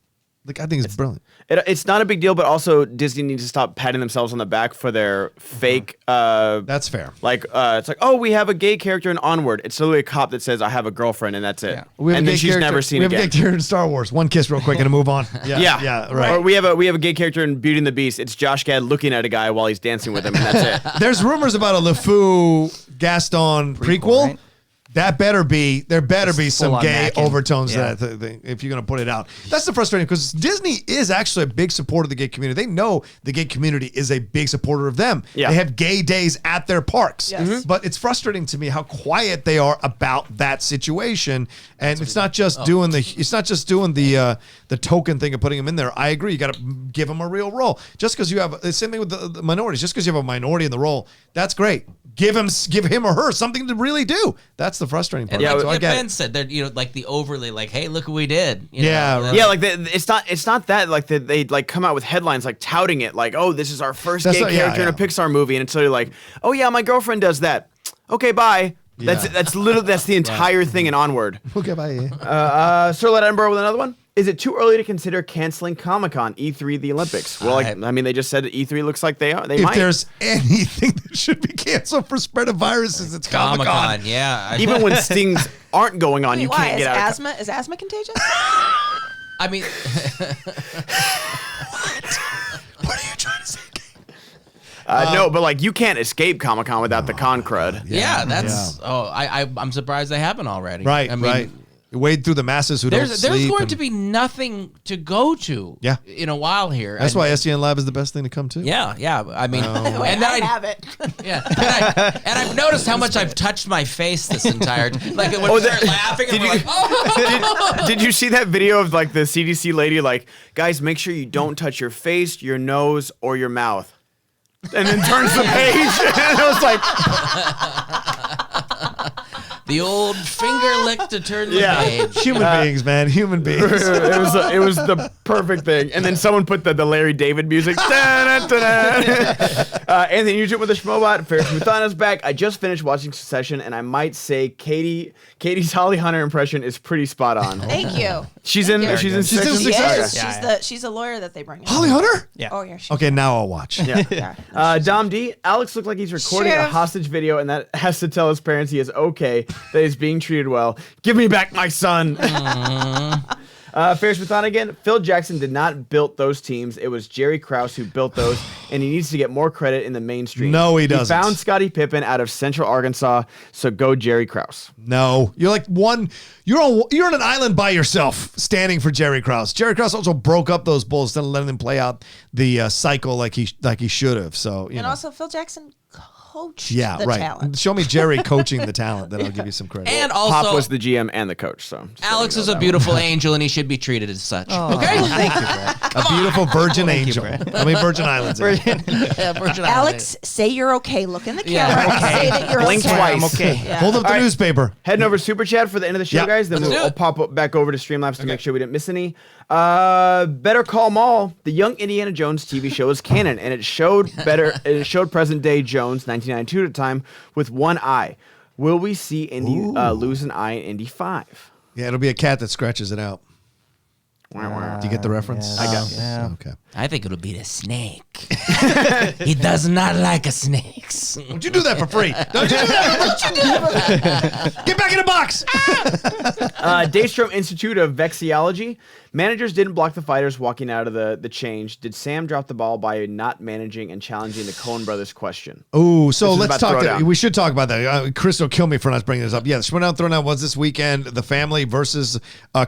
I think it's brilliant. It's not a big deal, but also Disney needs to stop patting themselves on the back for their fake. That's fair. It's like, oh, we have a gay character in Onward. It's literally a cop that says, I have a girlfriend, and that's it. Yeah. And then she's never seen again. We have a gay character in Star Wars. One kiss real quick and move on. Yeah, right. Or we have a gay character in Beauty and the Beast. It's Josh Gad looking at a guy while he's dancing with him, and that's it. There's rumors about a LeFou Gaston prequel. Right? there better be some full-on gay macking. overtones Yeah. to that thing, if you're going to put it out. That's the frustrating, because Disney is actually a big supporter of the gay community. They know the gay community is a big supporter of them. Yeah. They have gay days at their parks. Yes. Mhm. But it's frustrating to me how quiet they are about that situation. And it's not just doing the token thing of putting them in there. I agree. You got to give them a real role. Just because you have the same thing with the minorities. Just because you have a minority in the role, that's great. Give him or her something to really do. That's the frustrating part. And like So I what get Ben it. said, they're like the overly like, hey, look what we did. You Yeah, know? right. Yeah, like it's not that like they like come out with headlines like touting it like, oh, this is our first That's gay what- yeah, character in a yeah. Pixar movie, and it's literally like, oh yeah, my girlfriend does that. Okay, bye. Yeah. That's the entire thing, and onward. Okay, bye. Sir Let Edinburgh with another one. Is it too early to consider canceling Comic-Con, E3, the Olympics? Well, like, I mean, they just said E3 looks like they If might. there's anything that should be canceled for spread of viruses, it's Comic-Con. Comic-Con, yeah. Even when things aren't going on, you Why? can't Is get out. Is asthma contagious? I mean, What are you trying to say? No, but like you can't escape Comic-Con without the con crud. yeah, that's. Oh, I'm surprised they haven't already. Right, I mean, right. You wade through the masses who don't There's sleep. going and- to be nothing to go to. Yeah. In a while here. That's And- why SEN Lab is the best thing to come to. Yeah, yeah. I mean, Wait, and then I have it. Yeah, and I've noticed how much I've touched my face this entire. Like when we start laughing, and we're like, oh. Did you see that video of like the CDC lady like, guys, make sure you don't touch your face, your nose, or your mouth, and then turns the page, and it was like, The old finger lick to turn the Yeah. page. Human beings, man. Human beings. it was the perfect thing. And then someone put the Larry David music. Anthony Nugent with the Schmobot. Ferris Muthana's back. I just finished watching Succession, and I might say Katie's Holly Hunter impression is pretty spot on. Thank you. She's in She's in Succession. She Succession. is. Yeah, She's the lawyer that they bring in. Holly Hunter? Yeah. Oh yeah. She, Okay, now I'll watch. Yeah. Dom D. Alex looked like he's recording a Chef. hostage video, and that has to tell his parents he is okay, that he's being treated well. Give me back my son. Ferris Muthana again. Phil Jackson did not build those teams. It was Jerry Krause who built those, and he needs to get more credit in the mainstream. No, he doesn't. He found Scottie Pippen out of Central Arkansas, so go Jerry Krause. No, you're like one. You're on an island by yourself, standing for Jerry Krause. Jerry Krause also broke up those Bulls, instead of letting them play out the cycle like he should have. So you and know. also Phil Jackson coached Yeah, the right. talent. Show me Jerry coaching the talent, then I'll give you some credit. And Pop also, was the GM and the coach, so just Alex letting is you a know beautiful angel, and he should be treated as such. Okay. Thank you, Brett. A beautiful virgin Thank you, angel. Brett. How many Virgin Islands? are there? Yeah, Virgin Alex, say you're okay. Look in the Yeah. camera. and Say that you're Blink okay. twice. I'm okay. Yeah. Hold up the All right. newspaper. Heading over to Super Chat for the end of the show, Yeah. guys. Then Let's do we'll it. pop back over to Streamlabs to make sure we didn't miss any. Better Call Maul, the young Indiana Jones TV show is canon, and it showed present day Jones, 1992 at the time, with one eye. Will we see Indy lose an eye in Indy 5? Yeah, it'll be a cat that scratches it out. Do you get the reference? yes. I got it. Yeah. Okay. I think it'll be the snake. He does not like snakes. Don't you do that for free? Don't you do that? Get back in the box. Daystrom Institute of Vexiology. Managers didn't block the fighters walking out of the change. Did Sam drop the ball by not managing and challenging the Coen brothers question? Oh, so This is let's about talk. Throwdown. We should talk about that. Chris will kill me for not bringing this up. Yeah, the Showdown Throwdown was this weekend. The family versus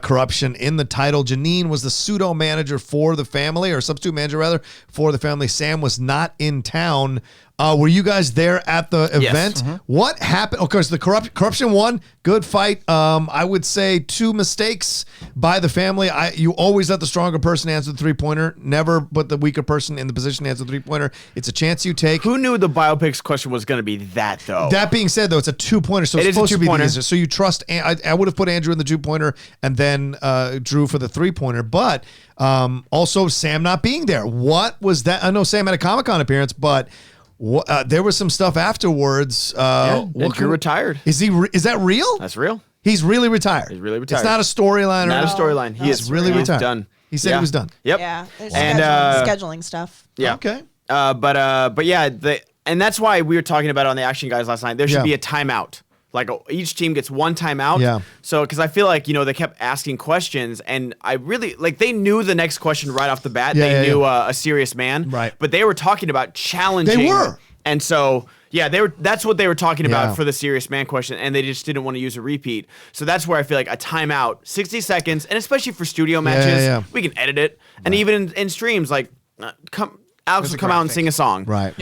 corruption in the title. Janine was the pseudo manager for the family, or substitute manager rather, for the family. Sam was not in town. Were you guys there at the event? What happened? Of course, the corruption won. Good fight. I would say 2 mistakes by the family. You always let the stronger person answer the three-pointer. Never put the weaker person in the position to answer the three-pointer. It's a chance you take. Who knew the biopics question was going to be that, though? That being said, though, it's a 2-pointer, so It it's is a supposed to be the 2-pointer. easiest. So you trust. I would have put Andrew in the 2-pointer and then Drew for the 3-pointer. But also Sam not being there. What was that? I know Sam had a Comic-Con appearance, but there was some stuff afterwards. and Drew retired. Is that real? That's real. He's really retired. He's really retired. It's not a storyline. Not or a storyline. He is really he is retired. done. He said he was done. Yep. Yeah. There's And, scheduling stuff. Yeah. Okay. But yeah, and that's why we were talking about it on the Action Guys last night. There should Yeah. be a timeout. Like each team gets one timeout. Yeah. So, because I feel like, they kept asking questions, and I really, they knew the next question right off the bat. Yeah, they yeah, knew yeah. a serious man. Right. But they were talking about challenging. They were. And so, that's what they were talking Yeah. about for the serious man question, and they just didn't want to use a repeat. So that's where I feel like a timeout, 60 seconds, and especially for studio matches, we can edit it. And even in streams, like, Alex will come out and sing a song. Right.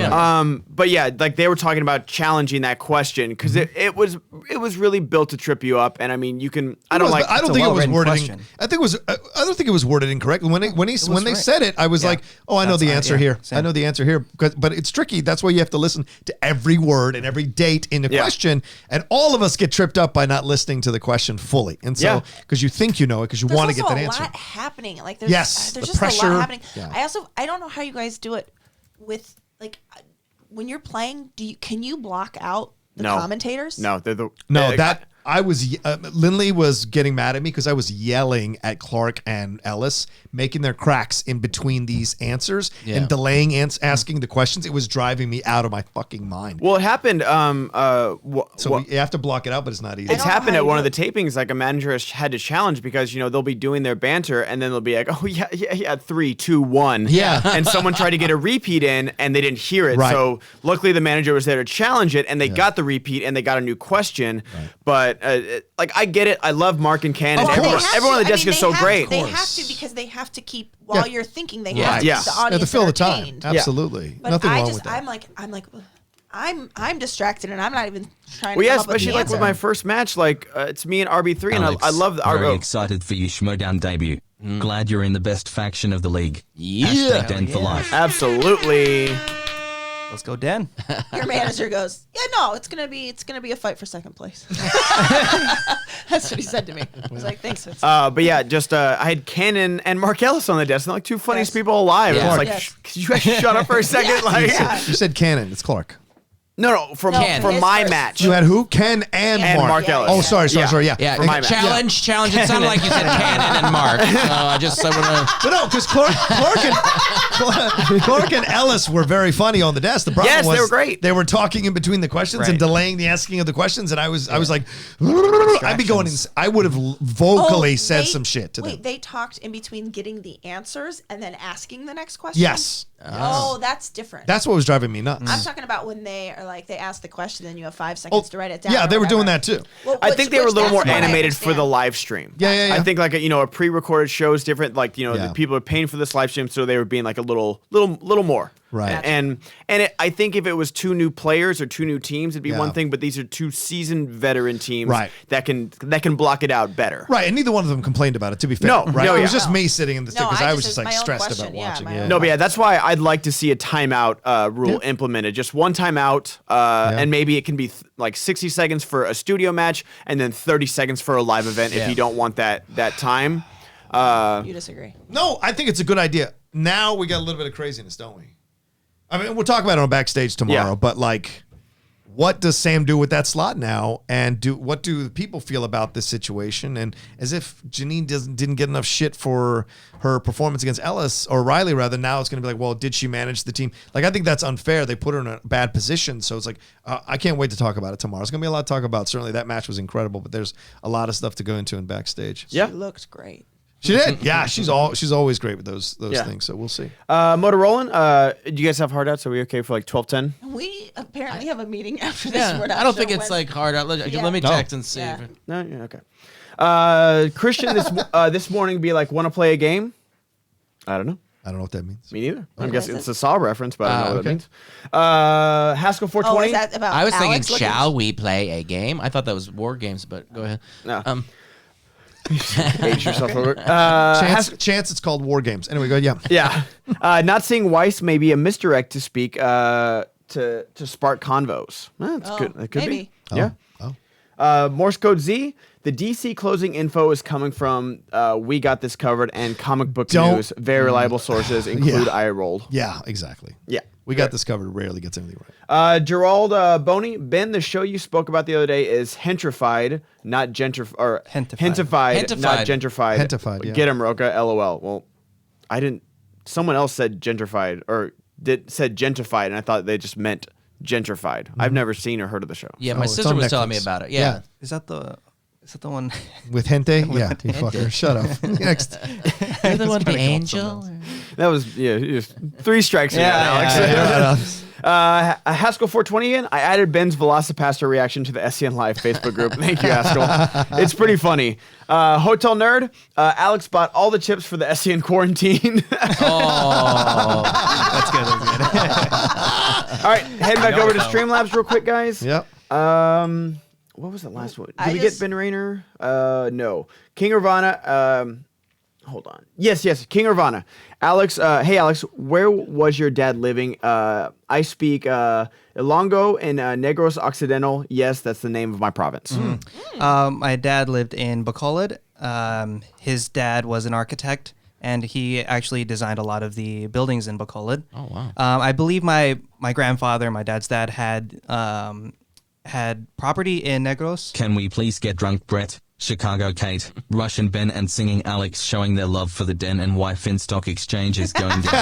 But yeah, like they were talking about challenging that question because it was really built to trip you up. And I mean, you can. I don't think it was worded. question. I don't think it was worded incorrectly. When they said it, I was like, oh, I know That's the right, answer yeah, here. same. I know the answer here. But it's tricky. That's why you have to listen to every word and every date in the question. And all of us get tripped up by not listening to the question fully. And so because you think you know it because you want to get that answer. There's also a lot happening. Like there's the just pressure. a lot happening. Yeah. I don't know how you guys do it with like when you're playing. Can you block out the commentators? No, they're the Lindley was getting mad at me because I was yelling at Clark and Ellis, making their cracks in between these answers and delaying asking the questions. It was driving me out of my fucking mind. Well, it happened. So you have to block it out, but it's not easy. It's happened at one of the tapings. Like a manager has had to challenge because they'll be doing their banter and then they'll be like, oh yeah, 3, 2, 1. Yeah. And someone tried to get a repeat in and they didn't hear it. Right. So luckily the manager was there to challenge it and they got the repeat and they got a new question. Right. But I get it. I love Mark and Ken. And everyone on the desk is so great. They have to because they have to keep while you're thinking. They have to keep the audience to fill the time. entertained. Absolutely. But Nothing wrong with that. I'm distracted and I'm not even trying to Well, yeah, come up with especially the like answer. with my first match, like it's me and RB3, and Alex, I love the very RB. excited for your Schmodown debut. Glad you're in the best faction of the league. Yeah. #Den for life. Absolutely. Let's go, Den. Your manager goes, yeah, no, it's gonna be a fight for second place. That's what he said to me. I was like, thanks. But yeah, just I had Ken and Mark Ellis on the desk. They're like two funniest people alive. Yeah. It's like, Yes. could you guys shut up for a second? Like, You said Cannon. It's Clark. no, from Ken. from His my first. match. You had who? Ken and Mark. Mark Ellis. Oh, sorry. Yeah. Yeah, For my match. challenge. It sounded like you said Cannon and Mark. So I want to. But no, because Clark and Ellis were very funny on the desk. The problem Yes, was they were great. They were talking in between the questions and Right. delaying the asking of the questions, and I was like, I'd be going. I would have vocally said some shit to them. They talked in between getting the answers and then asking the next question. Yes, Oh, that's different. that's what was driving me nuts. I'm talking about when they are like they ask the question and you have 5 seconds to write it down. Yeah, or they were doing whatever. that too. Well, I think they were a little that's more what I animated for the understand. live stream. Yeah. I think like a pre-recorded show is different. Like Yeah. the people are paying for this live stream, so they were being like a little more. Right. And I think if it was 2 new players or 2 new teams, it'd be Yeah. one thing. But these are 2 seasoned veteran teams, Right. that can block it out better. Right, and neither one of them complained about it. To be fair, No, right? no, It was yeah. just me sitting in the seat No, because I I was just- just like my own stressed question, about yeah, watching. my Yeah. own No, but yeah, that's why I'd like to see a timeout rule implemented. Just one timeout, and maybe it can be like 60 seconds for a studio match, and then 30 seconds for a live event if you don't want that time. You disagree. No, I think it's a good idea. Now we got a little bit of craziness, don't we? I mean, we'll talk about it on backstage tomorrow, Yeah. but like, what does Sam do with that slot now? And what do the people feel about this situation? And as if Janine didn't get enough shit for her performance against Ellis, or Riley rather, now it's going to be like, well, did she manage the team? Like, I think that's unfair. They put her in a bad position. So it's like, I can't wait to talk about it tomorrow. It's going to be a lot to talk about. Certainly that match was incredible, but there's a lot of stuff to go into in backstage. Yeah. She looks great. She did. Yeah, she's always great with those Yeah. things. So we'll see. Motorola, do you guys have hard outs? Are we okay for like 12:10? We apparently have a meeting after this. Yeah, We're not I don't sure think it's when. like hard. Let me No. text and see. Yeah. No, yeah, okay. Christian this morning be like, want to play a game? I don't know. I don't know what that means. Me neither. I'm What guessing is it's it? a Saw reference, but I don't know what okay. it means. Haskell Oh, 420. is that about I was thinking, Alex looking- shall we play a game? I thought that was war games, but go ahead. No. Age yourself over. Chance, it's called War Games. Anyway, go ahead. Yeah. Yeah. Not seeing Weiss may be a misdirect to speak to spark convos. That's good. That could maybe. be. Yeah. Oh. Morse code Z. The DC closing info is coming from We Got This Covered and Comic Book Don't- News. Very reliable sources include Yeah. iRolled. Yeah, exactly. Yeah. We got this covered. Rarely gets anything right. Gerald Boney, Ben, the show you spoke about the other day is gentrified, not gentrified. Hentified. Not gentrified. Hentified, yeah. Get him, Rocha. LOL. Well, I didn't. Someone else said gentrified or said gentrified, and I thought they just meant gentrified. I've never seen or heard of the show. Yeah, my it's sister on was telling me Netflix. about it. Yeah. Yeah. Is that the one? With Hente? Yeah, you fucker. Shut up. Next. You're the one, the trying to come up with angel. That was just 3 strikes. Yeah, Alex. yeah, Haskell 420 in. I added Ben's Velocipaster reaction to the SEN Live Facebook group. Thank you, Haskell. It's pretty funny. Hotel Nerd. Alex bought all the chips for the SEN quarantine. Oh, That's good. All right, heading back over to Streamlabs real quick, guys. Yep. What was the last one? Did we get Ben Rayner? No. King Irvana. Hold on. Yes. King Irvana. Alex. Hey, Alex. Where was your dad living? I speak Ilongo in Negros Occidental. Yes, that's the name of my province. My dad lived in Bacolod. His dad was an architect, and he actually designed a lot of the buildings in Bacolod. oh wow. I believe my grandfather, my dad's dad, had property in Negros. Can we please get drunk, Brett? Chicago Kate, Russian Ben, and singing Alex showing their love for the den and why Finstock Exchange is going down.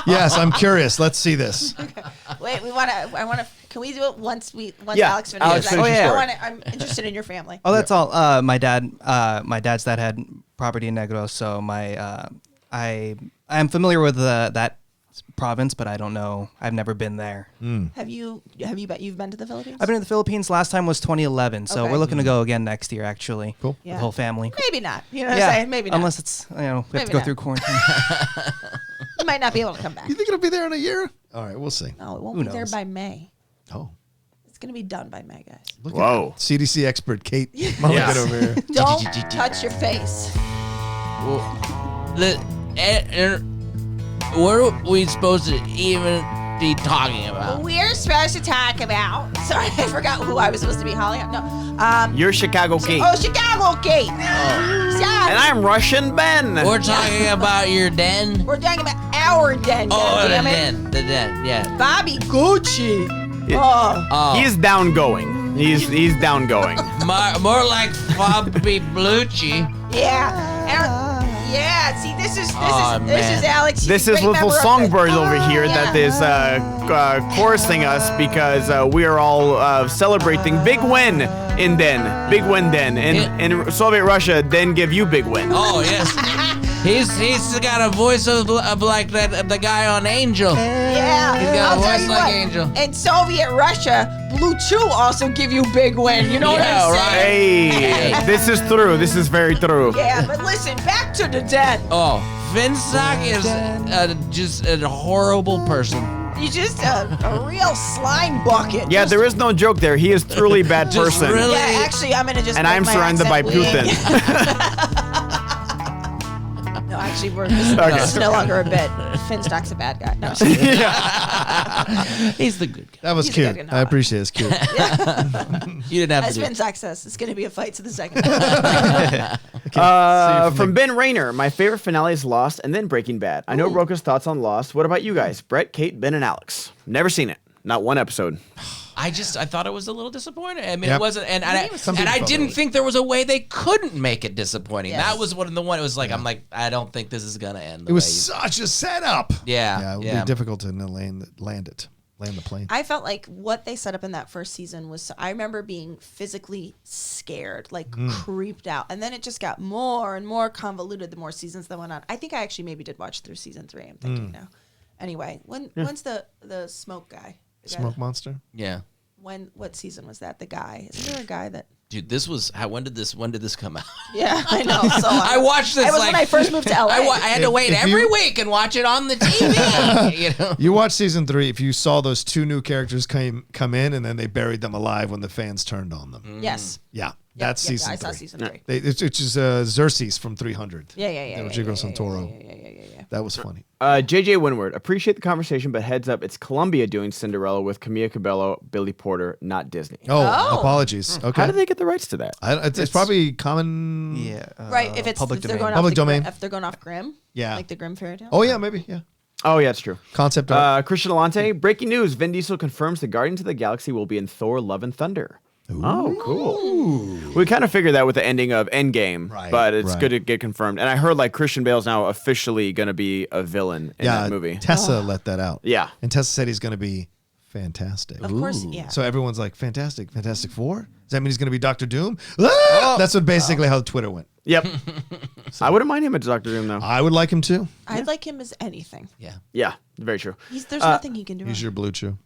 Yes, I'm curious. Let's see this. Wait, I want to. Can we do it once Yeah, Alex finishes? Alex, finish your story. I'm interested in your family. Oh, that's all. My dad's dad had property in Negros, so I'm familiar with that province, but I don't know. I've never been there. You've been to the Philippines? I've been to the Philippines. Last time was 2011, so Okay. we're looking to go again next year. Actually, Cool. Yeah. The whole family. Maybe not. You know what I'm saying? Maybe not. Unless it's we have Maybe to go not. through quarantine. You might not be able to come back. You think it'll be there in a year? All right, we'll see. No, it won't Who be there knows? by May. Oh, It's going to be done by May, guys. look Whoa. at CDC expert Kate Mulligan over here. Don't touch your face. What are we supposed to even be talking about? We're supposed to talk about. Sorry, I forgot who I was supposed to be hauling up. No. You're Chicago Kate. Oh, Chicago Gate. Yeah, And I'm Russian Ben. We're talking about your den. we're talking about our den. Oh, the goddammit. den, yeah. Bobby Gucci. Yeah. Oh. Oh, He's down going. He's down going. more like Bobby Blucci. Yeah. Yeah. See, this is Oh, man. Alex. She's This a is great little member of songbird the- over here Yeah. that is chorusing us because we are all celebrating big win in Den. Big win Den. In Soviet Russia, Den give you big win. Oh yes, he's got a voice of like the guy on Angel. Yeah. He's got a I'll tell voice you like what, Angel. In Soviet Russia, Blue Chew also give you big win. You know what Yeah, I'm right. saying? Hey, this is true. This is very true. Yeah, but listen, back to the den. Oh, Finstock is just a horrible person. You're just a real slime bucket. Yeah, Just- there is no joke there. He is truly a bad Just person. really- Yeah, actually, I'm gonna just. And make I'm my surrounded by accent weak. Putin. No, actually, this is no longer a bit. Finstock's a bad guy. No, He's the good guy. That was He's a cute. good guy. I appreciate it. It's cute. You didn't have as to do it. Finstock says, it's gonna be a fight to the second. From Ben Rayner, my favorite finale is Lost and then Breaking Bad. I know Rocha's thoughts on Lost. What about you guys? Brett, Kate, Ben, and Alex. Never seen it. Not one episode. I thought it was a little disappointing. I mean, Yep. it wasn't, and I Some people didn't thought think there was a way they couldn't make it disappointing. Yes. That was one of the one. It was like I'm like I don't think this is gonna end. It was such a setup. Yeah, it would yeah. be difficult to land the plane. I felt like what they set up in that first season was. I remember being physically scared, like creeped out, and then it just got more and more convoluted the more seasons that went on. I think I actually maybe did watch through season 3. I'm thinking now. Anyway, when's the smoke guy? The guy Smoke that- monster. Yeah, what season was that? The guy? Isn't there a guy that? dude, this was when did this come out? Yeah, I know. So I watched this. I was like, when I first moved to LA. I had to wait If every you- week and watch it on the TV. You know. You watched season 3. If you saw those 2 new characters come in and then they buried them alive when the fans turned on them. Yes. Yeah, Yep, that's yep, season I 3. saw season 3. It's Xerxes from 300. Yeah. Rodrigo Santoro. Yeah. That was funny. JJ Winward, appreciate the conversation, but heads up, it's Columbia doing Cinderella with Camilla Cabello, Billy Porter, not Disney. Oh, apologies. Okay. How did they get the rights to that? It's probably common. Yeah. Right. If it's public if they're domain. going Public off the domain. If they're going off Grimm. Yeah. Like the Grimm fairy tale. Oh, yeah, maybe. Yeah. Oh, yeah, it's true. Concept art. Christian Alante, breaking news. Vin Diesel confirms the Guardians of the Galaxy will be in Thor Love and Thunder. Oh, cool. We kind of figured that with the ending of Endgame, Right, but it's right. good to get confirmed. And I heard like Christian Bale's now officially going to be a villain in that movie. Tessa let that out. Yeah. And Tessa said he's going to be fantastic. Of course. Yeah. So everyone's like, Fantastic Four? Does that mean he's going to be Doctor Doom? Ah! That's what basically how Twitter went. Yep. I wouldn't mind him as Dr. Doom, though. I would like him too. I'd like him as anything. Yeah, very true. There's nothing he can do. He's your blue chew.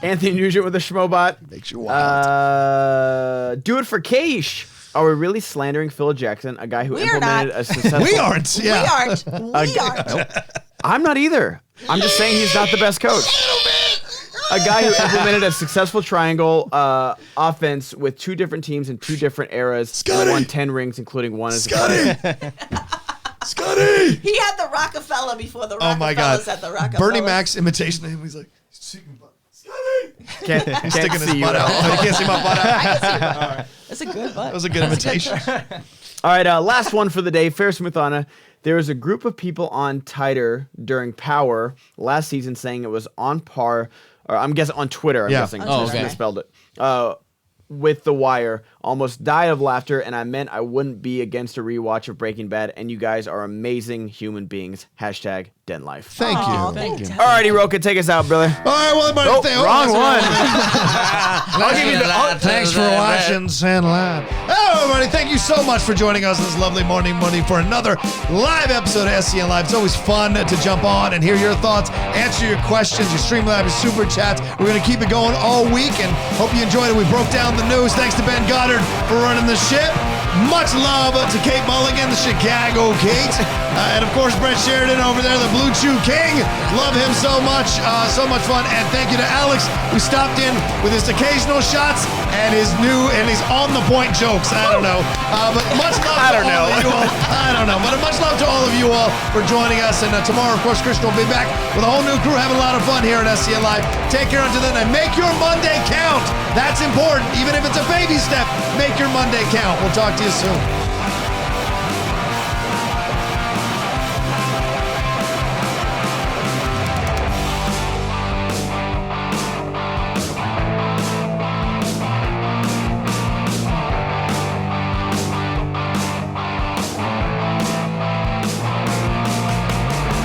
Anthony Nugent with a Schmobot. Makes you wild. Do it for Keish. Are we really slandering Phil Jackson, a guy who We are implemented not. a successful... We aren't. Yeah. We aren't. I'm not either. I'm just saying he's not the best coach. A guy who implemented a successful triangle offense with 2 different teams in 2 different eras. Scotty! Won 10 rings, including 1 as a Scotty! Scotty! He had the Rockefeller before the Oh my God. Rockefellers had the Rockefeller. Bernie Mac's imitation of him. He's like, Scotty! Can't Sticking his see you. butt out. Oh, you can't see my butt out. That's a good butt. That was a good imitation. All right, last one for the day. Fair Smithana. There was a group of people on Twitter during Power last season saying it was on par, or I'm guessing on Twitter. I'm guessing. Oh, okay. Misspelled it. With The Wire. Almost died of laughter, and I meant I wouldn't be against a rewatch of Breaking Bad, and you guys are amazing human beings. Hashtag Den Life. Thank you. Thank you. All righty, Rocha, take us out, brother. All right, well, everybody, Wrong one. I'll give you the, thanks for watching Sand Lab. Hello, everybody. Thank you so much for joining us this lovely morning for another live episode of SEN Live. It's always fun to jump on and hear your thoughts, answer your questions, your Streamlab, your super chats. We're going to keep it going all week and hope you enjoyed it. We broke down the news. Thanks to Ben Goddard for running the ship. Much love to Kate Mulligan, the Chicago Kate. And of course, Brett Sheridan over there, the Blue Chew King. Love him so much. So much fun. And thank you to Alex, who stopped in with his occasional shots and his on the point jokes. I don't know. But much love to all of you all. I don't know. But much love to all of you all for joining us. And tomorrow, of course, Christian will be back with a whole new crew having a lot of fun here at SEN Live. Take care until then and make your Monday count. That's important. Even if it's a baby step, make your Monday count. We'll talk to you soon.